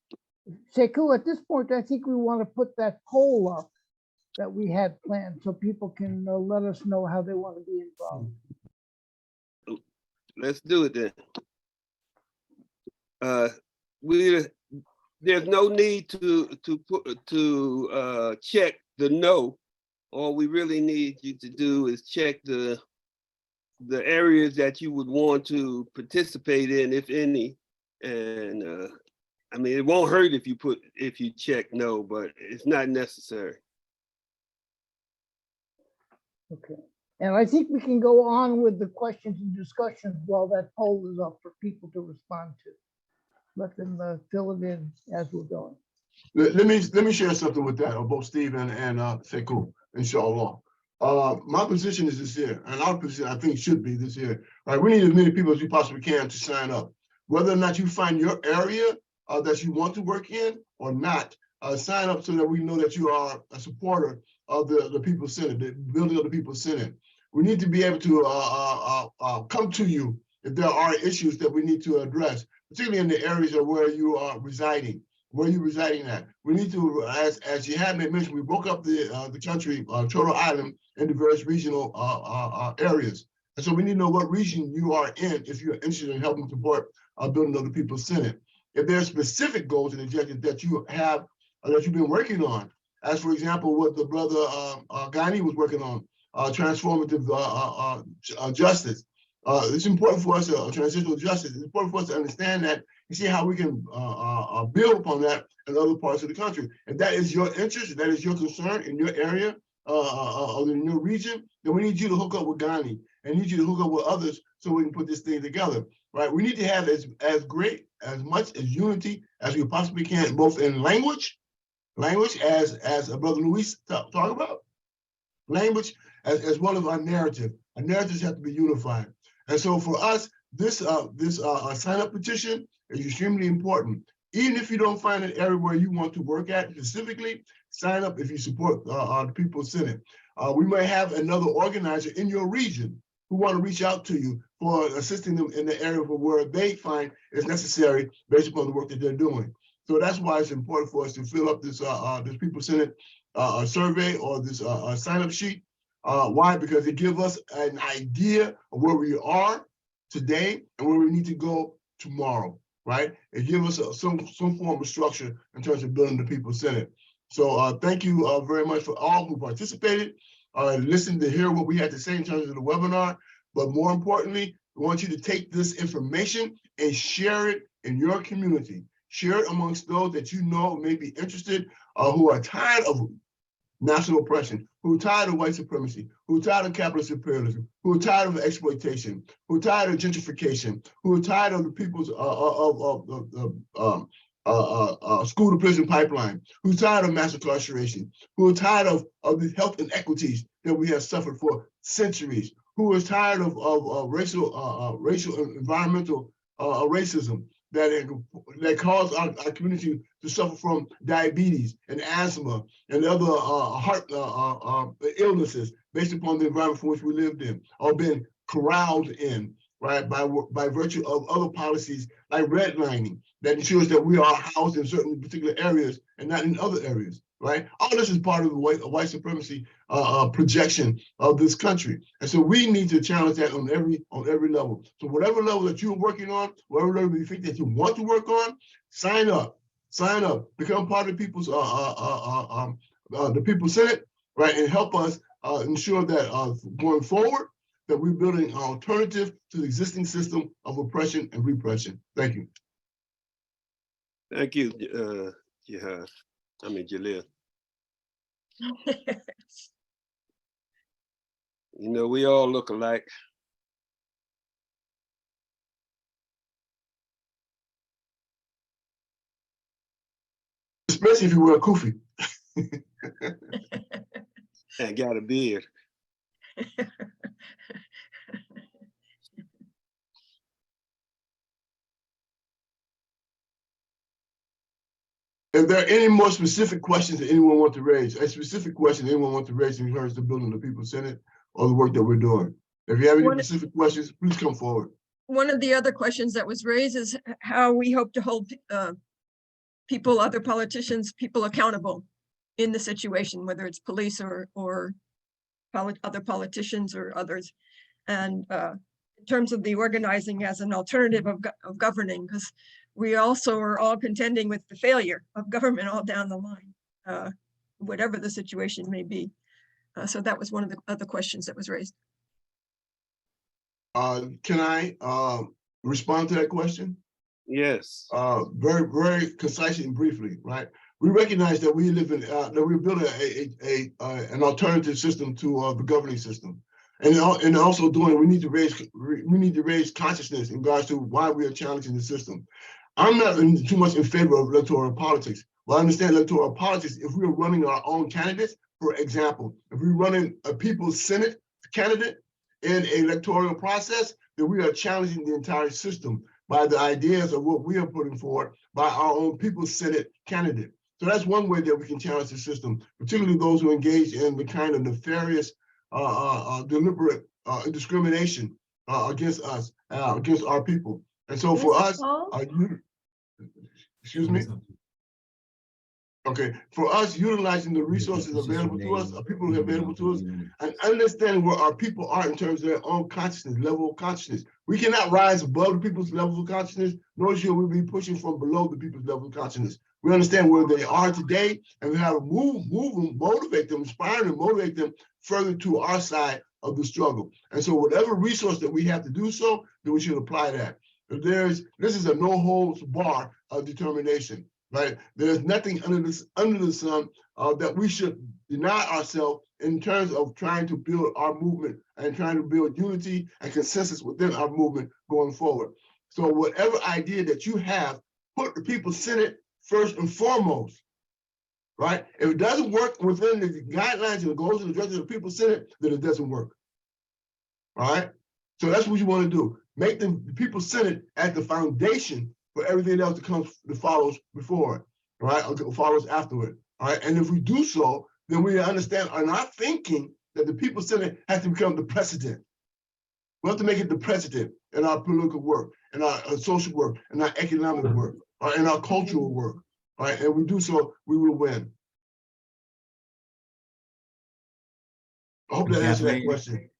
Sekou, at this point, I think we want to put that poll up that we had planned so people can let us know how they want to be involved. Let's do it then. There's no need to check the no. All we really need you to do is check the areas that you would want to participate in, if any. And I mean, it won't hurt if you check no, but it's not necessary. Okay. And I think we can go on with the questions and discussions while that poll is up for people to respond to. Let them fill it in as we're going. Let me share something with that, both Steve and Sekou, inshallah. My position is this here, and our position I think should be this here. Right, we need as many people as we possibly can to sign up. Whether or not you find your area that you want to work in or not, sign up so that we know that you are a supporter of the People's Senate, the building of the People's Senate. We need to be able to come to you if there are issues that we need to address, particularly in the areas of where you are residing. where you're residing at. We need to, as Jihad may mention, we broke up the country, Turtle Island, into various regional areas. And so we need to know what region you are in if you're interested in helping support building of the People's Senate. If there are specific goals and objectives that you have, that you've been working on, as for example, what the brother Ghani was working on, transformative justice. It's important for us, transitional justice, it's important for us to understand that and see how we can build upon that in other parts of the country. If that is your interest, if that is your concern in your area, or in your region, then we need you to hook up with Ghani and need you to hook up with others so we can put this thing together, right? We need to have as much as unity as we possibly can, both in language as Brother Luis talk about, language as well as our narrative. Our narratives have to be unified. And so for us, this sign-up petition is extremely important. Even if you don't find an area where you want to work at specifically, sign up if you support the People's Senate. We may have another organizer in your region who want to reach out to you for assisting them in the area where they find it's necessary based upon the work that they're doing. So that's why it's important for us to fill up this People's Senate survey or this sign-up sheet. Why? Because it gives us an idea of where we are today and where we need to go tomorrow, right? It gives us some form of structure in terms of building the People's Senate. So thank you very much for all who participated, listened to hear what we had to say in terms of the webinar. But more importantly, we want you to take this information and share it in your community. Share it amongst those that you know may be interested, who are tired of national oppression, who are tired of white supremacy, who are tired of capitalist imperialism, who are tired of exploitation, who are tired of gentrification, who are tired of the people's school to prison pipeline, who are tired of mass incarceration, who are tired of the health inequities that we have suffered for centuries, who is tired of racial and environmental racism that cause our community to suffer from diabetes and asthma and other heart illnesses based upon the environment for which we lived in or been corralled in, right, by virtue of other policies like redlining that ensures that we are housed in certain particular areas and not in other areas, right? All this is part of the white supremacy projection of this country. And so we need to challenge that on every level. So whatever level that you're working on, whatever level you think that you want to work on, sign up, become part of the People's Senate, right? And help us ensure that going forward, that we're building an alternative to the existing system of oppression and repression. Thank you. Thank you, Jalil. You know, we all look alike. Especially if you wear a kufi. And got a beard. If there are any more specific questions that anyone wants to raise, a specific question anyone wants to raise in terms of building the People's Senate or the work that we're doing. If you have any specific questions, please come forward. One of the other questions that was raised is how we hope to hold people, other politicians, people accountable in the situation, whether it's police or other politicians or others. And in terms of the organizing as an alternative of governing, because we also are all contending with the failure of government all down the line, whatever the situation may be. So that was one of the other questions that was raised. Can I respond to that question? Yes. Very, very concisely and briefly, right? We recognize that we live in, that we're building an alternative system to the governing system. And also we need to raise consciousness in regards to why we are challenging the system. I'm not too much in favor of electoral politics. Well, I understand electoral politics if we're running our own candidates. For example, if we're running a People's Senate candidate in an electoral process, then we are challenging the entire system by the ideas of what we are putting forward by our own People's Senate candidate. So that's one way that we can challenge the system, particularly those who engage in the kind of nefarious, deliberate discrimination against us, against our people. And so for us, excuse me? Okay, for us, utilizing the resources available to us, people who are available to us, and understanding where our people are in terms of their own consciousness, level of consciousness. We cannot rise above the people's level of consciousness, nor should we be pushing from below the people's level of consciousness. We understand where they are today, and we have to move them, motivate them, inspire them, motivate them further to our side of the struggle. And so whatever resource that we have to do so, then we should apply that. This is a no holds bar of determination. Right? There's nothing under the sun that we should deny ourselves in terms of trying to build our movement and trying to build unity and consensus within our movement going forward. So whatever idea that you have, put the People's Senate first and foremost. Right? If it doesn't work within the guidelines and the goals and the directions of the People's Senate, then it doesn't work. All right? So that's what you want to do. Make the People's Senate as the foundation for everything else that follows before it, right? Or follows afterward, all right? And if we do so, then we understand, are not thinking that the People's Senate has to become the precedent. We have to make it the precedent in our political work, in our social work, in our economic work, or in our cultural work, all right? And we do so, we will win. I hope that answered that question.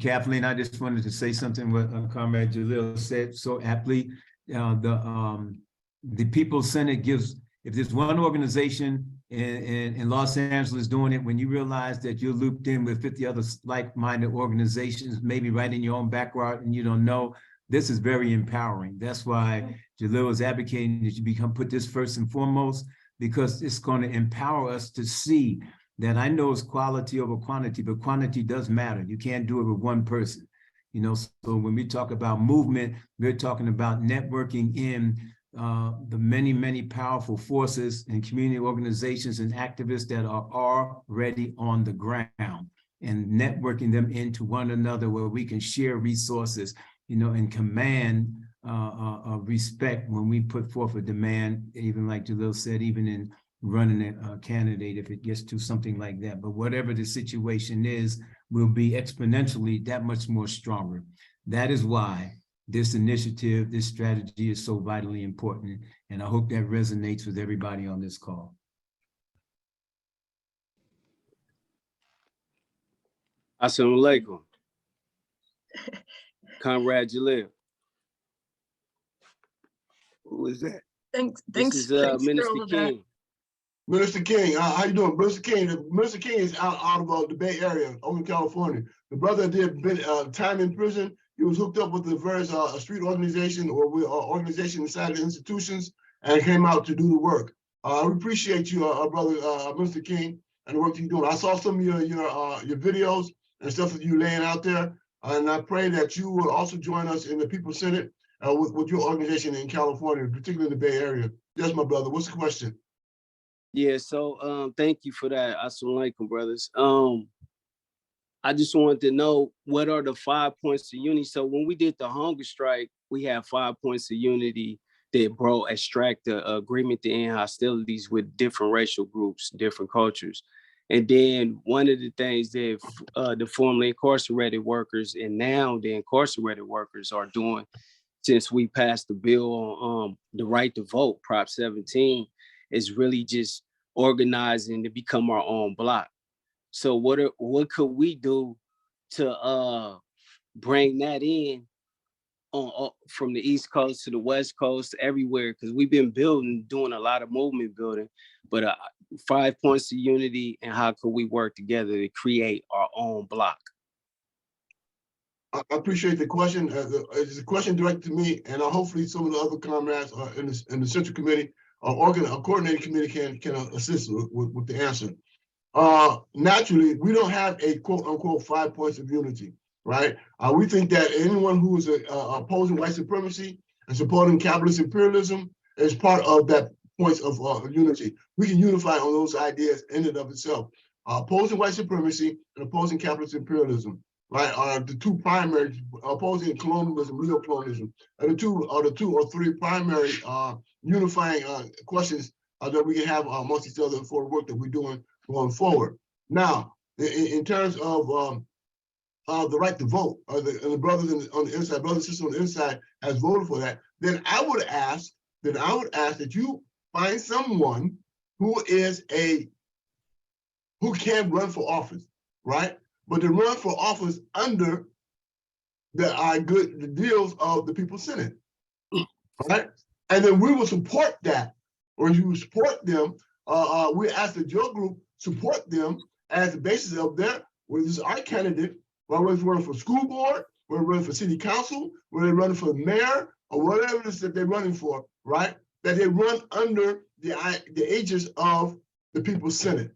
Kathleen, I just wanted to say something what Comrade Jalil said so aptly. The People's Senate gives, if there's one organization in Los Angeles doing it, when you realize that you're looped in with 50 other like-minded organizations, maybe right in your own backyard and you don't know, this is very empowering. That's why Jalil is advocating that you put this first and foremost, because it's going to empower us to see that I know it's quality over quantity, but quantity does matter. You can't do it with one person. You know, so when we talk about movement, we're talking about networking in the many, many powerful forces and community organizations and activists that are already on the ground and networking them into one another where we can share resources, you know, and command respect when we put forth a demand, even like Jalil said, even in running a candidate, if it gets to something like that. But whatever the situation is, will be exponentially that much more stronger. That is why this initiative, this strategy is so vitally important. And I hope that resonates with everybody on this call. Assalamu alaikum. Comrade Jalil. Who is that? Thanks. This is Minister King. Minister King, how you doing? Minister King is out of the Bay Area, over in California. The brother did time in prison. He was hooked up with the various street organization or organization inside the institutions and came out to do the work. We appreciate you, brother Minister King, and the work you're doing. I saw some of your videos and stuff that you laying out there, and I pray that you will also join us in the People's Senate with your organization in California, particularly in the Bay Area. Yes, my brother. What's the question? Yeah, so thank you for that. Assalamu alaikum, brothers. I just wanted to know, what are the 5 points of unity? So when we did the hunger strike, we had 5 points of unity that brought abstract the agreement to end hostilities with different racial groups, different cultures. And then one of the things that the formerly incarcerated workers and now the incarcerated workers are doing, since we passed the bill on the right to vote, Prop 17, is really just organizing to become our own bloc. So what could we do to bring that in from the East Coast to the West Coast, everywhere? Because we've been doing a lot of movement building, but 5 points of unity, and how could we work together to create our own bloc? I appreciate the question. It's a question directed to me, and hopefully some of the other comrades in the Central Committee or coordinating committee can assist with the answer. Naturally, we don't have a quote unquote 5 points of unity, right? We think that anyone who is opposing white supremacy and supporting capitalist imperialism is part of that points of unity. We can unify on those ideas in and of itself. Opposing white supremacy and opposing capitalist imperialism, right, are the two primary, opposing colonialism, neo-colonialism, are the two or three primary unifying questions that we can have amongst each other for the work that we're doing going forward. Now, in terms of the right to vote, the brothers on the inside, brothers and sisters on the inside has voted for that, then I would ask that you find someone who can run for office, right? But to run for office under the deals of the People's Senate, right? And then we will support that, or you support them. We ask that your group support them as the basis of their, well, this is our candidate, whether it's running for school board, whether they're running for city council, whether they're running for mayor, or whatever it is that they're running for, right? That they run under the aegis of the People's Senate,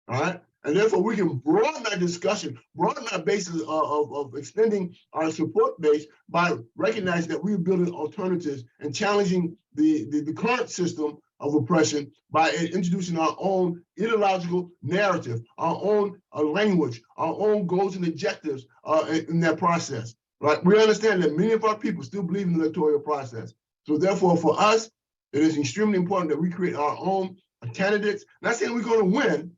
all right? And therefore we can broaden our discussion, broaden our basis of extending our support base by recognizing that we're building alternatives and challenging the current system of oppression by introducing our own ideological narrative, our own language, our own goals and objectives in that process, right? We understand that many of our people still believe in the electoral process. So therefore for us, it is extremely important that we create our own candidates. Not saying we're going to win,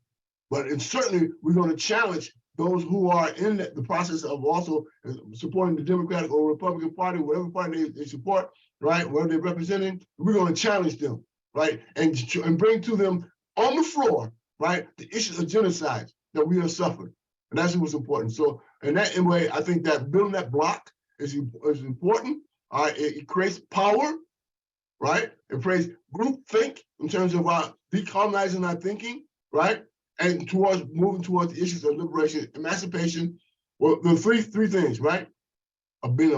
but certainly we're going to challenge those who are in the process of also supporting the Democratic or Republican Party, whatever party they support, right? Whatever they're representing, we're going to challenge them, right? And bring to them on the floor, right, the issues of genocide that we have suffered. And that's what's important. So in that way, I think that building that block is important. It creates power, right? It creates groupthink in terms of decolonizing our thinking, right? And towards moving towards the issues of liberation, emancipation. Well, the three things, right? Of being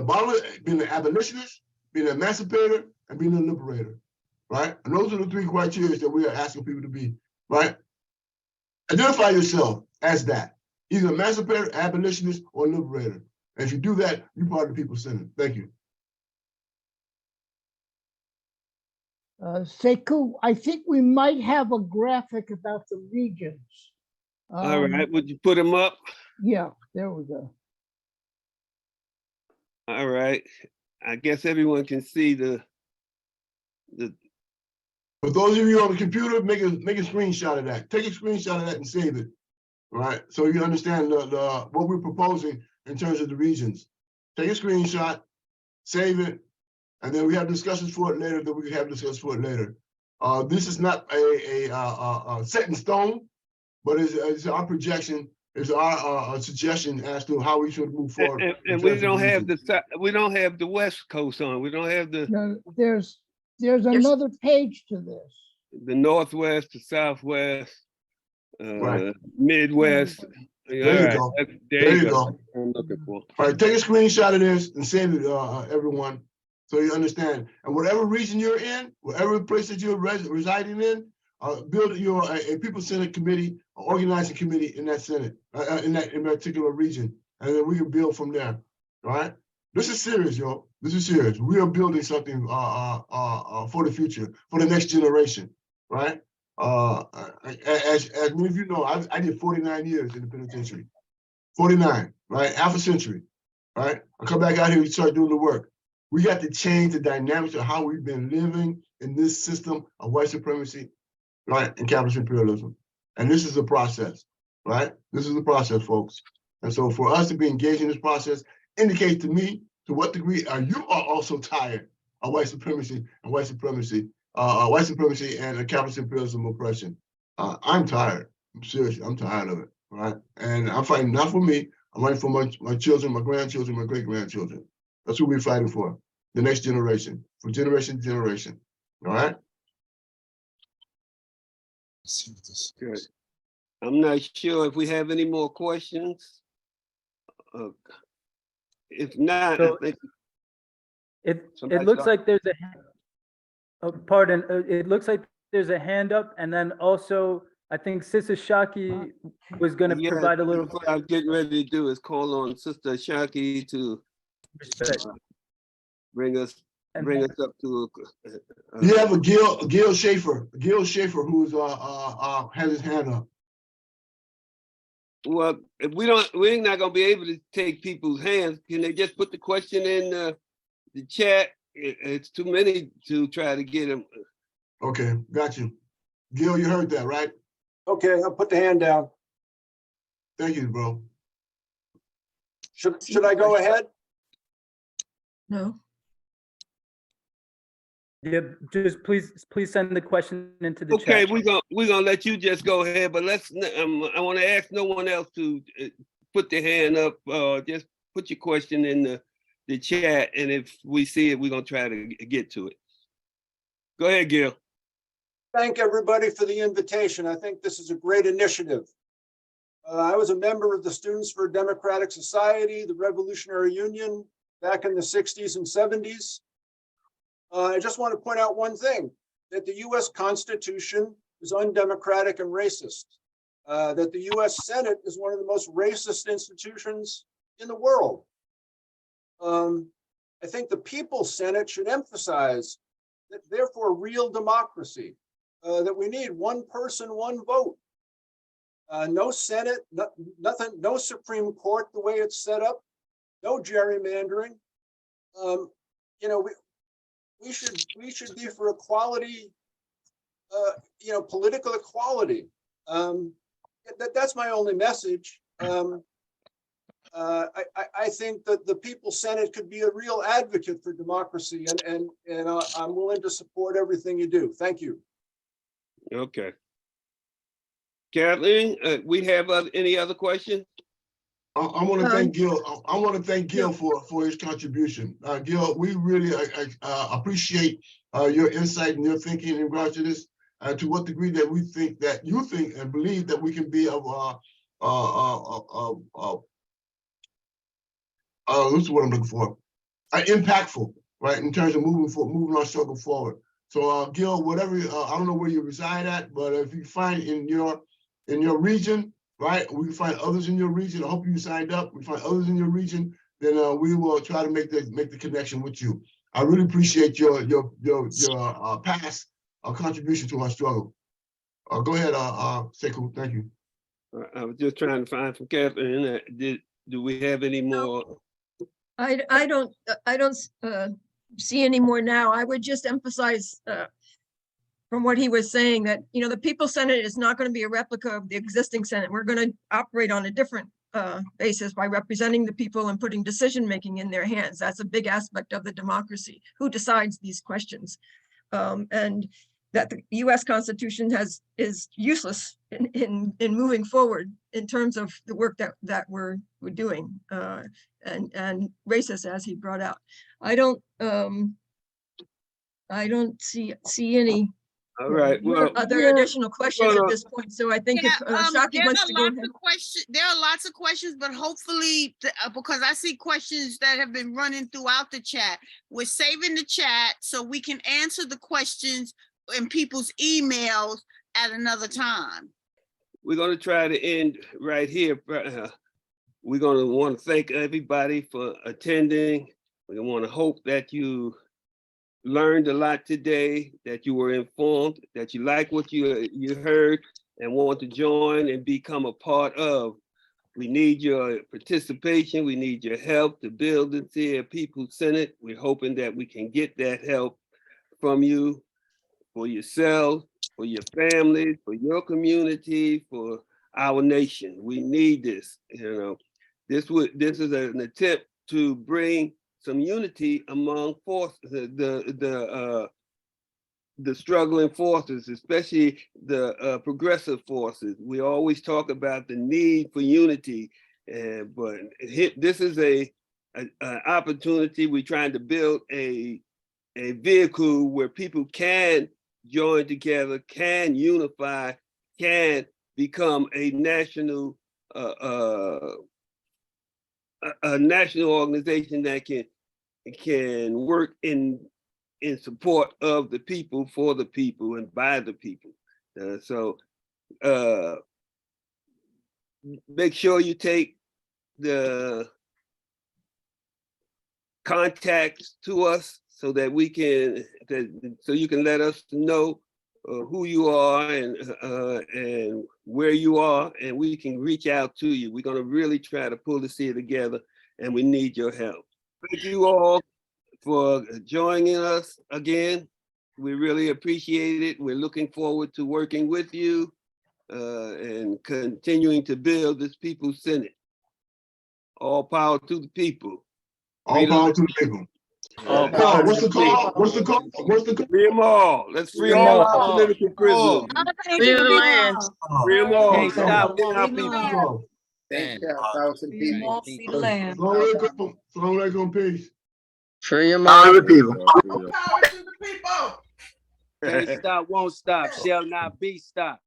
being an abolitionist, being an emancipator, and being a liberator, right? And those are the three criteria that we are asking people to be, right? Identify yourself as that, either emancipator, abolitionist, or liberator. And if you do that, you're part of the People's Senate. Thank you. Sekou, I think we might have a graphic about the regions. All right, would you put them up? Yeah, there we go. All right, I guess everyone can see the. For those of you on the computer, make a screenshot of that. Take a screenshot of that and save it, right? So you understand what we're proposing in terms of the regions. Take a screenshot, save it, and then we have discussions for it later. Then we can have discussions for it later. This is not a set in stone, but it's our projection. It's our suggestion as to how we should move forward. And we don't have the West Coast on. We don't have the. No, there's another page to this. The Northwest, the Southwest, Right. Midwest. There you go. There you go. I'm looking for. All right, take a screenshot of this and save it, everyone, so you understand. And whatever region you're in, whatever place that you're residing in, build a People's Senate committee, an organizing committee in that Senate, in that particular region, and then we can build from there. All right. This is serious, yo. This is serious. We are building something for the future, for the next generation, right? As many of you know, I did 49 years in the penitentiary. 49, right? Half a century, right? I come back out here and start doing the work. We got to change the dynamics of how we've been living in this system of white supremacy, right? And capitalist imperialism. And this is the process, right? This is the process, folks. And so for us to be engaged in this process indicates to me to what degree you are also tired of white supremacy and white supremacy and capitalist imperialism oppression. I'm tired. I'm serious. I'm tired of it, right? And I'm fighting not for me. I'm fighting for my children, my grandchildren, my great-grandchildren. That's what we're fighting for, the next generation, from generation to generation, all right? Good. I'm not sure if we have any more questions. If not, So I think it looks like there's it looks like there's a hand up, and then also I think Sister Shaki was going to provide a little. What I'm getting ready to do is call on Sister Shaki to bring us up to. You have a Gil Schaefer who's has his hand up. Well, if we're not gonna be able to take people's hands. Can they just put the question in the chat? It's too many to try to get them. Okay, got you. Gil, you heard that, right? Okay, I'll put the hand down. Thank you, bro. Should I go ahead? No. Yeah, just please send the question into the chat. Okay, we're gonna let you just go ahead, but let's. I want to ask no one else to put their hand up. Just put your question in the chat, and if we see it, we're gonna try to get to it. Go ahead, Gil. Thank everybody for the invitation. I think this is a great initiative. I was a member of the Students for a Democratic Society, the Revolutionary Union, back in the 60s and 70s. I just want to point out one thing, that the US Constitution is undemocratic and racist, that the US Senate is one of the most racist institutions in the world. I think the People's Senate should emphasize that therefore real democracy, that we need one person, one vote. No Senate, nothing, no Supreme Court the way it's set up, no gerrymandering. You know, we should be for equality, you know, political equality. That's my only message. I think that the People's Senate could be a real advocate for democracy, and I'm willing to support everything you do. Thank you. Okay. Kathleen, we have any other questions? I want to thank Gil. I want to thank Gil for his contribution. Gil, we really appreciate your insight and your thinking in regards to this. To what degree that we think that you think and believe that we can be of what's the word I'm looking for? Impactful, right? In terms of moving our struggle forward. So Gil, whatever, I don't know where you reside at, but if you find in your region, right? We can find others in your region. I hope you signed up. We find others in your region, then we will try to make the connection with you. I really appreciate your past contribution to our struggle. Go ahead, Sekou. Thank you. I was just trying to find from Kathleen. Do we have any more? I don't see any more now. I would just emphasize from what he was saying that, you know, the People's Senate is not going to be a replica of the existing Senate. We're going to operate on a different basis by representing the people and putting decision-making in their hands. That's a big aspect of the democracy. Who decides these questions? And that the US Constitution is useless in moving forward in terms of the work that we're doing and racist, as he brought out. I don't see any All right. Well, other additional questions at this point. So I think if Shaki there wants are to go lots ahead. of questions. There are lots of questions, but hopefully, because I see questions that have been running throughout the chat, we're saving the chat so we can answer the questions in people's emails at another time. we're going to try to end right here. We're going to want to thank everybody for attending. We want to hope that you learned a lot today, that you were informed, that you like what you heard and want to join and become a part of. We need your participation. We need your help to build this here People's Senate. We're hoping that we can get that help from you, for yourself, for your family, for your community, for our nation. We need this. You know, this is an attempt to bring some unity among forces, the struggling forces, especially the progressive forces. We always talk about the need for unity, but this is an opportunity. We're trying to build a vehicle where people can join together, can unify, can become a national organization that can work in support of the people, for the people, and by the people. So make sure you take the contacts to us so that we can, so you can let us know who you are and where you are, and we can reach out to you. We're going to really try to pull this here together, and we need your help. Thank you all for joining us again. We really appreciate it. We're looking forward to working with you and continuing to build this People's Senate. All power to the people. All power to the people. What's the call? What's the call? What's the call? Free them all. Let's free all our political prisoners. Free the land. Free them all. Can't stop now, Free people. them all. Man. Assalamu alaikum, peace. Free your mind. People. Can't stop, won't stop, shall not be stopped.